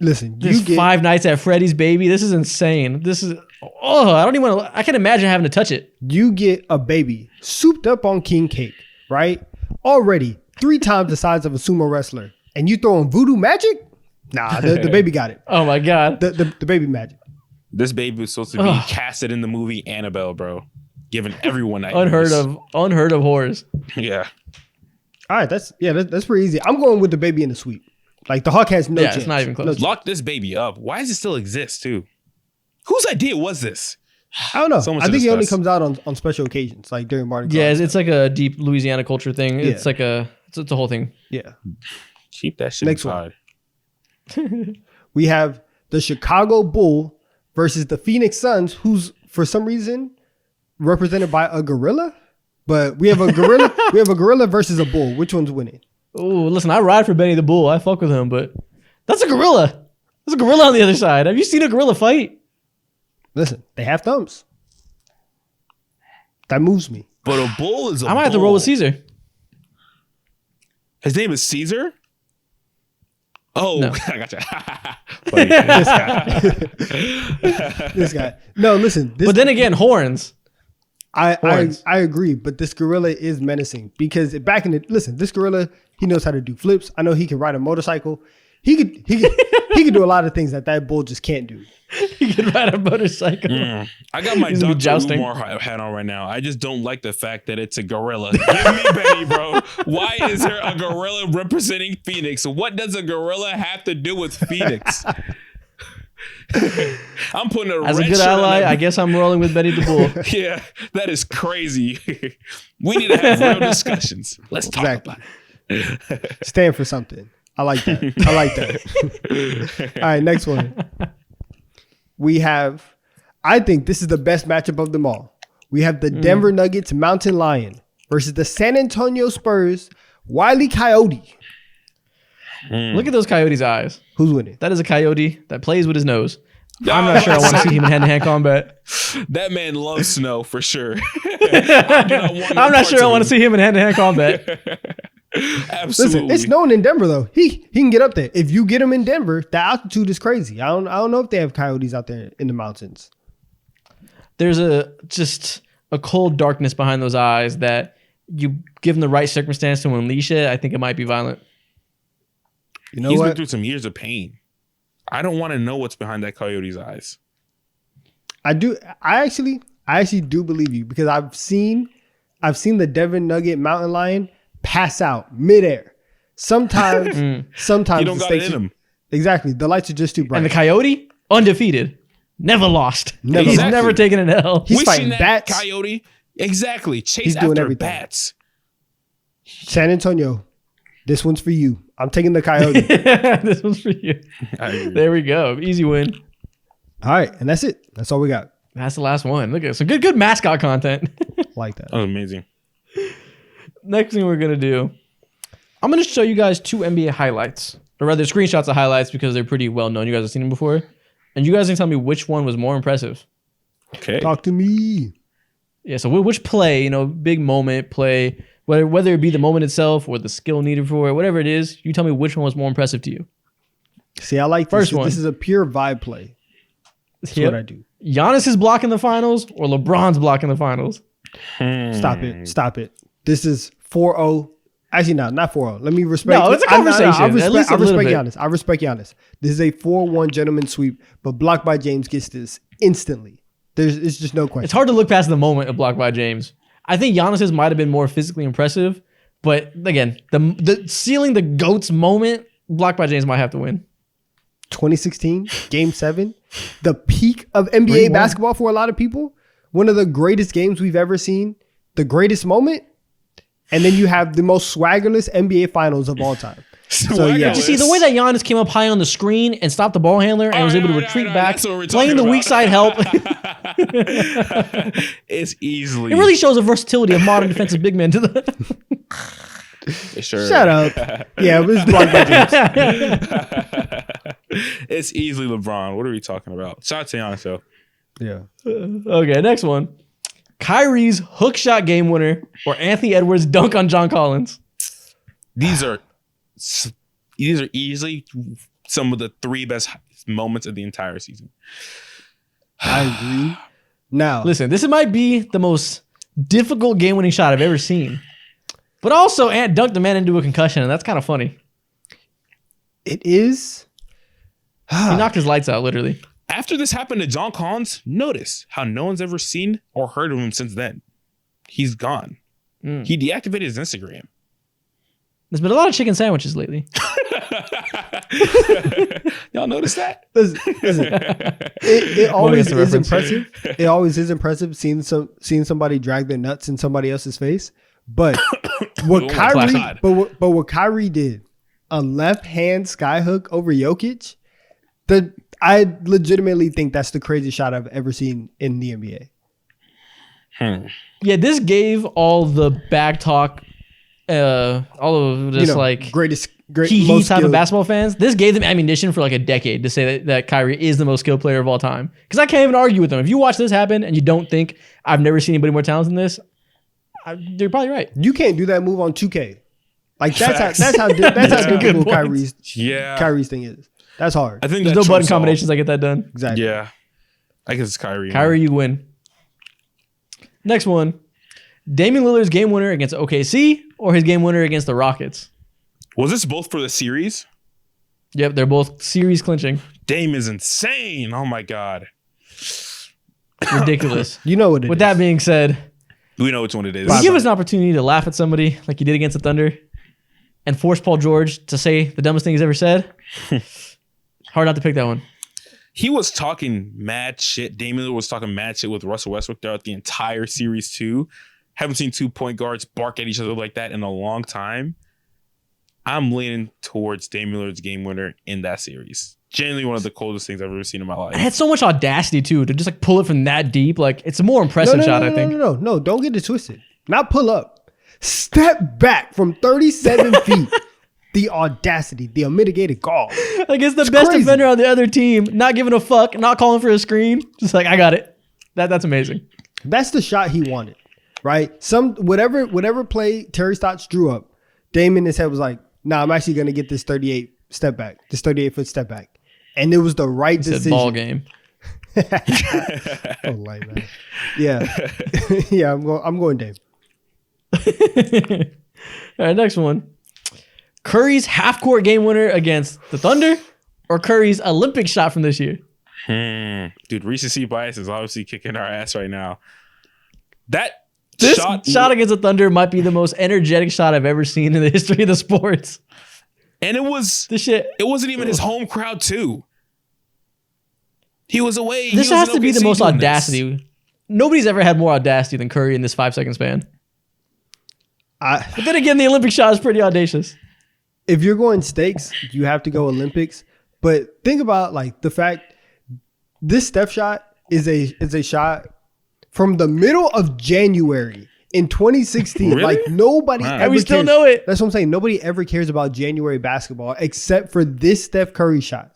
Listen, This you get 5 Nights at Freddy's baby. This is insane. This is I don't even want to. I can't imagine having to touch it. you get a baby souped up on king cake, right? Already 3 times the size of a sumo wrestler, and you throwing voodoo magic? Nah, the baby got it. Oh my god. The baby magic. This baby was supposed to be casted in the movie Annabelle, bro. Giving everyone nightmares. Unheard of horrors. Yeah. All right, that's pretty easy. I'm going with the baby in the sweep. Like the Hawk has no chance. It's not even close. No chance. Lock this baby up. Why does it still exist, too? Whose idea was this? I don't know. So much I to think it only discuss. comes out on special occasions, like during Mardi Gras. Yeah, it's like a deep Louisiana culture thing. It's Yeah. like it's a whole thing. Yeah. Keep that shit Next inside. We have the Chicago Bull versus the Phoenix Suns, who's for some reason represented by a gorilla. But we have a gorilla. We have a gorilla versus a bull. Which one's winning? Oh, listen, I ride for Benny the Bull. I fuck with him, but that's a gorilla. There's a gorilla on the other side. Have you seen a gorilla fight? Listen, they have thumbs. That moves me. But a bull is a I might have to roll with Caesar. His name is Caesar? Oh, No. I gotcha. This guy. No, listen. This, But then again, horns. I horns. agree, but this gorilla is menacing because back in the listen, this gorilla, he knows how to do flips. I know he can ride a motorcycle. He could do a lot of things that bull just can't do. He can ride a motorcycle. I got my He's gonna be Dr. jousting. Umar hat on right now. I just don't like the fact that it's a gorilla. Give me Benny, bro. Why is there a gorilla representing Phoenix? What does a gorilla have to do with Phoenix? I'm putting a As a red good shirt on ally, that- I guess I'm rolling with Benny the Bull. Yeah, that is crazy. We need to have real discussions. Let's talk Exactly. about it. Stand for something. I like that. I like that. All right, next one. We have, I think this is the best matchup of them all. We have the Denver Nuggets Mountain Lion versus the San Antonio Spurs Wile E. Coyote. Look at those coyotes' eyes. Who's winning? That is a coyote that plays with his nose. I'm not sure I want to see him in hand-to-hand combat. That man loves snow for sure. I'm I'm not sure I want to see him in hand-to-hand combat. Absolutely. Listen, it's snowing in Denver though. He can get up there. If you get him in Denver, the altitude is crazy. I don't know if they have coyotes out there in the mountains. There's just a cold darkness behind those eyes that you give him the right circumstance to unleash it. I think it might be violent. You know He's been what? through some years of pain. I don't want to know what's behind that coyote's eyes. I do. I actually do believe you because I've seen the Denver Nugget Mountain Lion pass out midair. Sometimes He the don't got it stakes in are- him. Exactly. The lights are just too bright. And the coyote, undefeated. Never lost. Never He's lost. never taken an L. He's Wishing fighting that bats. coyote. Exactly. Chase He's doing after everything. bats. San Antonio, this one's for you. I'm taking the coyote. This one's for you. I agree. There we go. Easy win. All right, and that's it. That's all we got. That's the last one. Look at some good mascot content. Like that. That was amazing. Next thing we're gonna do, I'm gonna show you guys 2 NBA highlights, or rather screenshots of highlights because they're pretty well known. You guys have seen them before, and you guys can tell me which one was more impressive. Okay. Talk to me. Yeah. So which play, big moment play, whether it be the moment itself or the skill needed for it, whatever it is, you tell me which one was more impressive to you. See, I like First this. one. This is a pure vibe play. That's Yep. what I do. Giannis is blocking the finals or LeBron's blocking the finals. Stop it. Stop it. This is 4-0. Actually, no, not 4-0. Let me respect. No, it's a I conversation. At respect, least I a little respect bit. Giannis. I respect Giannis. This is a 4-1 gentleman sweep, but blocked by James gets this instantly. It's just no question. It's hard to look past the moment of blocked by James. I think Giannis's might have been more physically impressive, but again, the sealing the GOAT's moment, blocked by James might have to win. 2016, Game 7, the peak of NBA 3-1. basketball for a lot of people. One of the greatest games we've ever seen, the greatest moment, and then you have the most swaggerless NBA Finals of all time. So yeah, Did you see the way that Giannis came up high on the screen and stopped the ball handler and was able to retreat back, That's what we're playing the talking weak about. side help? It's easily. It really shows the versatility of modern defensive big men to the. Sure. shut up. Yeah, it was blocked by James. It's easily LeBron. What are we talking about? Shout out to Giannis, though. Yeah. Okay, next one. Kyrie's hook shot game winner or Anthony Edwards dunk on John Collins. These are easily some of the 3 best moments of the entire season. I agree. Now, Listen, this might be the most difficult game winning shot I've ever seen. But also, Ant dunked the man into a concussion, and that's kind of funny. it is. He knocked his lights out, literally. After this happened to John Collins, notice how no one's ever seen or heard of him since then. He's gone. Mm. He deactivated his Instagram. There's been a lot of chicken sandwiches lately. Y'all notice that? Listen, it always get the is reference here. impressive. It always is impressive seeing somebody drag their nuts in somebody else's face. But what Oh my Kyrie, God. but what Kyrie did, a left hand skyhook over Jokic, I legitimately think that's the craziest shot I've ever seen in the NBA. Yeah, this gave all the back talk, all of this like great he most type of skilled- basketball fans. This gave them ammunition for like a decade to say that Kyrie is the most skilled player of all time. Because I can't even argue with them. If you watch this happen and you don't think I've never seen anybody more talented than this, you're probably right. You can't do that move on 2K. Like Facts. that's how Good difficult point. Kyrie's thing is. That's hard. I think There's that no button trumps all. combinations that get that done. Exactly. Yeah. I guess it's Kyrie. Kyrie, you win. Next one. Damian Lillard's game winner against OKC or his game winner against the Rockets? Was this both for the series? Yep, they're both series clinching. Dame is insane. Oh my God. Ridiculous. You know what it is. With that being said, We know which one it is. will you give us an opportunity to laugh at somebody like you did against the Thunder and force Paul George to say the dumbest thing he's ever said? Hard not to pick that one. He was talking mad shit. Damian Lillard was talking mad shit with Russell Westbrook throughout the entire series too. Haven't seen 2 point guards bark at each other like that in a long time. I'm leaning towards Damian Lillard's game winner in that series. Genuinely one of the coldest things I've ever seen in my life. It had so much audacity too to just like pull it from that deep. Like it's a more impressive shot, I think. No, don't get it twisted. Not pull up. Step back from 37 feet. The audacity, the unmitigated gall. Like it's the best crazy. defender on the other team, not giving a fuck, not calling for a screen. Just like I got it. That's amazing. That's the shot he wanted, right? Whatever play Terry Stotts drew up, Dame in his head was like, "Nah, I'm actually gonna get this 38 step back, this 38-foot step back," and it was the right It's a decision. ball game. Oh, like that. Yeah, yeah. I'm going Dame. All right, next one. Curry's half-court game winner against the Thunder or Curry's Olympic shot from this year? Dude, recency bias is obviously kicking our ass right now. That This shot, against the Thunder might be the most energetic shot I've ever seen in the history of the sports. and it This shit. wasn't even his home crowd too. He was away. This He was has in to be the OKC most doing this. audacity. Nobody's ever had more audacity than Curry in this 5-second span. But then again, the Olympic shot is pretty audacious. If you're going stakes, you have to go Olympics. But think about like the fact this step shot is a shot from the middle of January in 2016. Really? Like nobody Wow. ever And we still cares. know it. That's what I'm saying. Nobody ever cares about January basketball except for this Steph Curry shot.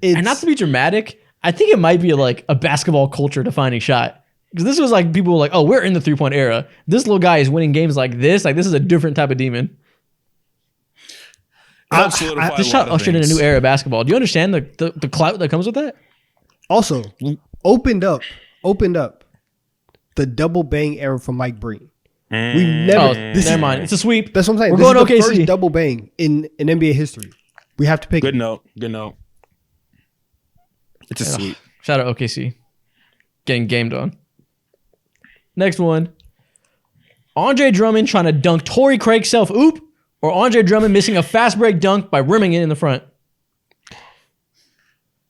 And not to be dramatic, I think it might be like a basketball culture defining shot. Because this was like people were like, oh, we're in the 3-point era. This little guy is winning games like this. Like this is a different type of demon. Helped solidify This a shot lot of ushered in a things. new era of basketball. Do you understand the clout that comes with that? Also, opened up the double bang era from Mike Breen. We never. Oh, this never is, mind. It's a sweep. That's what I'm saying. We're This going is the OKC. first double bang in NBA history. We have to pick Good it. note. Good note. It's a sweep. Shout out OKC. Getting gamed on. Next one. Andre Drummond trying to dunk Torrey Craig self-oop or Andre Drummond missing a fast break dunk by rimming it in the front.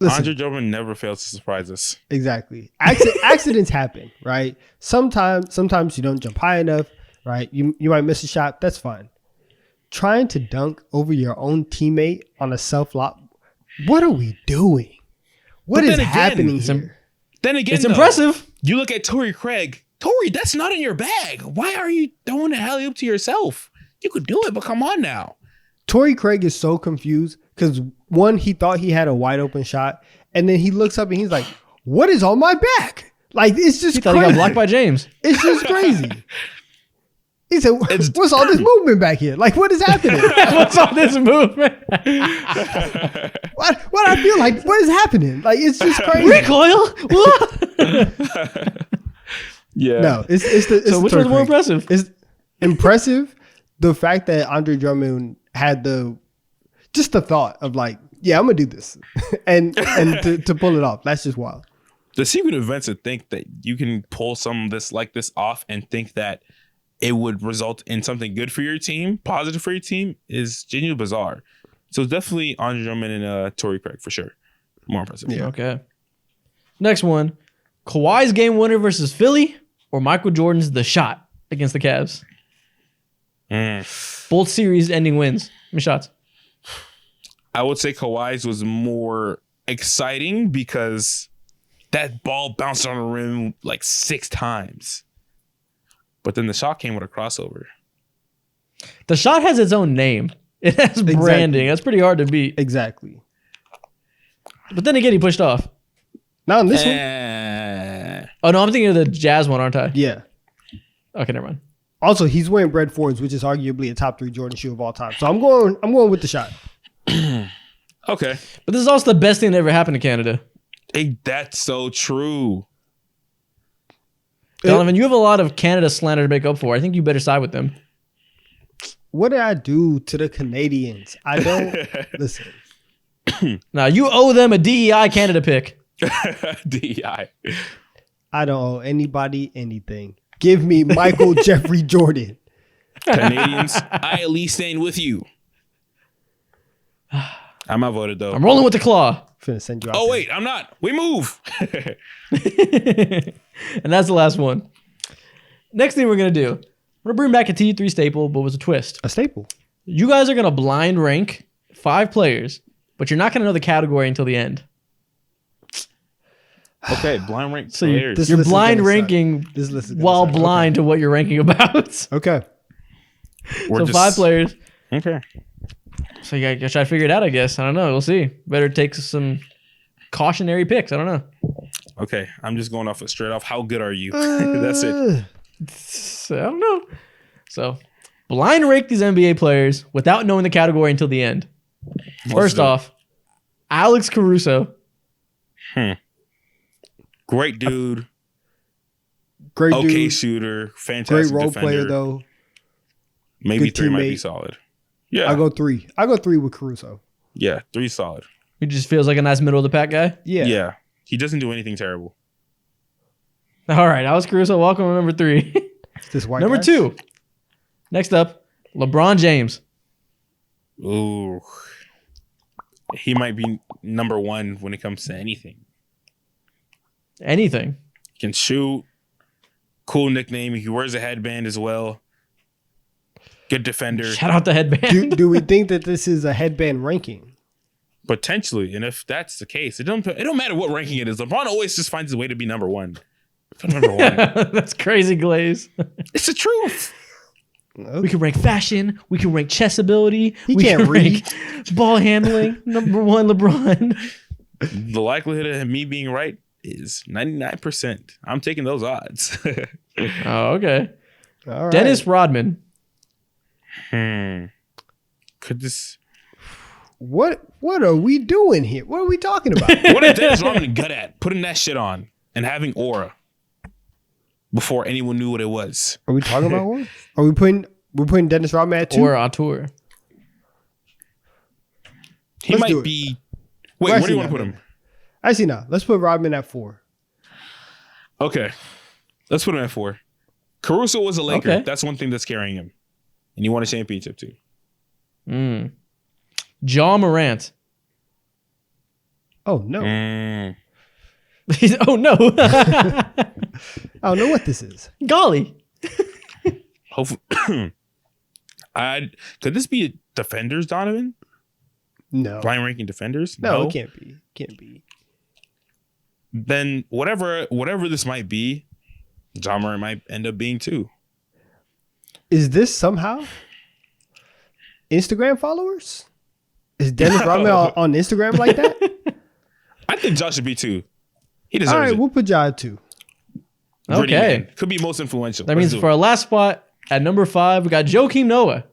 Listen, Andre Drummond never fails to surprise us. exactly. Accidents happen, right? Sometimes you don't jump high enough, right? You might miss a shot. That's fine. Trying to dunk over your own teammate on a self lob. What are we doing? What But is then again, happening it's here? Then again, It's though, impressive. You look at Torrey Craig. Torrey, that's not in your bag. Why are you throwing the alley oop to yourself? You could do it, but come on now. Torrey Craig is so confused because one, he thought he had a wide open shot, and then he looks up and he's like, "What is on my back?" Like it's just He thought he crazy. got blocked by James. It's just crazy. He said, "What's all this movement back here? Like, what is happening? What's all this movement? what I feel like? What is happening? Like, it's just crazy." Recoil. What? Yeah. No, it's the. It's So which Torrey one's more Craig. impressive? It's impressive. The fact that Andre Drummond had the thought of like, yeah, I'm gonna do this, and to pull it off. That's just wild. The sequence of events to think that you can pull some of this like this off and think that it would result in something good for your team, positive for your team, is genuinely bizarre. So it's definitely Andre Drummond and Torrey Craig for sure. More impressive. Yeah. Okay. Next one. Kawhi's game winner versus Philly or Michael Jordan's The Shot against the Cavs? Both series ending wins. How many shots? I would say Kawhi's was more exciting because that ball bounced on the rim like 6 times. But then the shot came with a crossover. The Shot has its own name. It has branding. That's pretty hard to beat. Exactly. But then again, he pushed off. Not on this one. Oh, no, I'm thinking of the Jazz one, aren't I? Yeah. Okay, never mind. Also, he's wearing Bread Fords, which is arguably a top 3 Jordan shoe of all time. So I'm going with The Shot. Okay. But this is also the best thing that ever happened to Canada. Hey, that's so true. Donovan, you have a lot of Canada slander to make up for. I think you better side with them. What did I do to the Canadians? I don't listen. Now, you owe them a DEI Canada pick. DEI. I don't owe anybody anything. Give me Michael Jeffrey Jordan. Canadians, I at least stand with you. I'm outvoted though. I'm rolling with the claw. Finna send you out. Oh there. wait, I'm not. We move. And that's the last one. Next thing we're going to do, we're going to bring back a T3 staple, but with a twist. A staple. You guys are going to blind rank 5 players, but you're not going to know the category until the end. Okay, blind rank So players. this- you're list is blind gonna suck. ranking This list is gonna while suck. blind to what you're ranking about. Okay. We're So just- 5 players. Okay. So you gotta try to figure it out, I guess. I don't know. We'll see. Better take some cautionary picks. I don't know. Okay, I'm just going off it straight off. How good are you? That's it. So, I don't know. So blind rank these NBA players without knowing the category until the end. First do it. off, Alex Caruso. Great dude. Great Okay dude. shooter. Great Fantastic role defender. player though. Maybe Good 3 might be teammate. solid. Yeah. I go 3. I go 3 with Caruso. Yeah, 3 solid. He just feels like a nice middle of the pack guy. Yeah. Yeah. He doesn't do anything terrible. All right, Alex Caruso, welcome to number 3. This white Number guy. 2. Next up, LeBron James. Ooh. He might be number 1 when it comes to anything. Anything. Can shoot. Cool nickname. He wears a headband as well. Good defender. Shout out the headband. Do we think that this is a headband ranking? Potentially. And if that's the case, it don't matter what ranking it is. LeBron always just finds his way to be number 1. Number 1. That's crazy, Glaze. It's the truth. We can rank fashion. We can rank chess ability. He we can't can rank ball handling. Number 1, LeBron. The likelihood of me being right is 99%. I'm taking those odds. Oh, okay. All right. Dennis Rodman. Could this... What are we doing here? What are we talking about? What is Dennis Rodman good at? Putting that shit on and having aura before anyone knew what it was. Are we talking about one? Are we putting Dennis Rodman at 2? Or Auteur. He Let's might do it. be... Well, Wait, where do actually, you want to no. put him? Actually, no. Let's put Rodman at 4. Okay. Let's put him at 4. Caruso was a Laker. Okay. That's one thing that's carrying him. And he won a championship too. John Morant. Oh no, Oh no. I don't know what this is. Golly. Hopefully, could this be defenders, Donovan? No, Blind ranking defenders? no, it can't be. Can't be. Then whatever this might be, John Murray might end up being too. Is this somehow Instagram followers? Is Dennis Rodman on Instagram like that? I think Josh should be too. He All deserves right, it. we'll put Jai 2. Gritty Okay. man. Could be most influential. That Let's means do for it. our last spot at number 5, we got Joakim Noah.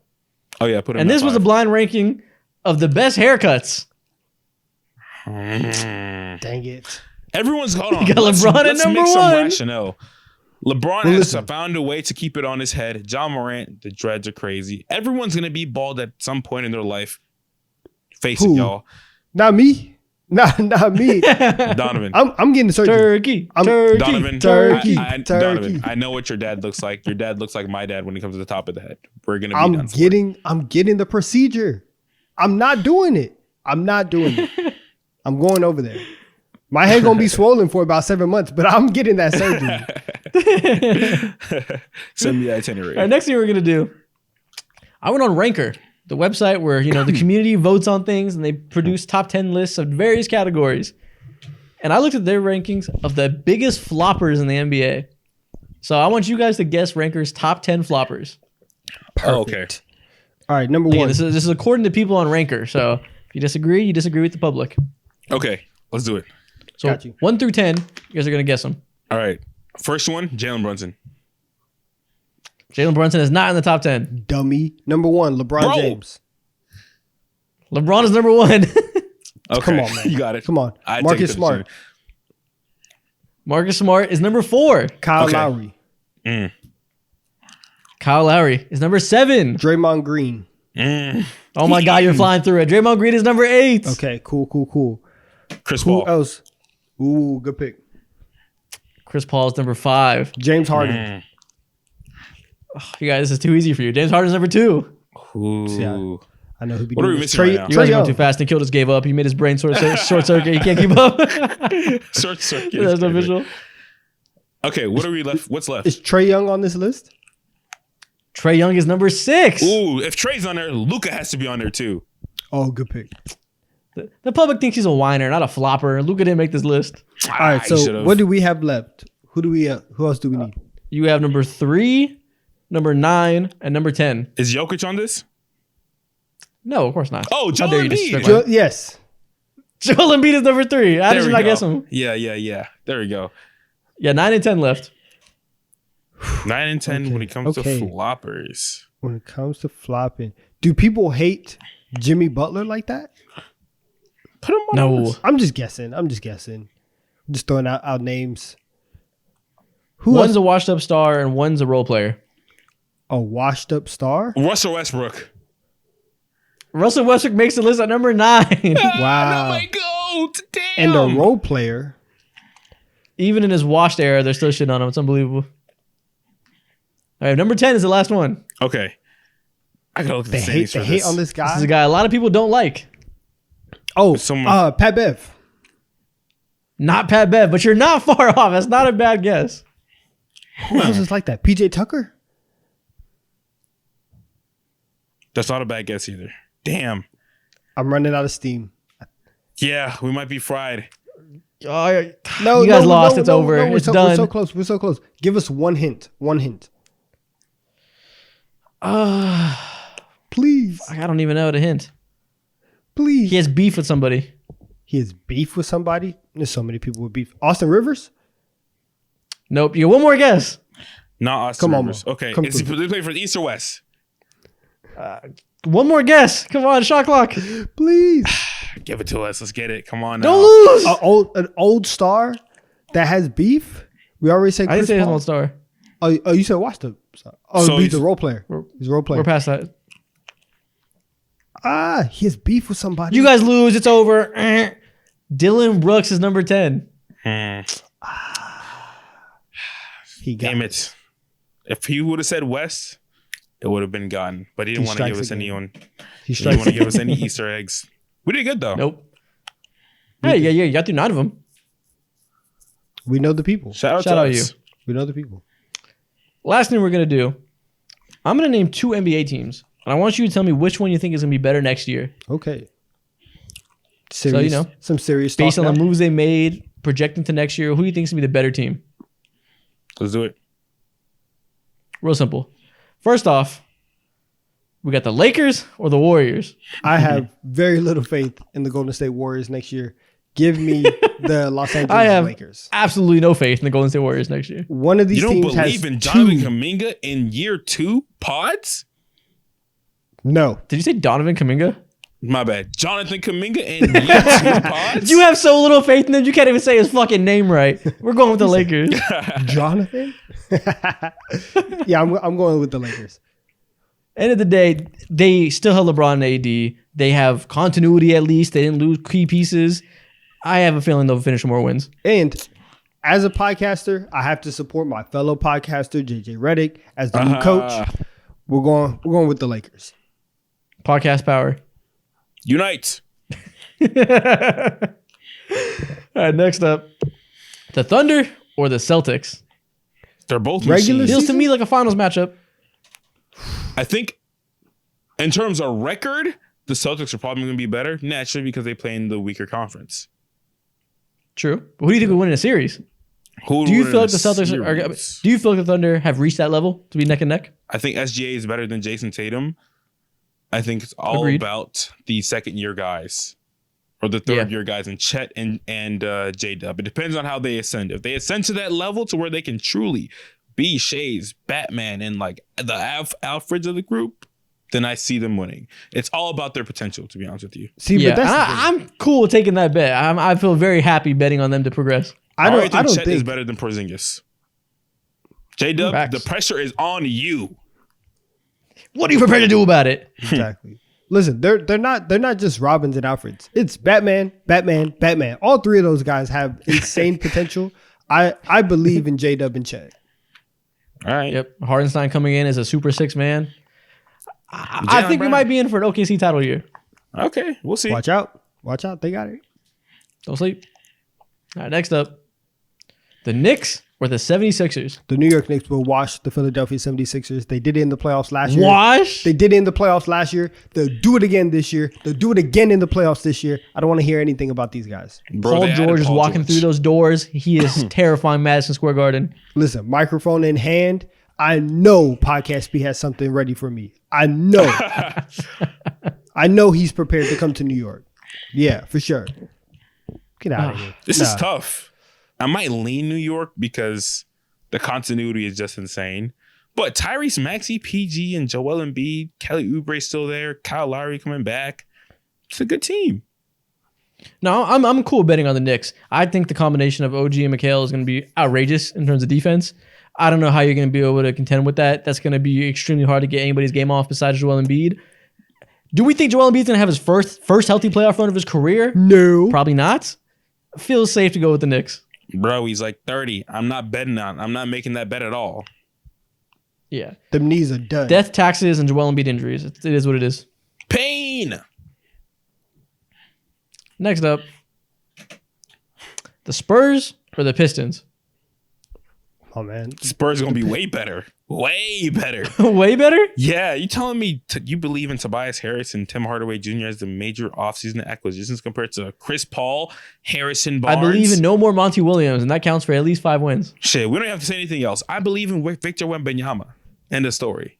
Oh yeah, put him. And at this was a 5. blind ranking of the best haircuts. Dang it. Everyone's hold on. You got LeBron at let's number make some 1. rationale. LeBron Well, has listen. found a way to keep it on his head. John Morant, the dreads are crazy. Everyone's gonna be bald at some point in their life. Face it, Who? y'all. Not me. Not me. Donovan. I'm getting the surgery. Turkey. I'm- Turkey. Donovan, Turkey, Donovan, turkey. I know what your dad looks like. Your dad looks like my dad when it comes to the top of the head. We're gonna be I'm done for getting the procedure. I'm not doing it. I'm not doing it. I'm going over there. My head gonna be swollen for about 7 months, but I'm getting that surgery. it. Send me the itinerary. All right, next thing we're gonna do. I went on Ranker, the website where the community votes on things and they produce top 10 lists of various categories. And I looked at their rankings of the biggest floppers in the NBA. So I want you guys to guess Ranker's top 10 floppers. Oh, okay. All right, number Again, one. this is according to people on Ranker. So if you disagree with the public. Okay, let's do it. So Got you. 1 through 10, you guys are gonna guess them. All right. First one, Jalen Brunson. Jalen Brunson is not in the top 10. Dummy. Number one, LeBron Bro. James. LeBron is number 1. Okay, Come on, man. You got it. Come on. I take it Marcus to the Smart. chin. Marcus Smart is number 4. Kyle Okay. Lowry. Mm. Kyle Lowry is number 7. Draymond Green. Mm. Oh my God, you're flying through it. Draymond Green is number 8. Okay, cool. Chris Who Paul. else? Ooh, good pick. Chris Paul is number 5. James Harden. Mm. You guys, this is too easy for you. James Harden is number 2. Ooh. I know who be What are doing we this. missing right now? You Trae guys Young. went too fast. Nikhil just gave up. He made his brain short circuit. He can't keep up. Short circuit. That's no visual. Okay, what are we left? What's left? Is Trae Young on this list? Trae Young is number 6. Ooh, if Trey's on there, Luca has to be on there too. Oh, good pick. The public thinks he's a whiner, not a flopper. Luka didn't make this list. All right, he so should've. what do we have left? Who else do we need? You have number 3, number 9, and number 10. Is Jokic on this? No, of course not. Oh, How Joel dare you Embiid. disrespect Jo- yes. Joel Embiid is number 3. How did There you we not go. guess him? Yeah. There we go. Yeah, 9 and 10 left. 9 and 10 when it comes Okay. to floppers. When it comes to flopping, do people hate Jimmy Butler like that? Put him on. No. ours. I'm just guessing. I'm just throwing out names. Who One's else? a washed up star and one's a role player. A washed up star? Russell Westbrook. Russell Westbrook makes the list at number 9. Wow. my goat. And Damn. a role player. Even in his washed era, they're still shitting on him. It's unbelievable. All right, number 10 is the last one. Okay. I gotta look at They the standings hate for on this guy. This is a guy a lot of people don't like. Oh, Someone- Pat Bev. Not Pat Bev, but you're not far off. That's not a bad guess. Who else is like that? PJ Tucker? That's not a bad guess either. Damn. I'm running out of steam. Yeah, we might be fried. Oh, No, you guys lost. It's over. We're It's so, done. We're so close. We're so close. Give us one hint. One hint. Please. I don't even know the hint. Please. He has beef with somebody. He has beef with somebody. There's so many people with beef. Austin Rivers? Nope. You got one more guess. Not Austin Come on, Rivers. Mo. Okay. Come Is he through. play for the East or West? One more guess. Come on, shot clock. Please. Give it to us. Let's get it. Come on now. Don't lose. An old star that has beef? We already said I didn't Chris say he's an Paul. old star. Oh, you said washed up. Oh, So he's he's- a role player. He's a role player. We're past that. He has beef with somebody. You guys lose. It's over. Dylan Brooks is number 10. Hmm. He got Damn it. If he would have said West, it would have been gotten. But he didn't He want to give strikes us again. any on. He He didn't want to strikes. give us any Easter eggs. We did good though. Nope. Hey, yeah, you got through 9 of them. We know the people. Shout Shout out to you. us. We know the people. Last thing we're gonna do, I'm gonna name 2 NBA teams, and I want you to tell me which one you think is gonna be better next year, Okay. Serious, you know, some serious based talk on the now. moves they made, projecting to next year. Who do you think is gonna be the better team? Let's do it. Real simple. First off, we got the Lakers or the Warriors. I have very little faith in the Golden State Warriors next year. Give me the Los I Angeles have Lakers. absolutely no faith in the Golden State Warriors next year. One of these You don't teams believe has in Jonathan 2. Kuminga in year 2 pods? No. Did you say Donovan Kuminga? My bad. Jonathan Kuminga in year 2 pods? You have so little faith in them, you can't even say his fucking name right. We're going with the Lakers. Jonathan? Yeah, I'm going with the Lakers. End of the day, they still have LeBron and AD. They have continuity at least. They didn't lose key pieces. I have a feeling they'll finish with more wins. And as a podcaster, I have to support my fellow podcaster, JJ Redick, as the new coach. We're going with the Lakers. Podcast power. Unite. All right, next up, the Thunder or the Celtics. They're both Regular machines. Feels to me like a finals matchup. I think in terms of record, the Celtics are probably going to be better naturally because they play in the weaker conference. True. But who do you think will win in a series? Who Do you would feel win like the Celtics series? do you feel like the Thunder have reached that level to be neck and neck? I think SGA is better than Jason Tatum. I think it's all Agreed. about the second year guys or the third year guys and Chet and J Dub. It depends on how they ascend. If they ascend to that level to where they can truly be Shay's Batman and like the Alfreds of the group, then I see them winning. It's all about their potential, to be honest with you. See, Yeah, but that's the thing. I'm cool with taking that bet. I feel very happy betting on them to progress. I already don't Chet is think better than Porzingis. J Dub, Facts. the pressure is on you. What are you prepared to do about it? exactly. Listen, they're not just Robins and Alfreds. It's Batman, Batman, Batman. All 3 of those guys have insane potential. I believe in J-Dub and Chet. All right. Yep. Hardenstein coming in as a super 6 man. I Jaylen think we Brown. might be in for an OKC title year. Okay, we'll see. Watch out. They got it. Don't sleep. All right, next up. The Knicks or the 76ers? The New York Knicks will wash the Philadelphia 76ers. They did it in the playoffs last year. Wash? They did it in the playoffs last year. They'll do it again this year. They'll do it again in the playoffs this year. I don't want to hear anything about these guys. Bro, Paul they added George is Paul walking George. through those doors. He is terrifying Madison Square Garden. Listen, microphone in hand. I know Podcast B has something ready for me. I know. I know he's prepared to come to New York. Yeah, for sure. Get out of here. This is Nah. tough. I might lean New York because the continuity is just insane. But Tyrese Maxey, PG, and Joel Embiid, Kelly Oubre still there, Kyle Lowry coming back. It's a good team. No, I'm cool betting on the Knicks. I think the combination of OG and McHale is going to be outrageous in terms of defense. I don't know how you're going to be able to contend with that. That's going to be extremely hard to get anybody's game off besides Joel Embiid. Do we think Joel Embiid's going to have his first healthy playoff run of his career? No. Probably not. Feels safe to go with the Knicks. Bro, he's like 30. I'm not betting on. I'm not making that bet at all. Yeah. Them knees are done. Death, taxes, and Joel Embiid injuries. It is what it is. Pain. Next up, the Spurs or the Pistons? Oh, man. Spurs are going to be way better. Way better. Way better? Yeah, you telling me you believe in Tobias Harris and Tim Hardaway Jr. as the major offseason acquisitions compared to Chris Paul, Harrison Barnes? I believe in no more Monty Williams, and that counts for at least 5 wins. Shit, we don't have to say anything else. I believe in Victor Wembanyama. End of story.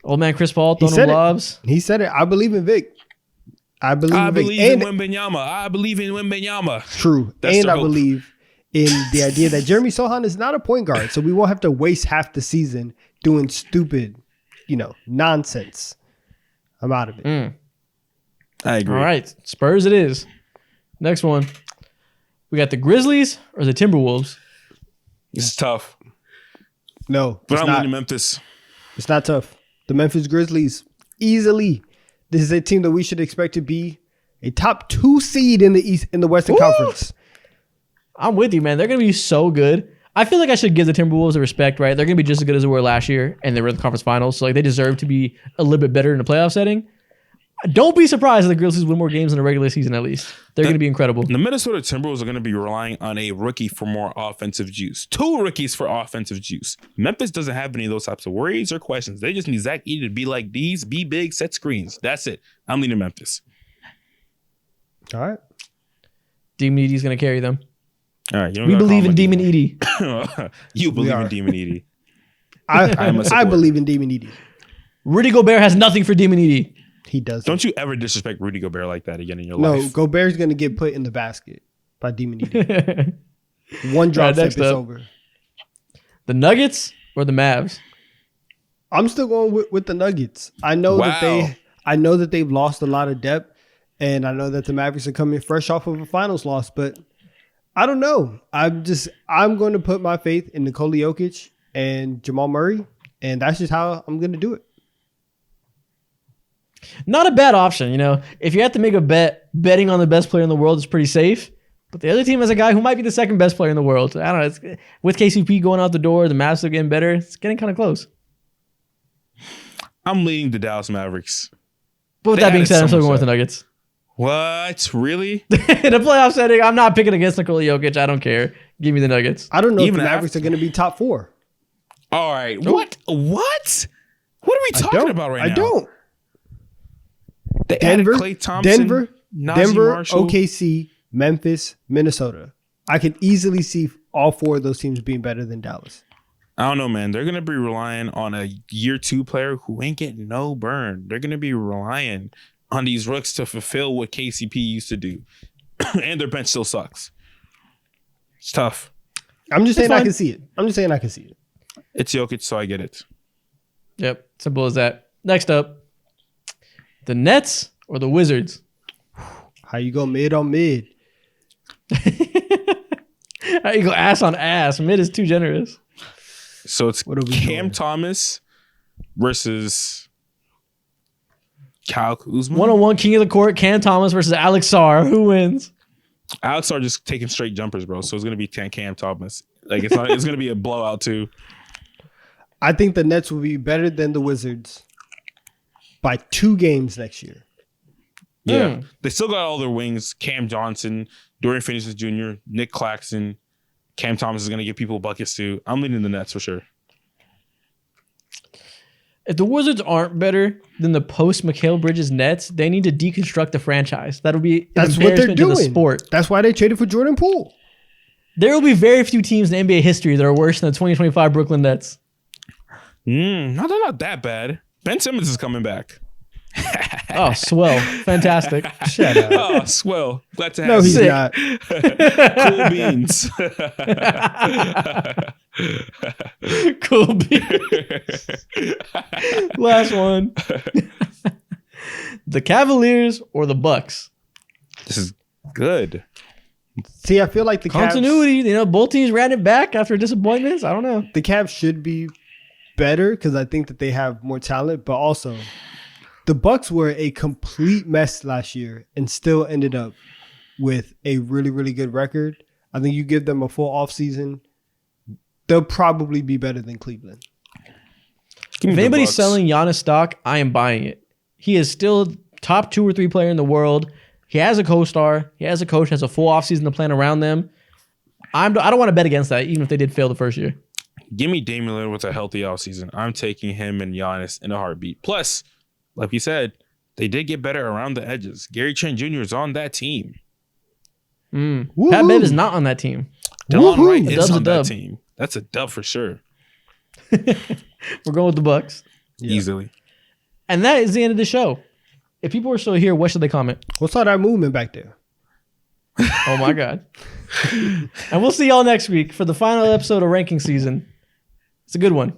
Old man Chris Paul throwing said him it. lobs. He said it. I believe in Vic. I believe I in Vic. believe And in Wembanyama. I believe in Wembanyama. true. That's And their I hope. believe in the idea that Jeremy Sohan is not a point guard. So we won't have to waste half the season doing stupid, nonsense. I'm out of it. I agree. All right, Spurs it is. Next one. We got the Grizzlies or the Timberwolves? This is tough. No, But it's I'm not. leaning Memphis. It's not tough. The Memphis Grizzlies, easily. This is a team that we should expect to be a top 2 seed in the East in the Western Conference. I'm with you, man. They're going to be so good. I feel like I should give the Timberwolves the respect, right? They're going to be just as good as they were last year, and they were in the conference finals. So, they deserve to be a little bit better in a playoff setting. Don't be surprised if the Grizzlies win more games in the regular season. At least they're going to be incredible. The Minnesota Timberwolves are going to be relying on a rookie for more offensive juice. 2 rookies for offensive juice. Memphis doesn't have any of those types of worries or questions. They just need Zach Edey to be like these, be big, set screens. That's it. I'm leading Memphis. All right. Demon Edey's going to carry them. All right. We believe in Demon Edey. You believe are. in Demon Edey. I believe in Demon Edey. Rudy Gobert has nothing for Demon Edey. He does. Don't you ever disrespect Rudy Gobert like that again in your No, life. Gobert's gonna get put in the basket by Demon Edey. One drop step next is up. over. The Nuggets or the Mavs? I'm still going with the Nuggets. I know Wow. that they've lost a lot of depth, and I know that the Mavericks are coming fresh off of a finals loss, but I don't know. I'm going to put my faith in Nikola Jokic and Jamal Murray, and that's just how I'm going to do it. Not a bad option, you know. If you have to make a bet, betting on the best player in the world is pretty safe. But the other team has a guy who might be the second best player in the world. I don't know. It's, with KCP going out the door, the Mavs are getting better. It's getting kind of close. I'm leading the Dallas Mavericks. But with They that being added said, I'm still so going much with the Nuggets. What? Really? In a playoff setting, I'm not picking against Nikola Jokic. I don't care. Give me the Nuggets. I don't know Even if the Mavericks after- are going to be top 4. All right. What? What? What are we talking about right now? I don't. They Denver, added Klay Thompson, Denver, Najee Marshall. OKC, Memphis, Minnesota. I can easily see all 4 of those teams being better than Dallas. I don't know, man. They're going to be relying on a year 2 player who ain't getting no burn. They're going to be relying on these rooks to fulfill what KCP used to do. And their bench still sucks. It's tough. I'm just saying fine. I can see it. It's Jokic, so I get it. Yep. Simple as that. Next up, the Nets or the Wizards? How you go mid on mid? How you go ass on ass? Mid is too generous. So it's What are we Cam doing? Thomas versus Kyle Kuzma. 1-on-1 king of the court, Cam Thomas versus Alex Sarr. Who wins? Alex are just taking straight jumpers, bro. So it's gonna be Cam Thomas. Like it's not. It's gonna be a blowout too. I think the Nets will be better than the Wizards by 2 games next year. Yeah, they still got all their wings. Cam Johnson, Dorian Finney-Smith Jr., Nick Claxton, Cam Thomas is gonna give people buckets too. I'm leading the Nets for sure. If the Wizards aren't better than the post Mikal Bridges Nets, they need to deconstruct the franchise. That'll be an That's what they're embarrassment to the doing. sport. That's why they traded for Jordan Poole. There will be very few teams in NBA history that are worse than the 2025 Brooklyn Nets. No, they're not that bad. Ben Simmons is coming back. Oh, swell. Fantastic. Shut up. Oh, swell. Glad to have No, you. he's Sick. not. Cool beans. Cool beans. Last one. The Cavaliers or the Bucks? This is good. See, I feel like the Continuity. You know, both teams ran it back after disappointments. I don't know. The Cavs should be better because I think that they have more talent, but also the Bucks were a complete mess last year and still ended up with a really, really good record. I think you give them a full offseason, they'll probably be better than Cleveland. Give me If the anybody's Bucks. selling Giannis stock, I am buying it. He is still top 2 or 3 player in the world. He has a co-star. He has a coach. Has a full offseason to plan around them. I don't want to bet against that, even if they did fail the first year. Give me Damian Lillard with a healthy offseason. I'm taking him and Giannis in a heartbeat. Plus, like we said, they did get better around the edges. Gary Trent Jr. is on that team. Pat Woohoo. Bev is not on that team. Delon Woohoo. Wright A is dub's a on that dub. team. That's a dub for sure. We're going with the Bucks. Yeah. Easily. And that is the end of the show. If people are still here, what should they comment? What's all that movement back there? Oh my God. And we'll see y'all next week for the final episode of ranking season. It's a good one.